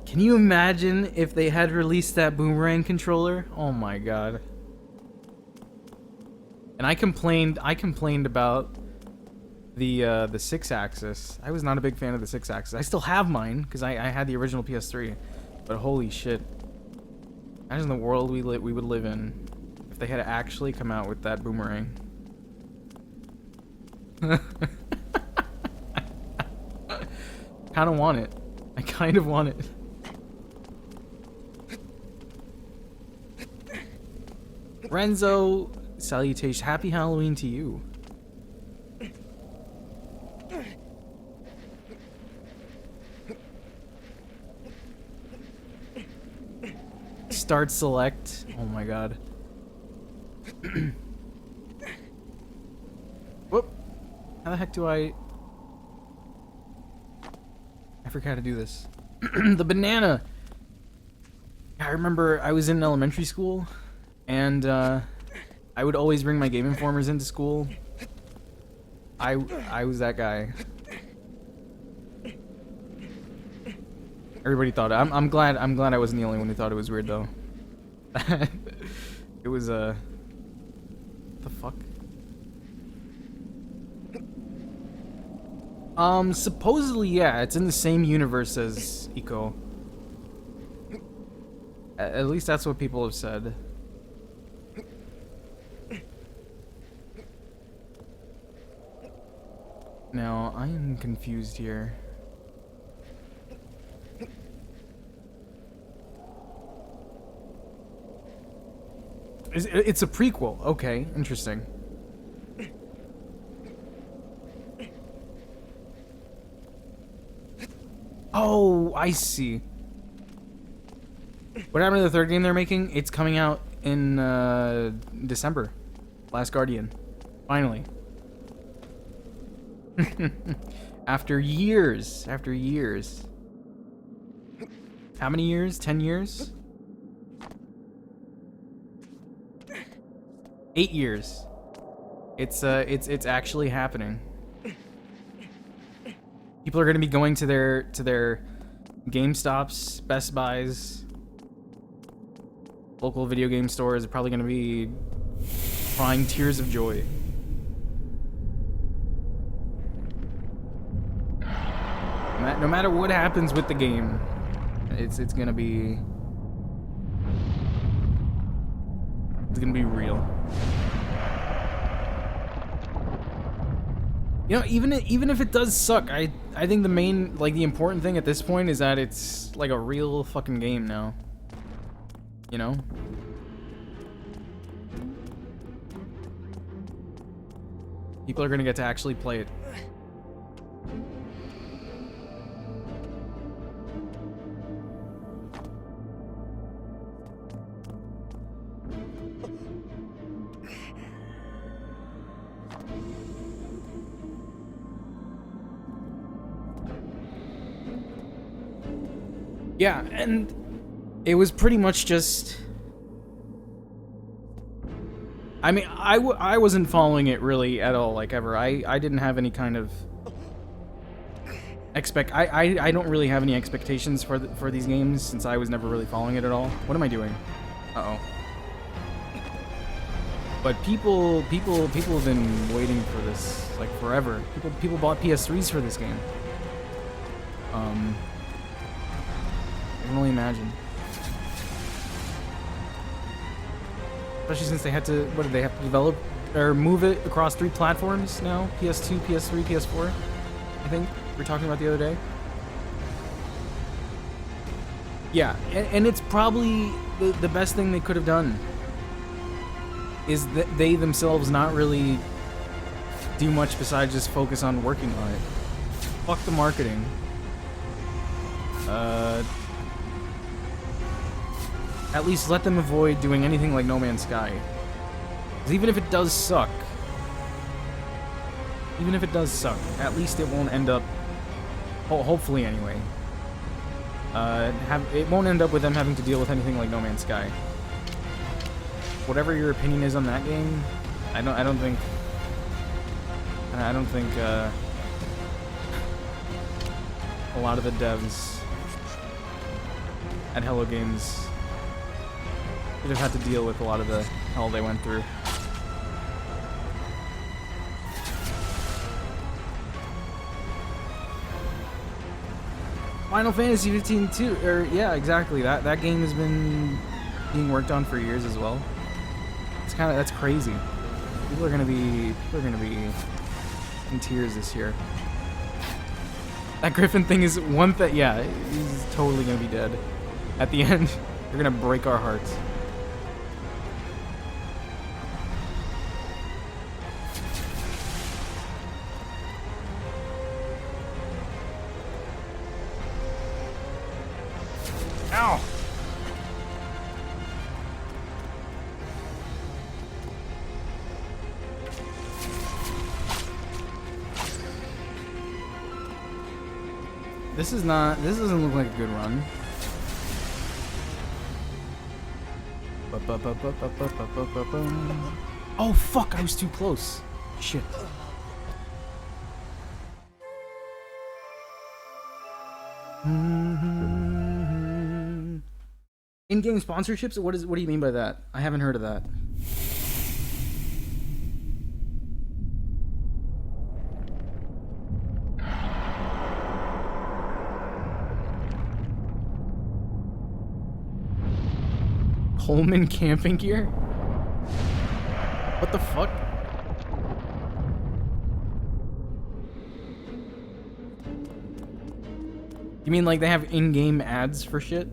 Can you imagine if they had released that boomerang controller? Oh my god. And I complained about the 6-axis. I was not a big fan of the 6-axis. I still have mine because I had the original PS3. But holy shit. Imagine the world we would live in if they had actually come out with that boomerang. Kind of want it. I kind of want it. Renzo, salutation. Happy Halloween to you. Start select. Oh my god. Whoop. How the heck do I forgot how to do this. The banana. I remember I was in elementary school, and I would always bring my Game Informers into school. I was that guy. Everybody thought it. I'm glad I wasn't the only one who thought it was weird though. It was what the fuck? Supposedly, yeah, it's in the same universe as Eco. At least that's what people have said. Now, I am confused here. It's a prequel. Okay, interesting. Oh, I see. What happened to the third game they're making? It's coming out in December. Last Guardian. Finally. After years. After years. How many years? 10 years? 8 years. It's actually happening. People are going to be going to their GameStops, Best Buys, local video game stores. Are probably going to be crying tears of joy. No matter what happens with the game, it's gonna be real. You know, even if it does suck, I think the important thing at this point is that it's like a real fucking game now. You know? People are gonna get to actually play it. Yeah, and it was pretty much just... I mean, I wasn't following it really at all, like, ever. I didn't have any kind of... I don't really have any expectations for these games, since I was never really following it at all. What am I doing? Uh-oh. But people have been waiting for this, like, forever. People bought PS3s for this game. I can only imagine. Especially since they had to, what did they have to develop, or move it across 3 platforms now? PS2, PS3, PS4, I think we were talking about the other day. Yeah, and it's probably the best thing they could have done. Is that they themselves not really do much besides just focus on working on it. Fuck the marketing. At least let them avoid doing anything like No Man's Sky. Because even if it does suck, at least it won't end up, hopefully anyway, it won't end up with them having to deal with anything like No Man's Sky. Whatever your opinion is on that game, I don't think a lot of the devs at Hello Games would have had to deal with a lot of the hell they went through. Final Fantasy 15 too, or yeah, exactly. That game has been being worked on for years as well. That's crazy. People are gonna be in tears this year. That Griffin thing is one that, yeah, he's totally gonna be dead at the end. They're gonna break our hearts. Ow! This is not. This doesn't look like a good run. Oh fuck! I was too close. Shit. In-game sponsorships? What do you mean by that? I haven't heard of that. Coleman camping gear? What the fuck? You mean like they have in-game ads for shit?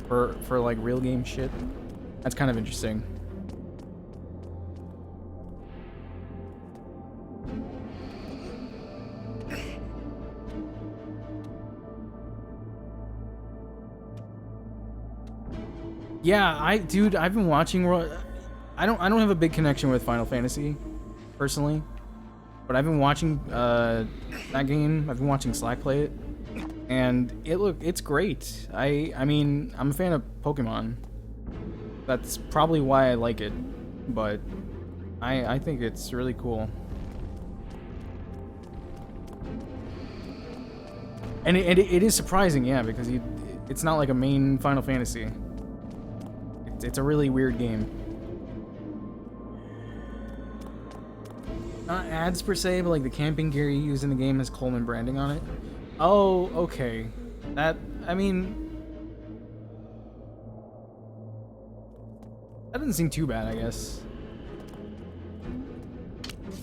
For like real game shit? That's kind of interesting. Yeah, dude, I've been watching. I don't have a big connection with Final Fantasy, personally, but I've been watching that game. I've been watching Slack play it, and it's great. I mean, I'm a fan of Pokemon. That's probably why I like it, but I think it's really cool. And it is surprising, yeah, because it's not like a main Final Fantasy. It's a really weird game. Not ads per se, but like the camping gear you use in the game has Coleman branding on it. Oh, okay. I mean, that doesn't seem too bad, I guess.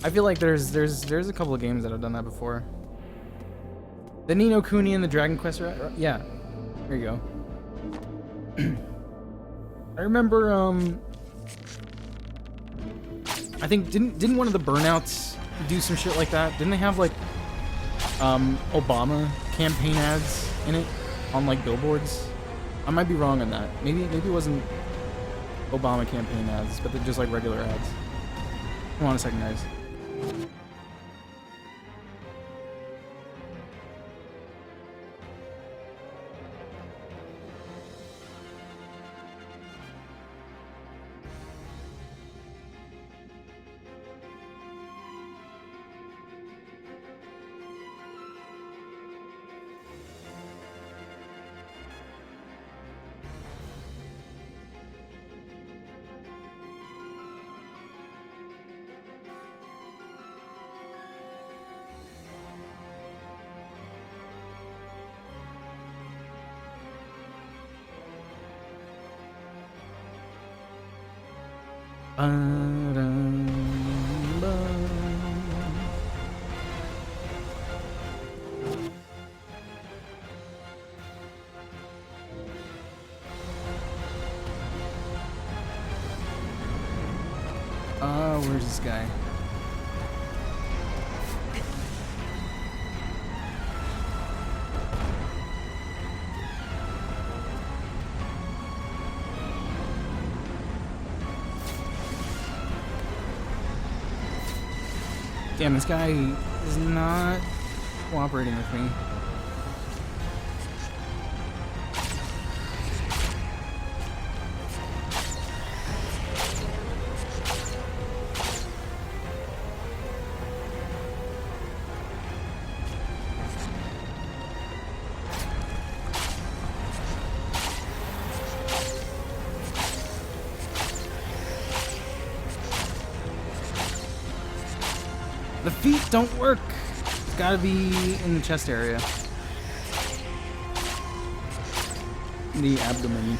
I feel like there's a couple of games that have done that before. The Ni no Kuni and the Dragon Quest, yeah. There you go. I remember, I think, didn't one of the Burnouts do some shit like that? Didn't they have, like, Obama campaign ads in it on, like, billboards? I might be wrong on that. Maybe it wasn't Obama campaign ads, but they're just, like, regular ads. Hold on a second, guys. Where's this guy? Damn, this guy is not cooperating with me. The feet don't work. It's gotta be in the chest area. The abdomen.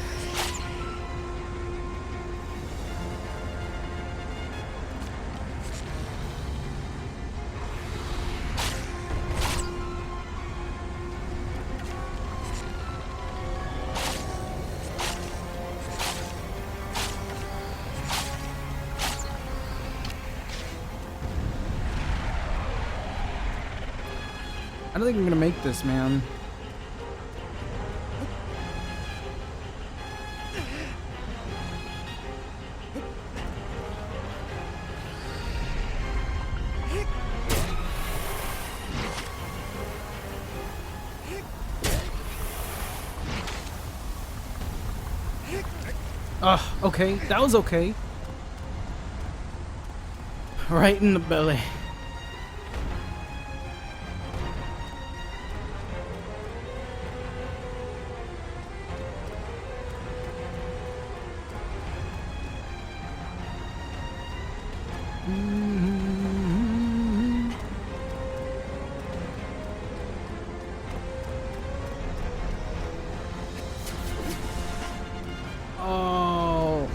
I don't think I'm gonna make this, man. Ugh, okay. That was okay. Right in the belly. Oh.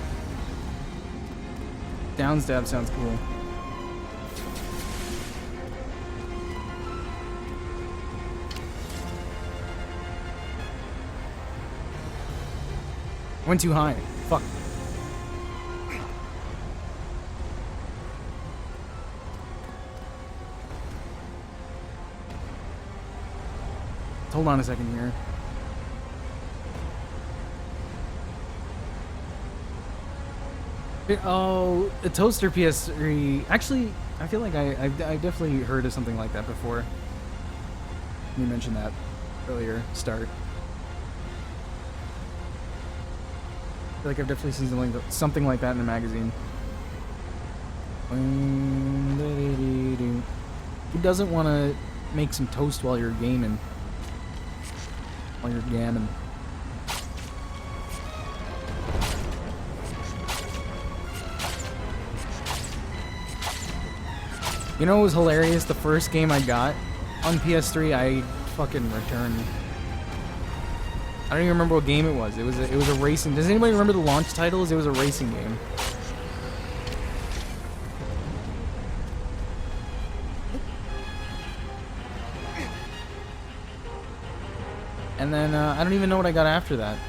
Down stab sounds cool. Went too high. Fuck. Hold on a second here. Oh, a toaster PS3. Actually, I feel like I definitely heard of something like that before. You mentioned that earlier. Start. I feel like I've definitely seen something like that in a magazine. Who doesn't want to make some toast while you're gaming? While you're gamming. You know what was hilarious? The first game I got on PS3, I fucking returned. I don't even remember what game it was. It was a racing. Does anybody remember the launch titles? It was a racing game. And then I don't even know what I got after that.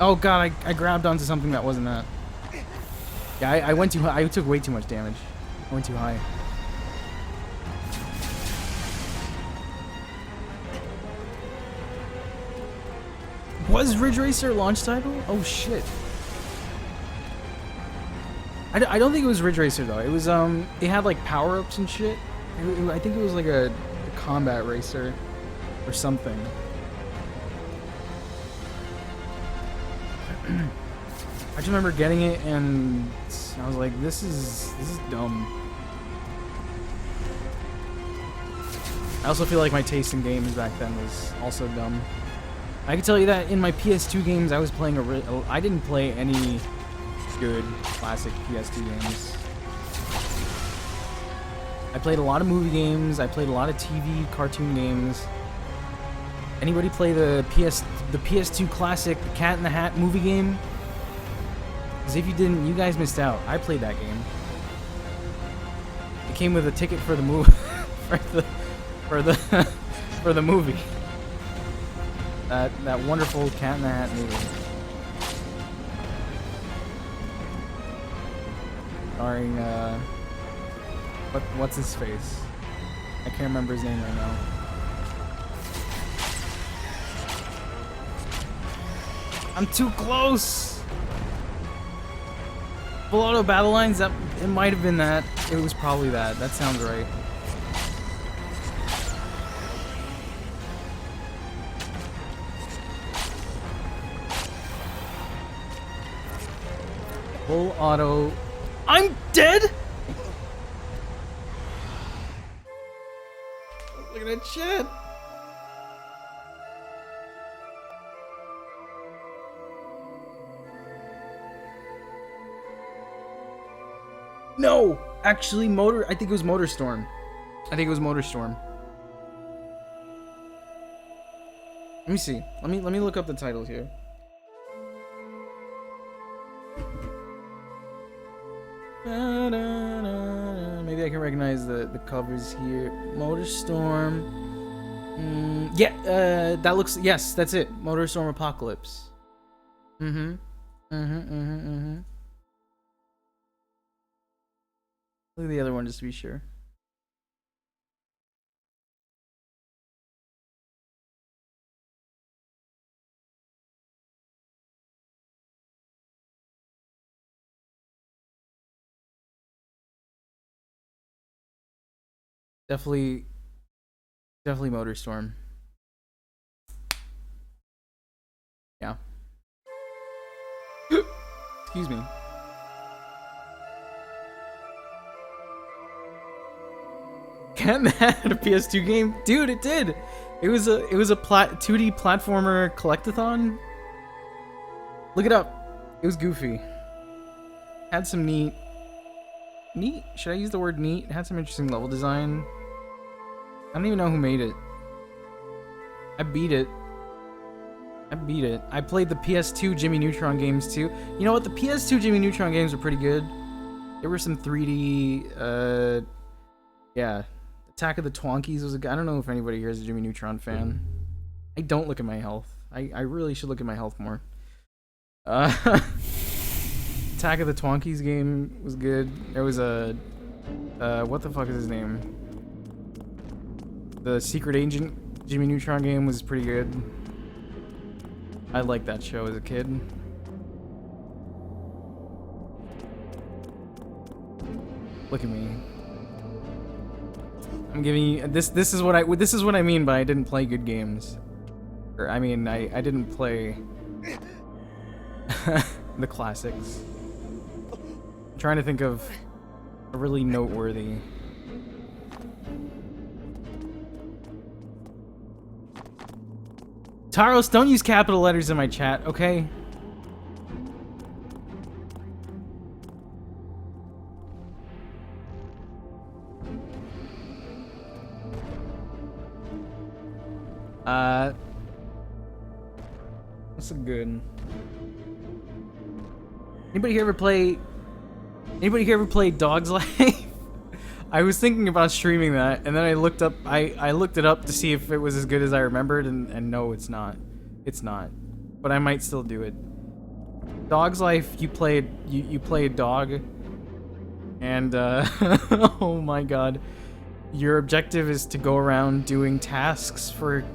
Oh god, I grabbed onto something that wasn't that. Yeah, I went too high. I took way too much damage. I went too high. Was Ridge Racer a launch title? Oh shit. I don't think it was Ridge Racer though. It was it had like power-ups and shit. I think it was like a combat racer or something. I just remember getting it and I was like, this is dumb. I also feel like my taste in games back then was also dumb. I can tell you that in my PS2 games, I was playing I didn't play any good classic PS2 games. I played a lot of movie games. I played a lot of TV cartoon games. Anybody play the PS2 classic The Cat in the Hat movie game? Because if you didn't, you guys missed out. I played that game. It came with a ticket for the movie for the movie. That wonderful Cat in the Hat movie. Starring what's his face? I can't remember his name right now. I'm too close. Full auto battle lines. That it might have been that. It was probably that. That sounds right. Full auto. I'm dead. Look at that shit. No, actually, I think it was Motorstorm. I think it was Motorstorm. Let me see. Let me look up the titles here. Maybe I can recognize the covers here. Motorstorm. Yeah, that looks. Yes, that's it. Motorstorm Apocalypse. Look at the other one just to be sure. Definitely, definitely MotorStorm. Yeah. Excuse me. Can that had a PS2 game? Dude, it did. It was a 2D platformer collectathon. Look it up. It was goofy. Had some neat. Should I use the word neat? It had some interesting level design. I don't even know who made it. I beat it. I played the PS2 Jimmy Neutron games too. You know what? The PS2 Jimmy Neutron games were pretty good. There were some 3D. Yeah. Attack of the Twonkies was a. I don't know if anybody here is a Jimmy Neutron fan. I don't look at my health. I really should look at my health more. Attack of the Twonkies game was good. There was a. What the fuck is his name? The Secret Agent Jimmy Neutron game was pretty good. I liked that show as a kid. Look at me. I'm giving you this. This is what I mean by I didn't play good games. Or I mean I didn't play the classics. I'm trying to think of a really noteworthy. Taros, don't use capital letters in my chat, okay? What's a good? Anybody here ever play Dog's Life? I was thinking about streaming that, and then I looked it up to see if it was as good as I remembered, and no, it's not. It's not. But I might still do it. Dog's Life, you play a dog, and oh my god, your objective is to go around doing tasks for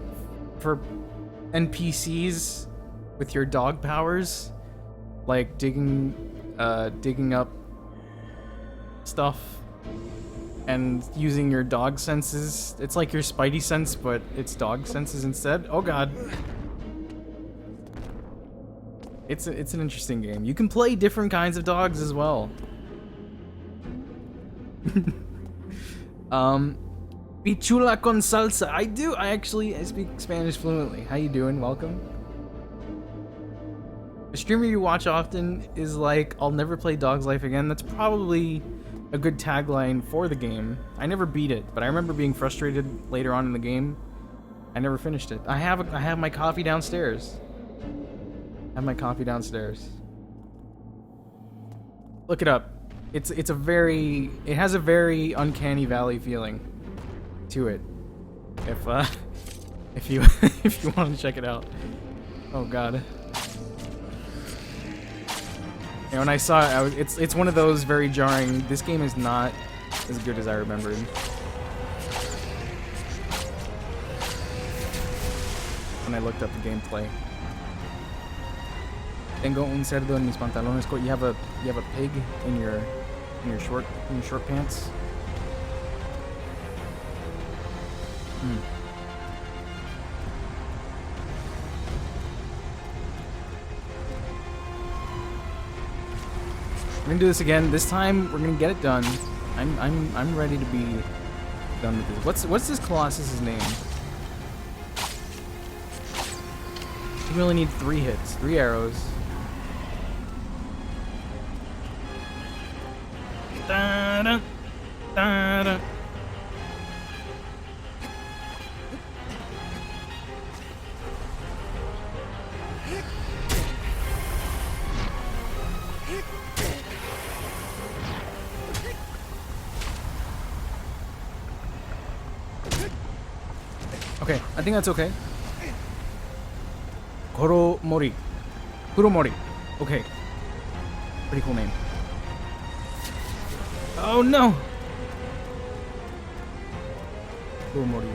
NPCs with your dog powers, like digging up stuff. And using your dog senses. It's like your Spidey sense, but it's dog senses instead. Oh god. It's an interesting game. You can play different kinds of dogs as well. Pichula con salsa. I do. I speak Spanish fluently. How you doing? Welcome. A streamer you watch often is like, I'll never play Dog's Life again. That's probably a good tagline for the game. I never beat it, but I remember being frustrated later on in the game. I never finished it. I have my coffee downstairs. Look it up. It has a very uncanny valley feeling to it. If you want to check it out. Oh god. And when I saw it, it's one of those very jarring. This game is not as good as I remembered. When I looked up the gameplay. Tengo un cerdo en mis pantalones. You have a pig in your short pants. We're gonna do this again. This time we're gonna get it done. I'm ready to be done with this. What's this Colossus' name? You only need 3 hits, 3 arrows. Da-da, da-da. Okay, I think that's okay. Kuromori. Okay. Pretty cool name. Oh no! Kuromori.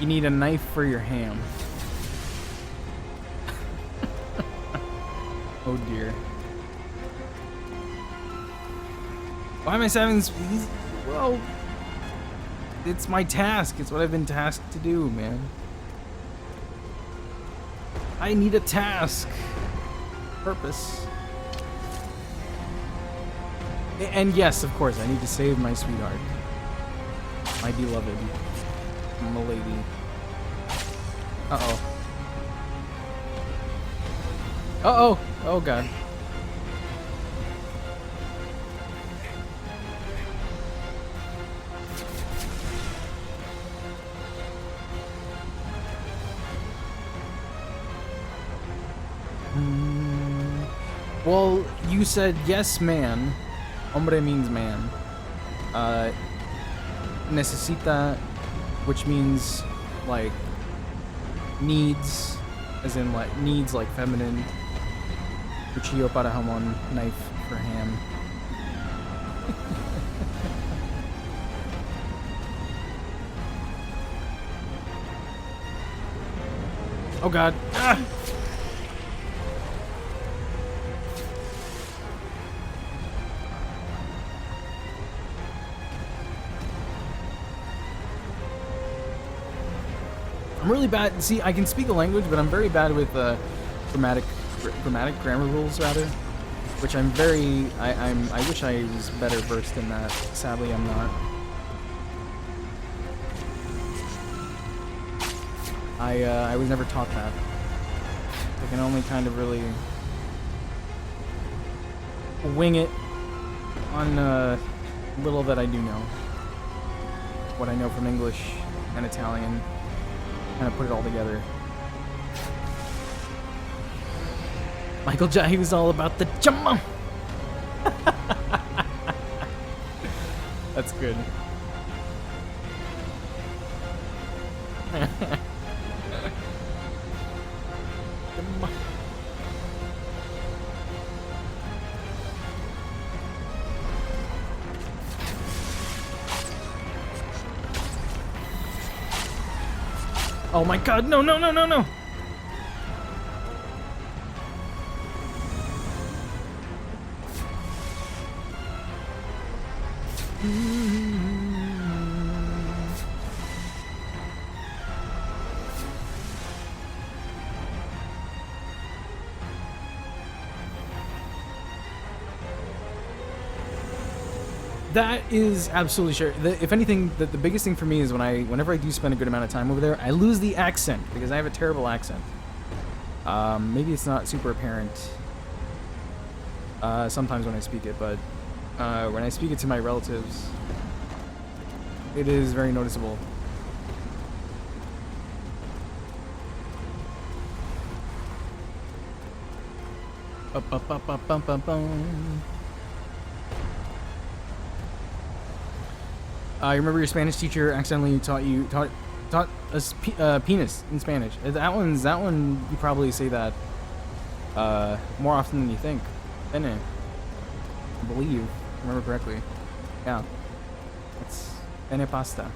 You need a knife for your ham. Oh dear. Why am I having this? Well, it's my task. It's what I've been tasked to do, man. I need a task. Purpose. And yes, of course, I need to save my sweetheart. My beloved. Milady. Uh-oh. Uh-oh. Oh, God. Well, you said yes, man. Hombre means man. Necesita, which means like needs, as in like needs like feminine. Cuchillo para jamón, knife for ham. Oh God. Ah! I'm really bad. See, I can speak a language, but I'm very bad with grammar rules rather, which I'm very. I wish I was better versed in that. Sadly, I'm not. I was never taught that. I can only kind of really wing it on little that I do know. What I know from English and Italian. Kind of put it all together. Michael J. was all about the jumma. That's good. Oh my God, no, no, no, no, no. That is absolutely sure. If anything, the biggest thing for me is whenever I do spend a good amount of time over there, I lose the accent because I have a terrible accent. Maybe it's not super apparent sometimes when I speak it, but when I speak it to my relatives, it is very noticeable. I remember your Spanish teacher accidentally taught us penis in Spanish. That one you probably say that more often than you think. Pene. I believe, if I remember correctly. Yeah. It's pene pasta.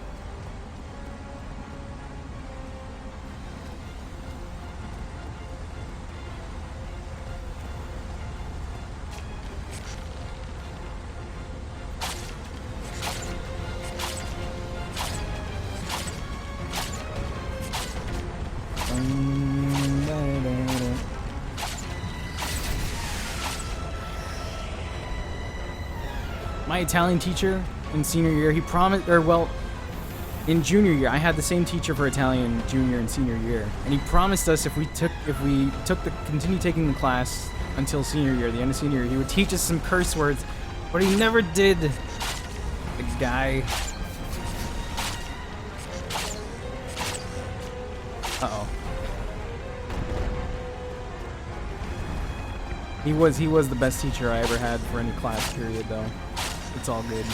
My Italian teacher in senior year, he promised, in junior year, I had the same teacher for Italian junior and senior year, and he promised us if we continued taking the class until senior year, the end of senior year, he would teach us some curse words, but he never did. The guy. Uh-oh. He was the best teacher I ever had for any class period, though. It's all good.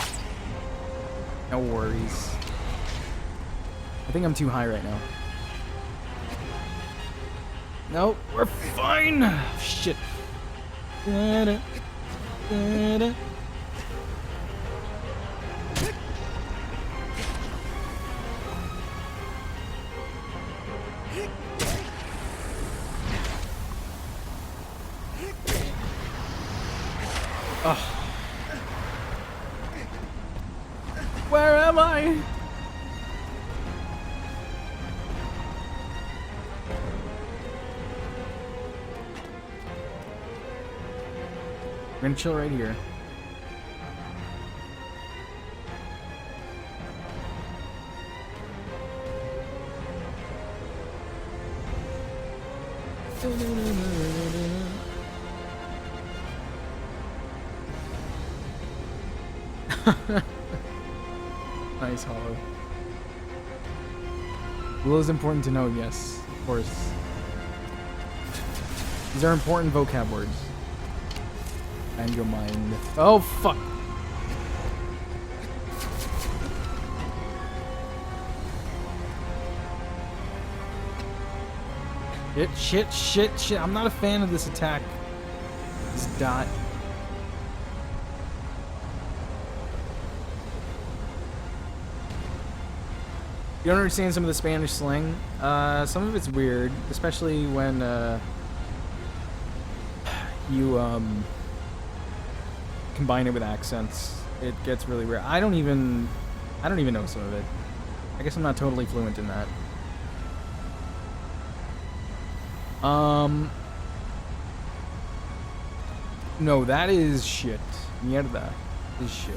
No worries. I think I'm too high right now. No, we're fine. Shit. Da-da, da-da. Ugh. Where am I? We're gonna chill right here. Nice, Hollow. Will is important to know, yes, of course. These are important vocab words. And your mind. Oh, fuck! Shit. I'm not a fan of this attack. This dot. You don't understand some of the Spanish slang? Some of it's weird, especially when, you, combine it with accents. It gets really weird. I don't even know some of it. I guess I'm not totally fluent in that. No, that is shit. Mierda is shit.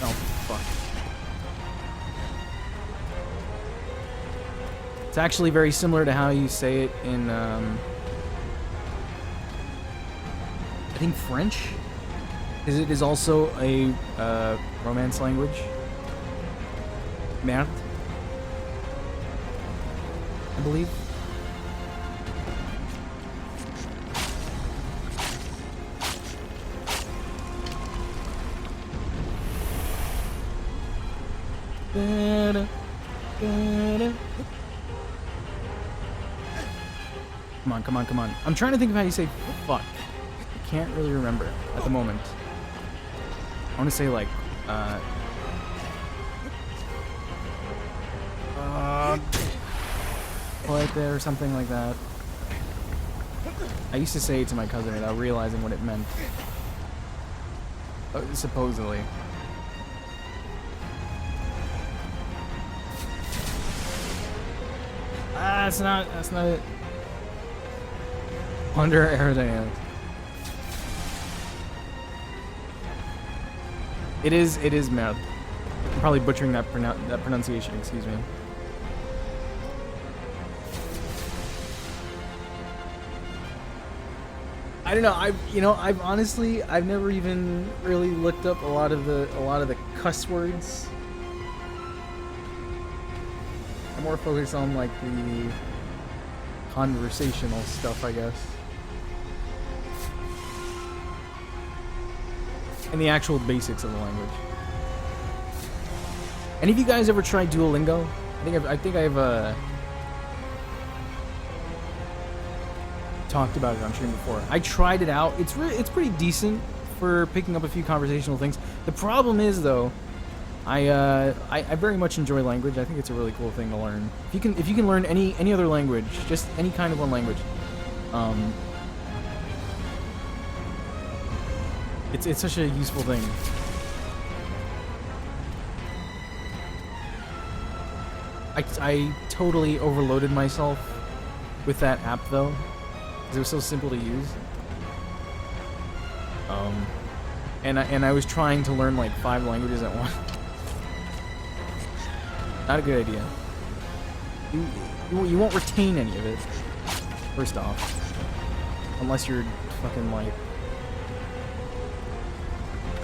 Oh, fuck. It's actually very similar to how you say it in, I think French? Because it is also a, Romance language. Merde. I believe. Come on. I'm trying to think of how you say fuck. I can't really remember at the moment. I want to say like, right there or something like that. I used to say it to my cousin without realizing what it meant. Supposedly. That's not it. Under aerodynamics. It is mad. I'm probably butchering that pronunciation, excuse me. I don't know. I've honestly never even really looked up a lot of the cuss words. I'm more focused on like the conversational stuff, I guess. And the actual basics of the language. Any of you guys ever tried Duolingo? I think I've talked about it on stream before. I tried it out. It's pretty decent for picking up a few conversational things. The problem is though, I very much enjoy language. I think it's a really cool thing to learn. If you can learn any other language, just any kind of one language, it's such a useful thing. I totally overloaded myself with that app though, because it was so simple to use. And I was trying to learn like 5 languages at once. Not a good idea. You won't retain any of it. First off, unless you're fucking like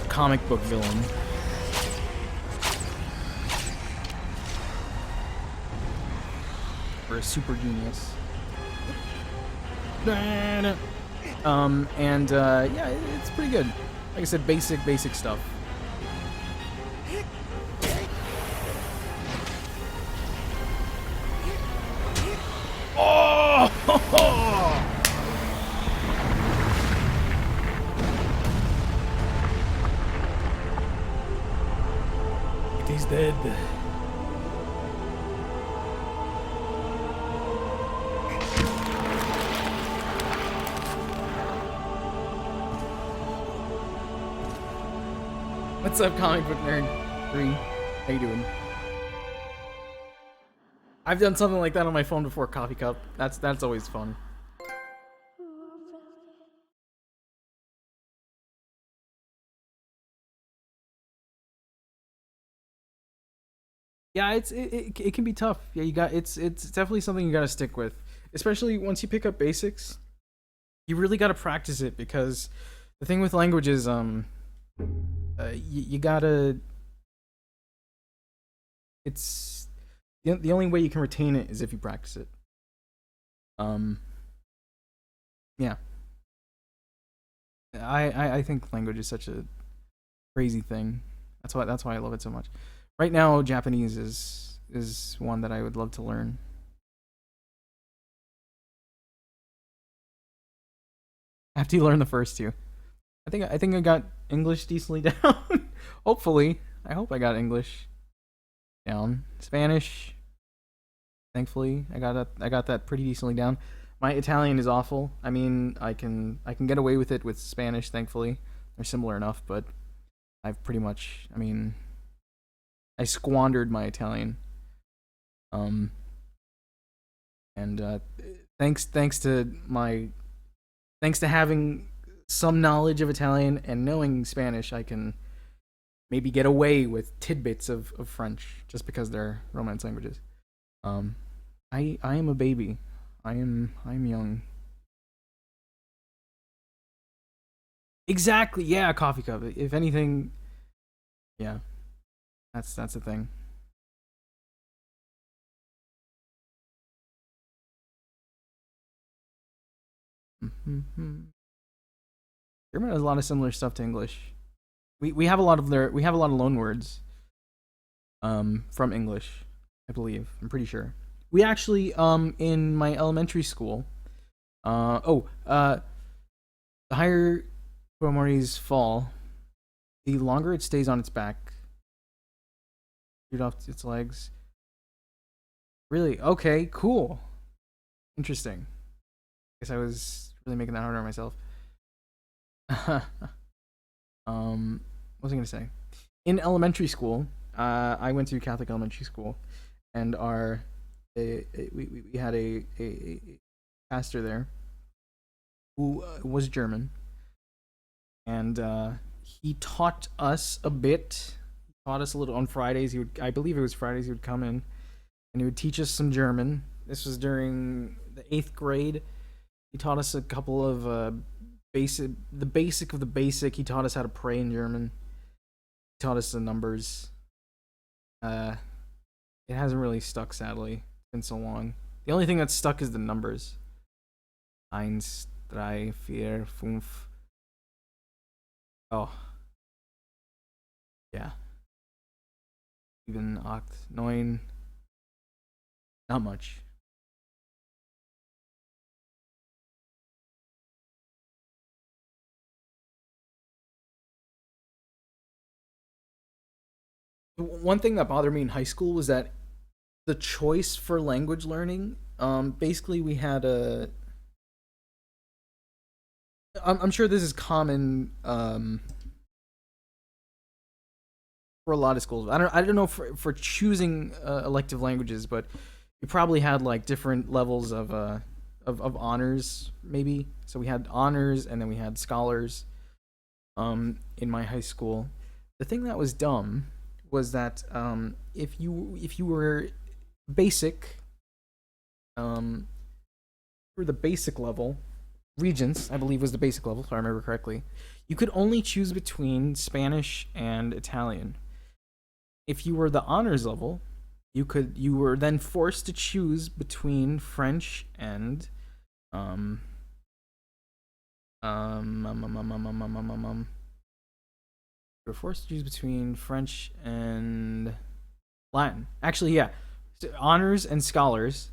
a comic book villain. Or a super genius. Yeah, it's pretty good. Like I said, basic stuff. Oh! He's dead. What's up, comic book nerd 3? How you doing? I've done something like that on my phone before, coffee cup. That's always fun. Yeah, it can be tough. Yeah, it's definitely something you gotta stick with, especially once you pick up basics. You really gotta practice it because the thing with language is you gotta. It's the only way you can retain it is if you practice it. Um, yeah, I think language is such a crazy thing. That's why I love it so much. Right now, Japanese is one that I would love to learn. After you learn the first two, I think I got English decently down. Hopefully, I hope I got English down. Spanish, thankfully, I got that pretty decently down. My Italian is awful. I mean, I can get away with it with Spanish, thankfully. They're similar enough, but I've pretty much, I mean, I squandered my Italian. Um, and thanks to having some knowledge of Italian and knowing Spanish, I can maybe get away with tidbits of French just because they're Romance languages. Um, I am a baby. I am young. Exactly. Yeah, coffee cup. If anything, yeah, that's the thing. German has a lot of similar stuff to English. We have a lot of loan words from English, I believe. I'm pretty sure. We actually in my elementary school, the higher Kuromori's fall, the longer it stays on its back, shoot off its legs. Really? Okay, cool. Interesting. Guess I was really making that harder on myself. What was I gonna say? In elementary school, I went to Catholic elementary school, and we had a pastor there who was German, and he taught us a bit. He taught us a little on Fridays. I believe it was Fridays, he would come in and he would teach us some German. This was during the 8th grade. He taught us a couple of the basic of the basic. He taught us how to pray in German. He taught us the numbers. Uh, it hasn't really stuck, sadly. It's been so long. The only thing that's stuck is the numbers. Eins, drei, vier, fünf. Oh, yeah. Even acht, neun. Not much. One thing that bothered me in high school was that the choice for language learning. Basically, we had a. I'm sure this is common for a lot of schools. I don't know for choosing elective languages, but we probably had like different levels of honors maybe. So we had honors and then we had scholars in my high school. The thing that was dumb was that if you were basic for the basic level, Regents, I believe, was the basic level, if I remember correctly. You could only choose between Spanish and Italian. If you were the honors level, you were then forced to choose between French and um um um um um um um um, um, um, um. You were forced to choose between French and Latin. Actually, yeah, so honors and scholars.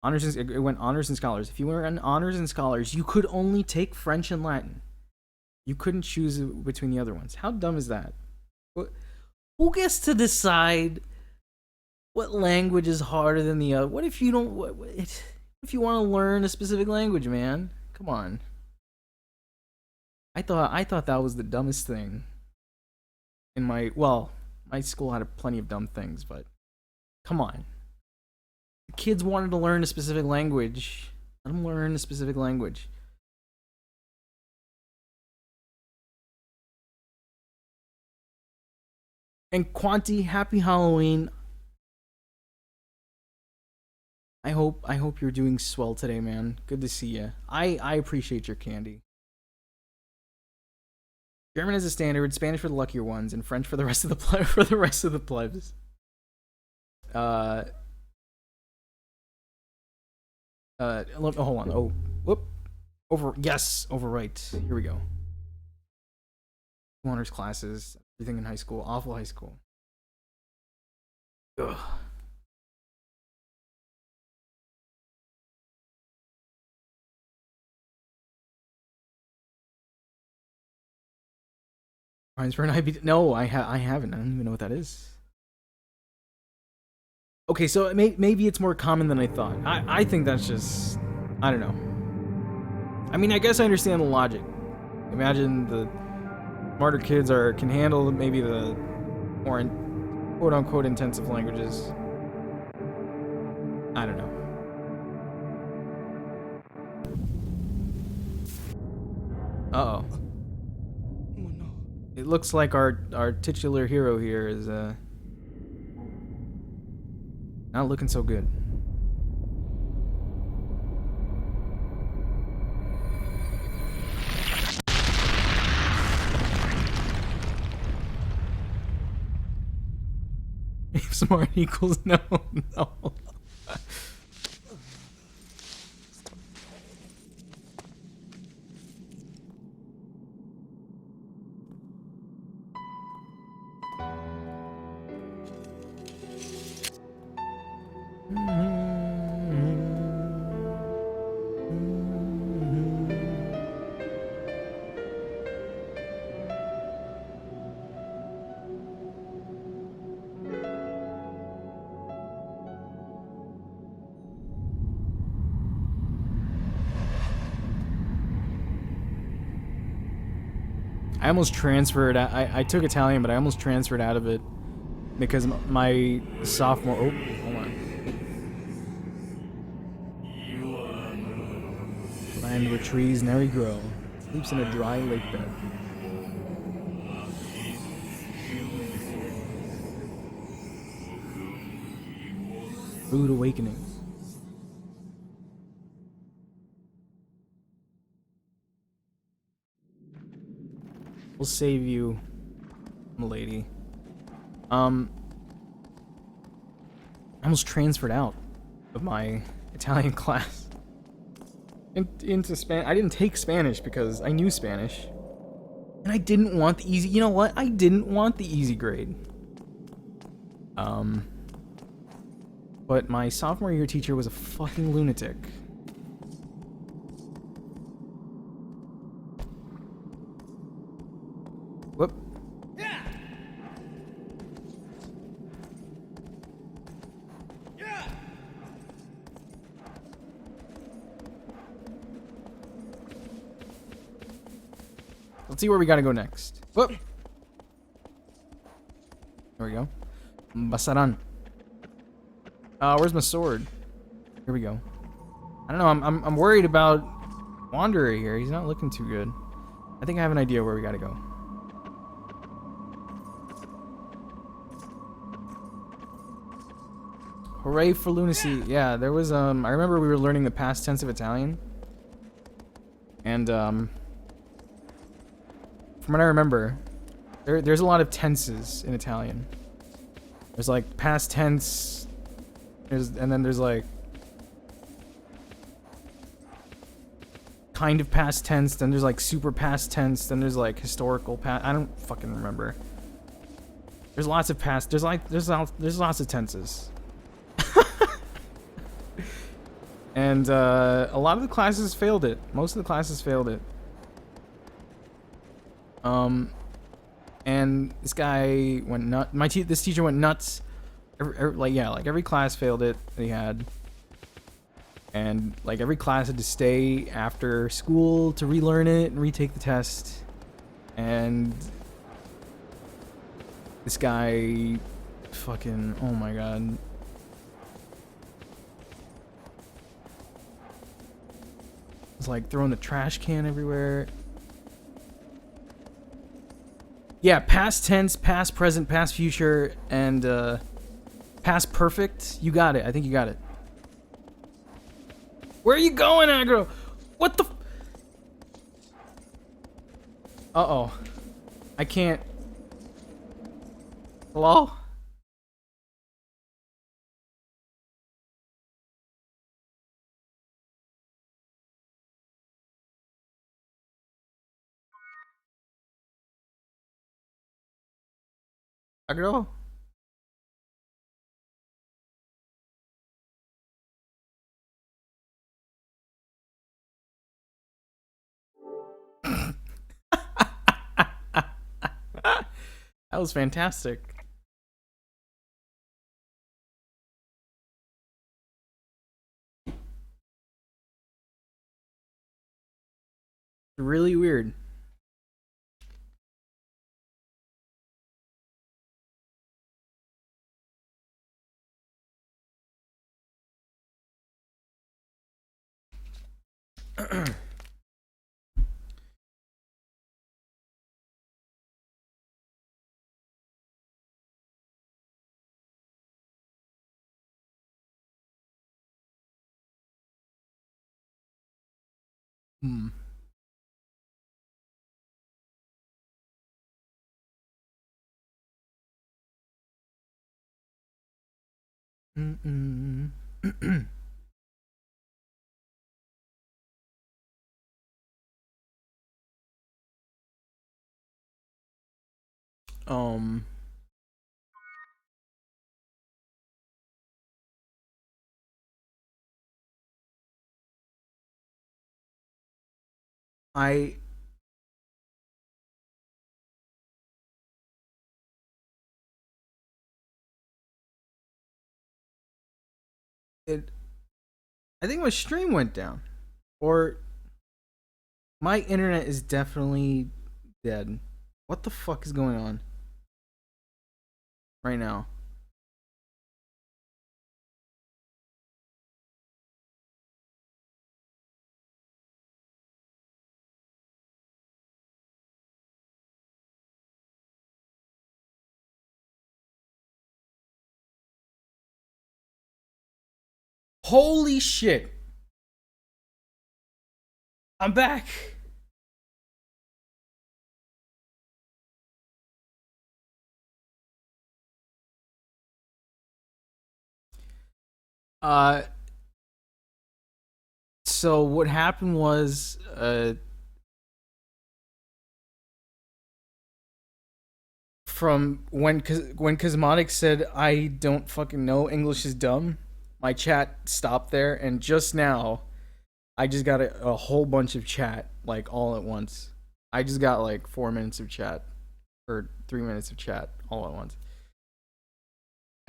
It went honors and scholars. If you were in honors and scholars, you could only take French and Latin. You couldn't choose between the other ones. How dumb is that? Who gets to decide what language is harder than the other? What if you don't? If you want to learn a specific language, man? Come on. I thought that was the dumbest thing. in my, well, my school had plenty of dumb things, but come on. The kids wanted to learn a specific language. Let them learn a specific language. And Quanti, happy Halloween. I hope you're doing swell today, man. Good to see you. I appreciate your candy. German is a standard, Spanish for the luckier ones, and French for the rest of the plebs. Hold on. Oh, whoop. Overwrite. Here we go. Honors classes, everything in high school, awful high school. Ugh. Rhymes for an IB? No, I haven't. I don't even know what that is. Okay, so maybe it's more common than I thought. I think that's just, I don't know. I mean, I guess I understand the logic. Imagine the smarter kids can handle maybe the more quote unquote intensive languages. I don't know. Uh-oh. It looks like our titular hero here is not looking so good. If smart equals no. I almost transferred. I took Italian, but I almost transferred out of it because my sophomore. Oh, hold on. Land where trees never grow, sleeps in a dry lake bed. Rude awakening. We'll save you, milady. I almost transferred out of my Italian class into Spanish. I didn't take Spanish because I knew Spanish, and I didn't want the easy. You know what? I didn't want the easy grade. But my sophomore year teacher was a fucking lunatic. Whoop. Yeah. Yeah. Let's see where we gotta go next. Whoop. There we go. Basaran. Where's my sword? Here we go. I don't know. I'm worried about Wanderer here. He's not looking too good. I think I have an idea where we gotta go. Hooray for lunacy. Yeah, there was, I remember we were learning the past tense of Italian. And, from what I remember, there's a lot of tenses in Italian. There's, like, past tense, and then there's, like, kind of past tense, then there's, like, super past tense, then there's, like, historical past, I don't fucking remember. There's lots of past, there's lots of tenses. And a lot of the classes failed it. Most of the classes failed it. And this guy went nuts. This teacher went nuts. Like every class failed it that he had. And like every class had to stay after school to relearn it and retake the test. And This guy, fucking, oh my god. It's like throwing the trash can everywhere. Yeah, past tense, past present, past future, and past perfect. You got it. I think you got it. Where are you going, aggro? What the? Uh-oh. I can't. Hello? Aggro? That was fantastic. Really weird. Hmm. Mm-mm. um. I. It. I think my stream went down, or my internet is definitely dead. What the fuck is going on right now? Holy shit! I'm back. Uh. So what happened was, from when Cosmotic said I don't fucking know, English is dumb, my chat stopped there, and just now I just got a whole bunch of chat like all at once. I just got like 4 minutes of chat or 3 minutes of chat all at once.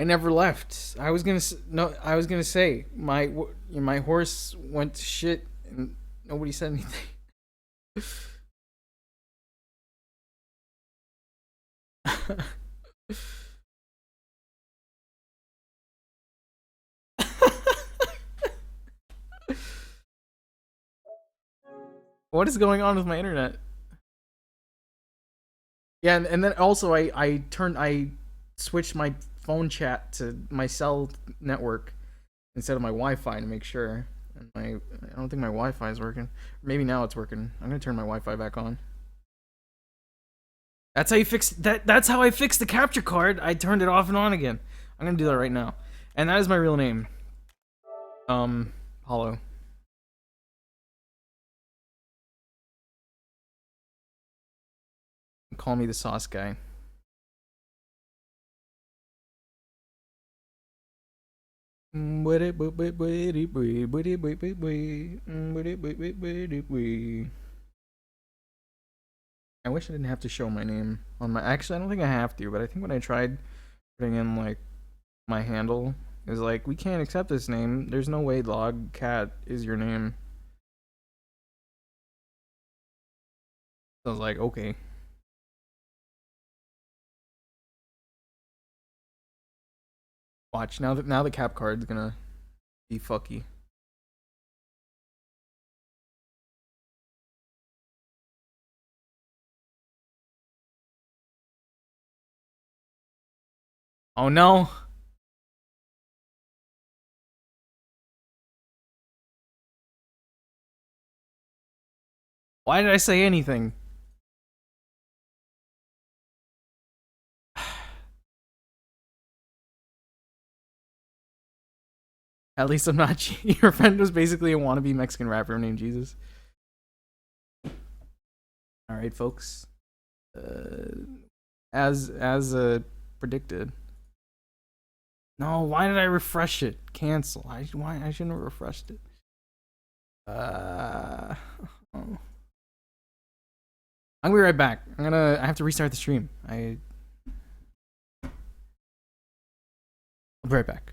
I never left. I was gonna no. I was gonna say my horse went to shit and nobody said anything. What is going on with my internet? Yeah, and then also I switched my phone chat to my cell network instead of my Wi-Fi to make sure. And I don't think my Wi-Fi is working. Maybe now it's working. I'm gonna turn my Wi-Fi back on. That's how you fix that. That's how I fixed the capture card. I turned it off and on again. I'm gonna do that right now. And that is my real name. Hollow. Call me the sauce guy. I wish I didn't have to show my name on my. Actually, I don't think I have to, but I think when I tried putting in like my handle, it was like, we can't accept this name. There's no way log cat is your name. So I was like, okay. Watch now the cap card's gonna be fucky. Oh no. Why did I say anything? At least I'm not. Your friend was basically a wannabe Mexican rapper named Jesus. All right, folks. As predicted. No, why did I refresh it? Cancel. I shouldn't have refreshed it. Oh. I'm gonna be right back. I have to restart the stream. I'll be right back.